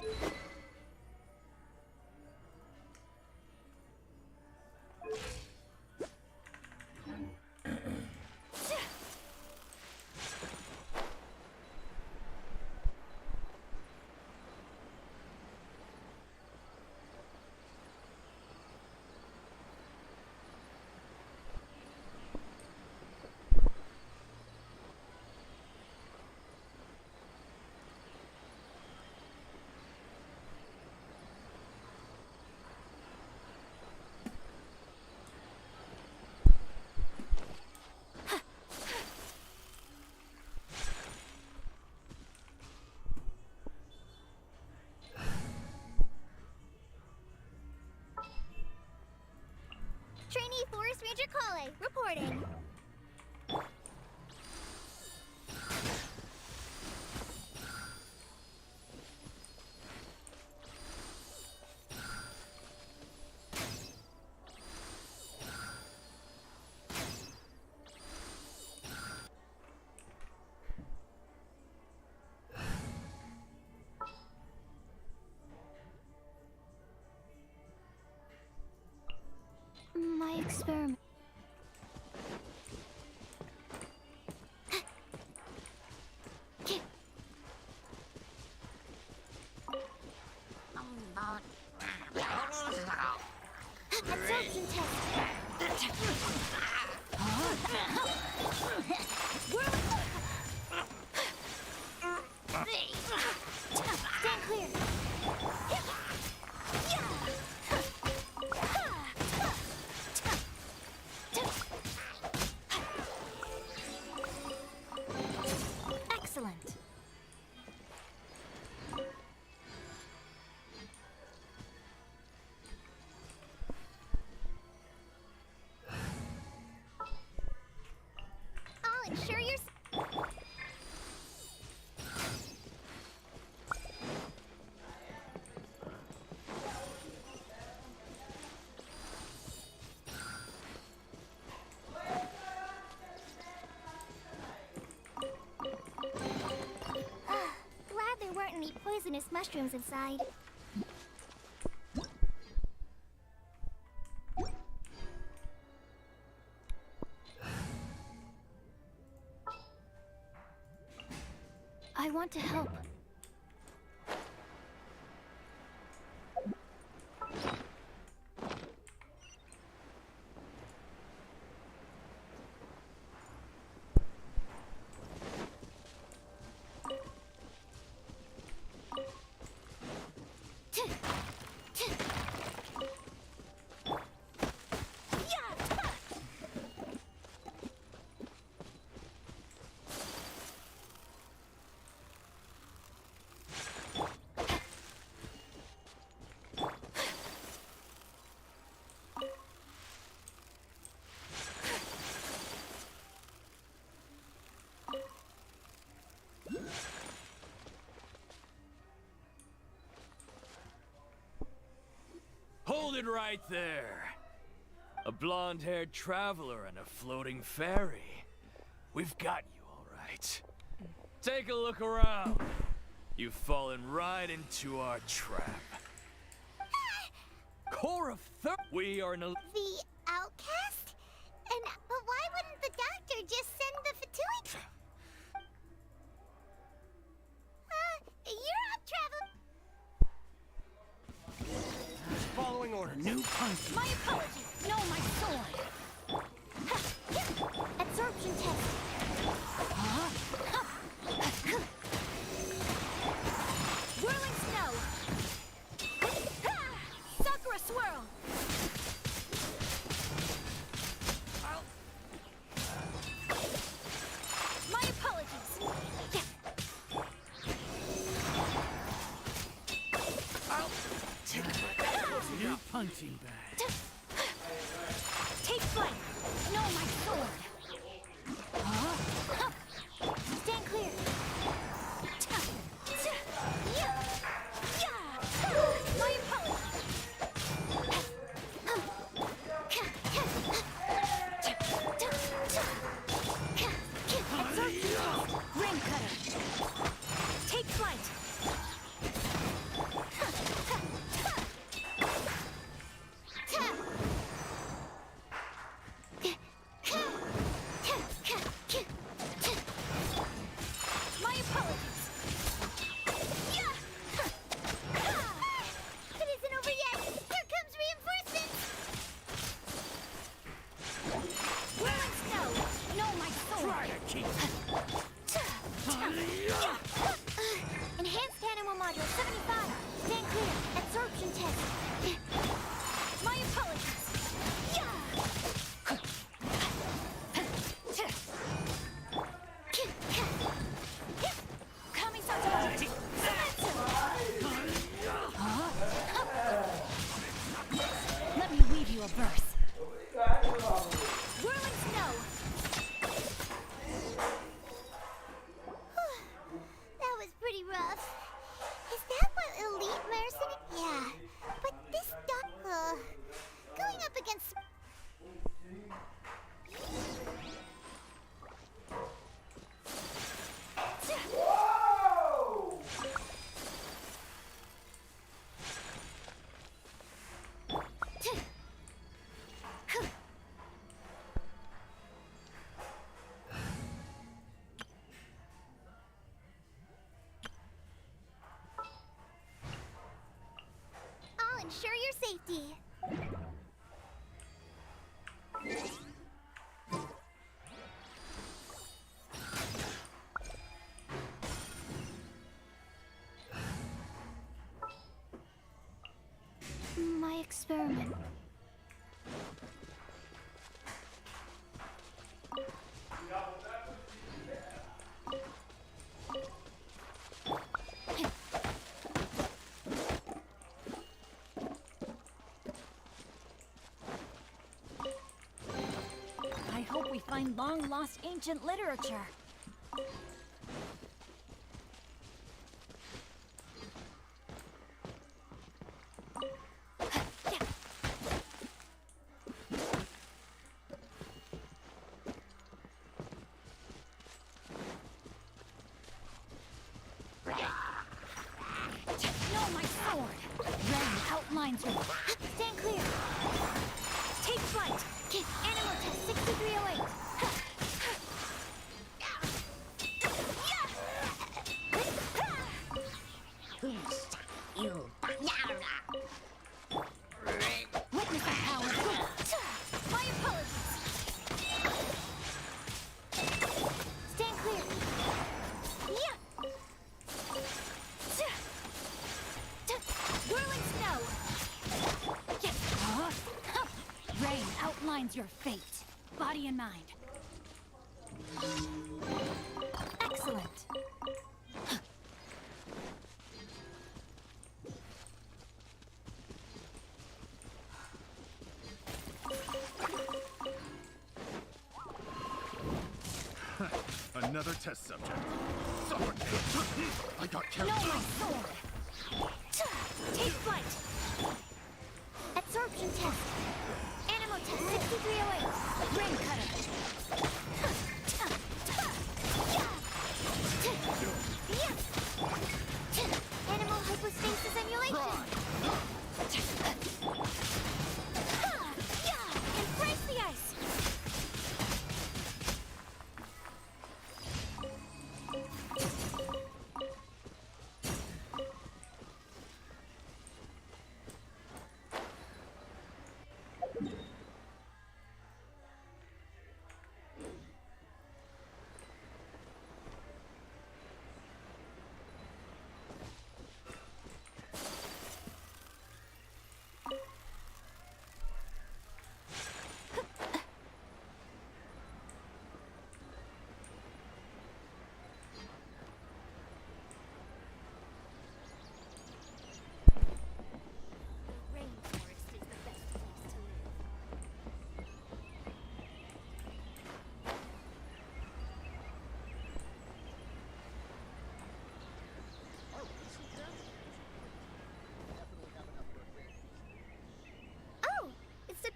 Trainee Forest Ranger Kale, reporting. My experiment. Absorption test. Stand clear. Excellent. I'll ensure you're... Glad there weren't any poisonous mushrooms inside. I want to help. it right there. A blonde-haired traveler and a floating fairy. We've got you, all right. Take a look around. You've fallen right into our trap. Core of we are in a... The outcast? But why wouldn't the doctor just send the Fatui? You're on travel. Following order. New punch. My apologies. No, my sword. Absorption test. Whirling snow. Sakura swirl. My apologies. New punching bag. Take flight. No, my sword. Stand clear. My apologies. Ring cutter. Take flight. My apologies. It isn't over yet. Here comes reinforcements. Whirling snow. No, my sword. Try to keep. Enhanced animal module 75. Stand clear. Absorption test. My apologies. Kami-sama. Let me weave you a verse. Whirling snow. That was pretty rough. Is that what elite mercenary? Yeah, but this going up against. I'll ensure your safety. My experiment. I hope we find long-lost ancient literature. No, my sword! Ren outlines her. Stand clear. Take flight. Animal test 6308. Witness our power. My apologies. Stand clear. Whirling snow. Rain outlines your fate. Body and mind. Excellent. Another test subject. Sovereignty. I got No, carried. my sword. Take flight. absorption test. Animal test 6308. Brain cutter. Animal hypostasis emulation. Embrace the ice.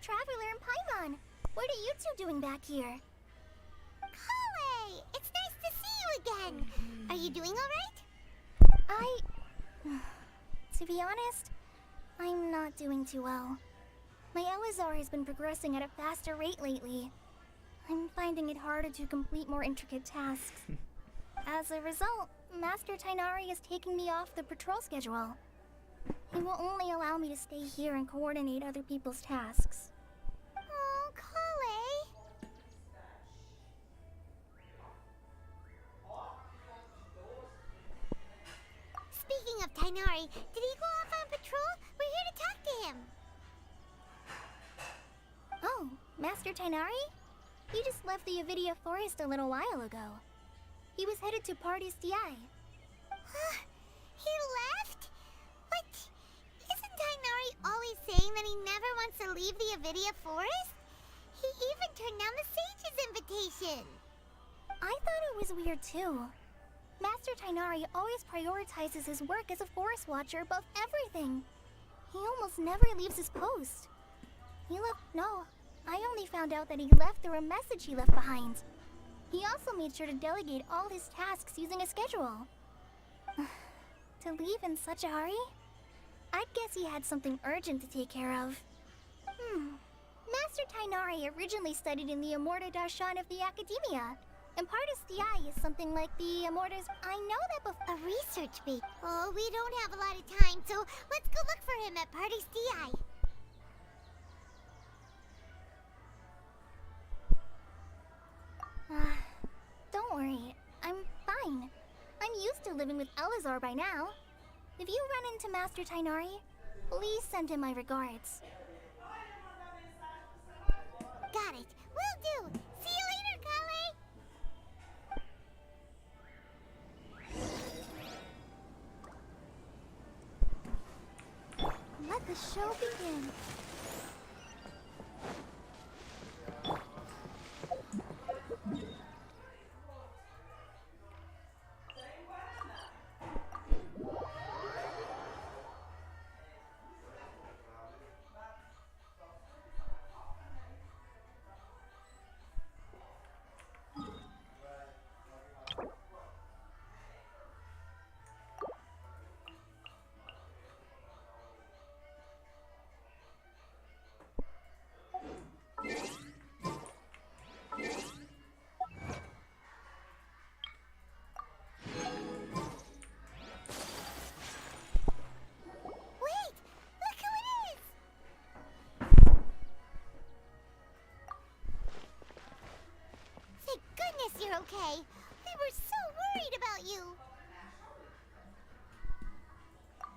Traveler and Paimon. What are you two doing back here? Kale! It's nice to see you again. Are you doing alright? To be honest, I'm not doing too well. My Elazar has been progressing at a faster rate lately. I'm finding it harder to complete more intricate tasks. As a result, Master Tainari is taking me off the patrol schedule. He will only allow me to stay here and coordinate other people's tasks. Oh, Kale. Speaking of Tainari, did he go off on patrol? We're here to talk to him. Oh, Master Tainari? He just left the Avidia Forest a little while ago. He was headed to Party's DI. He left? What? Isn't Tainari always saying that he never wants to leave the Avidia Forest? He even turned down the Sage's invitation. I thought it was weird too. Master Tainari always prioritizes his work as a forest watcher above everything. He almost never leaves his post. I only found out that he left through a message he left behind. He also made sure to delegate all his tasks using a schedule. To leave in such a hurry? I'd guess he had something urgent to take care of. Master Tainari originally studied in the Amorta Darshan of the Academia. And Partis DI is something like the Amorta's... I know that before. A research base. Oh, we don't have a lot of time, so let's go look for him at Partis DI. Don't worry. I'm fine. I'm used to living with Elazar by now. If you run into Master Tainari, please send him my regards. Got it. Will do. See you later, Kale. Let the show begin. You're okay. We were so worried about you.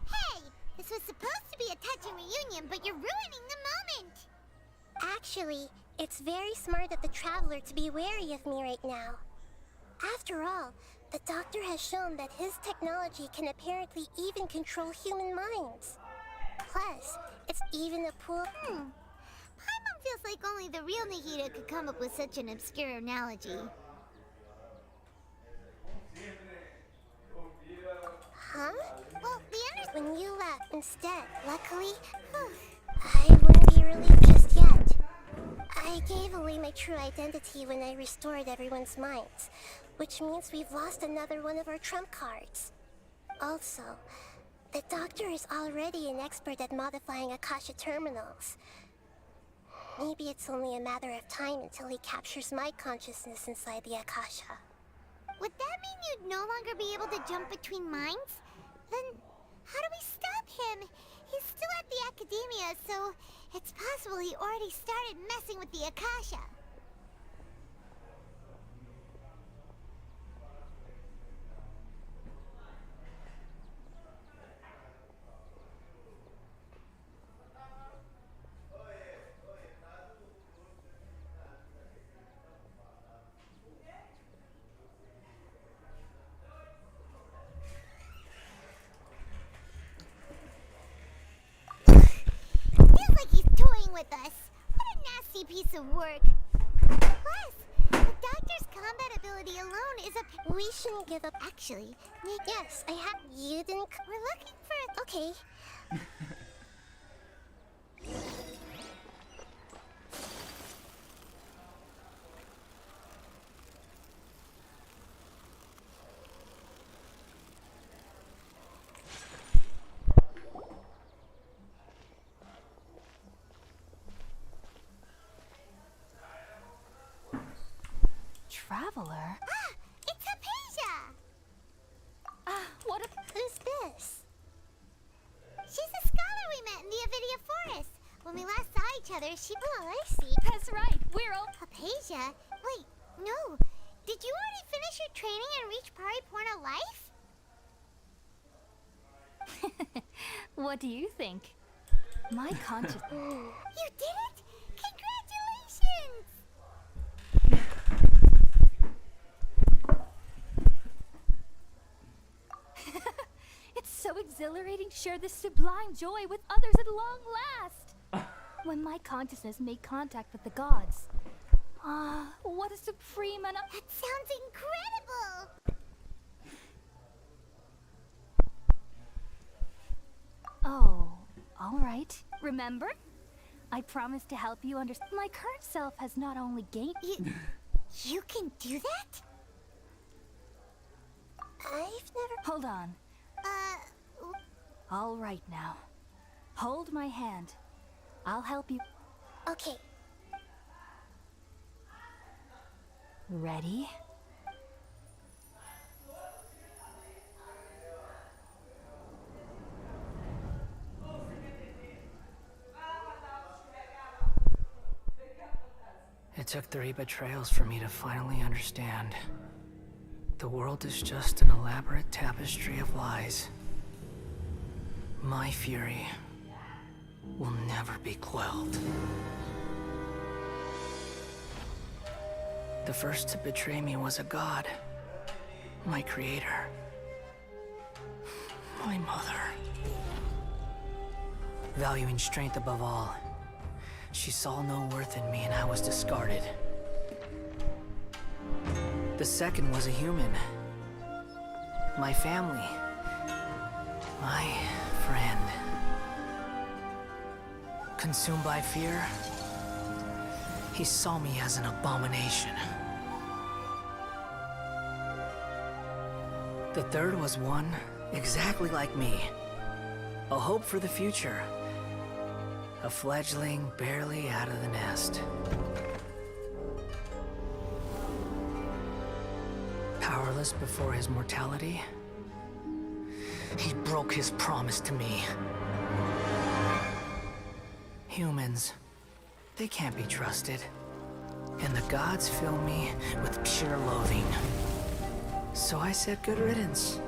Hey, this was supposed to be a touching reunion, but you're ruining the moment. Actually, it's very smart of the Traveler to be wary of me right now. After all, the Doctor has shown that his technology can apparently even control human minds. Plus, it's even a pool... Paimon feels like only the real Nahida could come up with such an obscure analogy. Huh? Well, when you left instead, luckily, I wouldn't gave away my true identity when I restored everyone's minds, which means we've lost another one of our trump cards. Also, the doctor is already an expert at modifying Akasha terminals. Maybe it's only a matter of time until he captures my consciousness inside the Akasha. Would that mean you'd no longer be able to jump between minds? Then how do we stop him? He's still at the academia, so it's possible he already started messing with the Akasha. Feels like he's toying with us. What a nasty piece of work. Plus, the doctor's combat ability alone is a... We shouldn't give up. Actually, Yes, I have. You didn't. we're looking for... Okay. Traveler? Ah! It's Hypatia! What a... Who's this? She's a scholar we met in the Avidia Forest. When we last saw each other, she... Oh, I see. That's right, we're all... Hypatia? Wait, no. Did you already finish your training and reach Pariporna life? What do you think? My conscious... You did it! Congratulations! It's so exhilarating to share this sublime joy with others at long last. When my consciousness made contact with the gods. What a supreme and... That sounds incredible! Oh, all right. Remember? I promised to help you understand. My current self has not only gained... You can do that? I've never... Hold on. All right now. Hold my hand. I'll help you. Okay. Ready? It took 3 betrayals for me to finally understand. The world is just an elaborate tapestry of lies. My fury will never be quelled. The first to betray me was a god. My creator. My mother. Valuing strength above all, she saw no worth in me and I was discarded. The second was a human. My family. My friend. Consumed by fear, he saw me as an abomination. The third was one exactly like me. A hope for the future. A fledgling barely out of the nest. Powerless before his mortality, he broke his promise to me. Humans, they can't be trusted. And the gods fill me with pure loathing. So I said good riddance.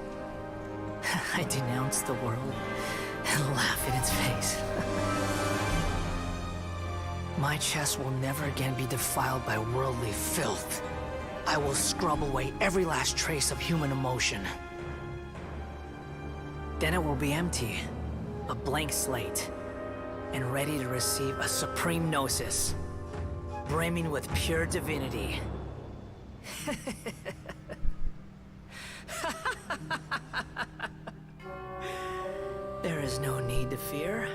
I denounced the world and laugh in its face. My chest will never again be defiled by worldly filth. I will scrub away every last trace of human emotion. Then it will be empty, a blank slate, and ready to receive a supreme gnosis, brimming with pure divinity. There is no need to fear.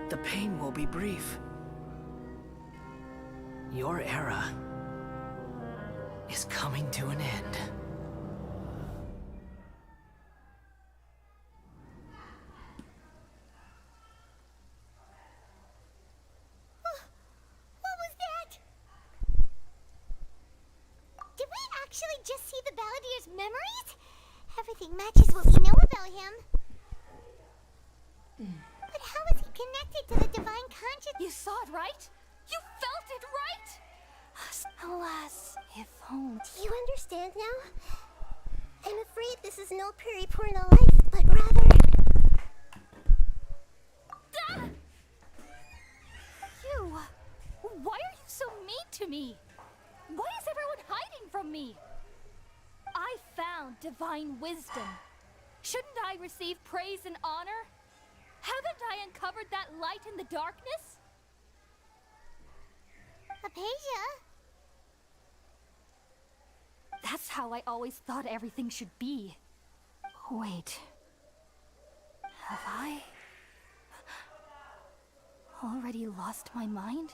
The pain will be brief. Your era is coming to an end. What was that? Did we actually just see the Balladier's memories? Everything matches what we know about him. But how is he connected to the divine consciousness? You saw it, right? You felt it, right? Alas, if only. Do you understand now? I'm afraid this is no periporno life, but rather... You! Why are you so mean to me? Why is everyone hiding from me? I found divine wisdom. Shouldn't I receive praise and honor? Haven't I uncovered that light in the darkness? Apasia? That's how I always thought everything should be. Wait. Have I already lost my mind?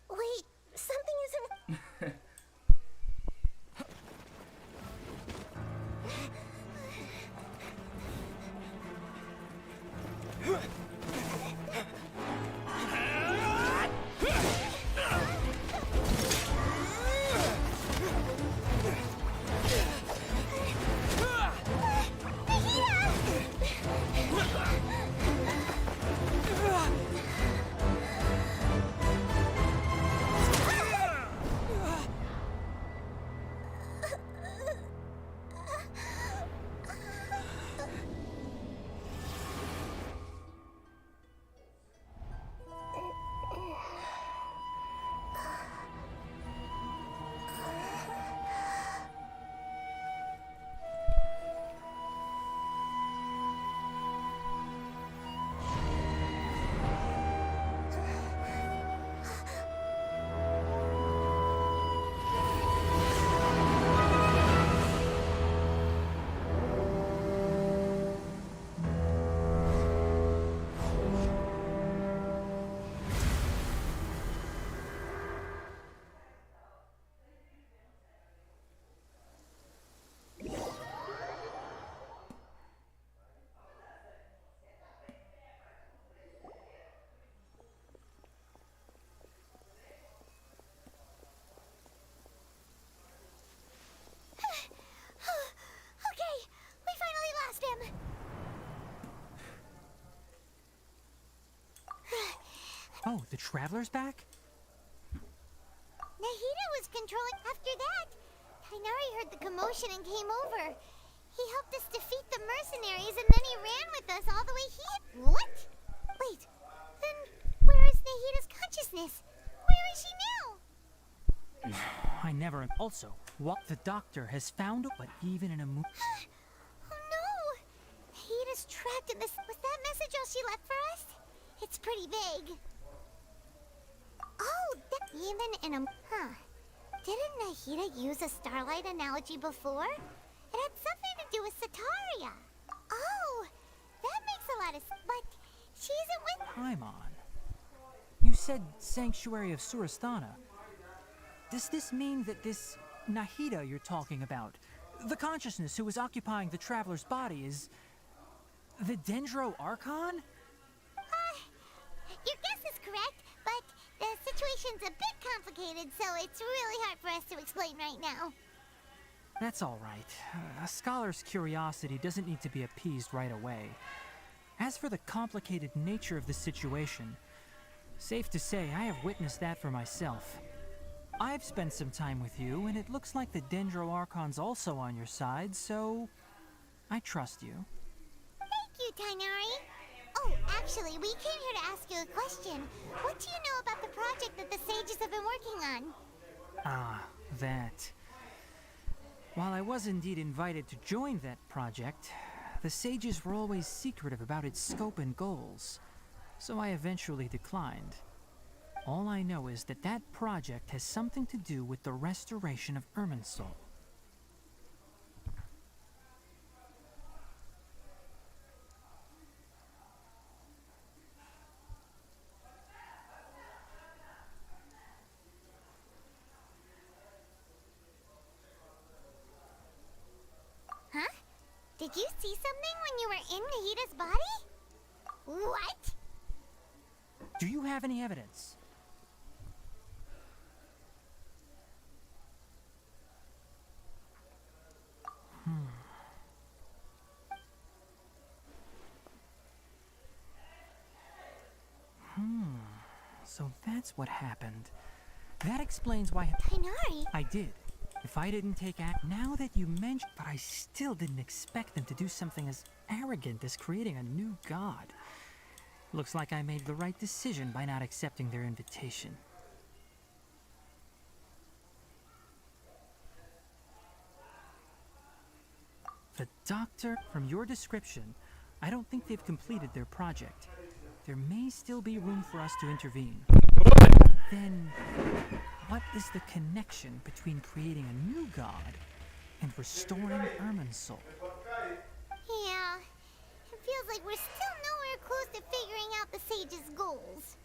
Wait, something isn't... Okay, we finally lost him. Oh, the Traveler's back? Nahida was controlling. After that, Tainari heard the commotion and came over. He helped us defeat the mercenaries and then he ran with us all the way here. What? Wait, then where is Nahida's consciousness? Where is she now? I never... Also, what the doctor has found, but even in a Oh no! Nahida's trapped in this. Was that message all she left for us? It's pretty vague. Oh, even in a... Didn't Nahida use a starlight analogy before? It had something to do with Sataria. Oh, that makes a lot of... But she isn't with... Paimon. You said Sanctuary of Surasthana. Does this mean that this Nahida you're talking about, the consciousness who is occupying the Traveler's body, is the Dendro Archon? Your guess is correct, but the situation's a bit complicated, so it's really hard for us to explain right now. That's all right. A scholar's curiosity doesn't need to be appeased right away. As for the complicated nature of the situation, safe to say I have witnessed that for myself. I've spent some time with you, and it looks like the Dendro Archon's also on your side, so I trust you. Thank you, Tainari. Oh, actually, we came here to ask you a question. What do you know about the project that the sages have been working on? Ah, that. While I was indeed invited to join that project, the sages were always secretive about its scope and goals, so I eventually declined. All I know is that that project has something to do with the restoration of Irminsul. Huh? Did you see something when you were in Nahida's body? What? Do you have any evidence? So that's what happened. That explains why... Tighnari? I did. If I didn't take act... Now that you mention... But I still didn't expect them to do something as arrogant as creating a new god. Looks like I made the right decision by not accepting their invitation. The doctor, from your description, I don't think they've completed their project. There may still be room for us to intervene. Then, what is the connection between creating a new god and restoring Irminsul? Yeah, it feels like we're still nowhere close to figuring out the sage's goals.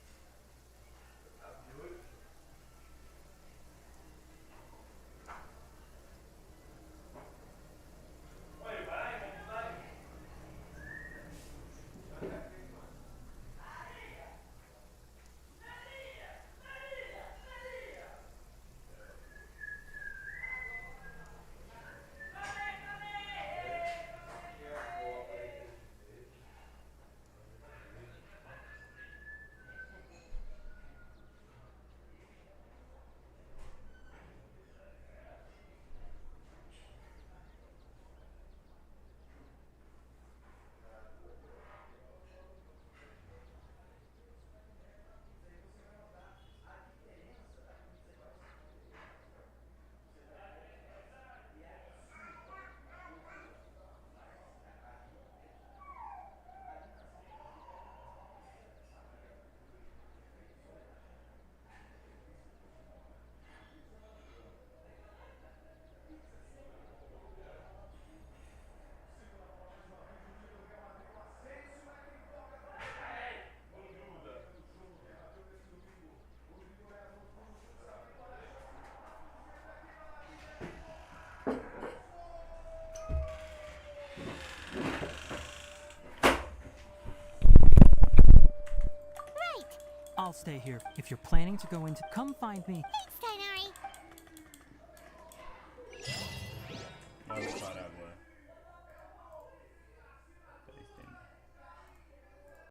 I'll stay here. If you're planning to go into... Come find me. Thanks,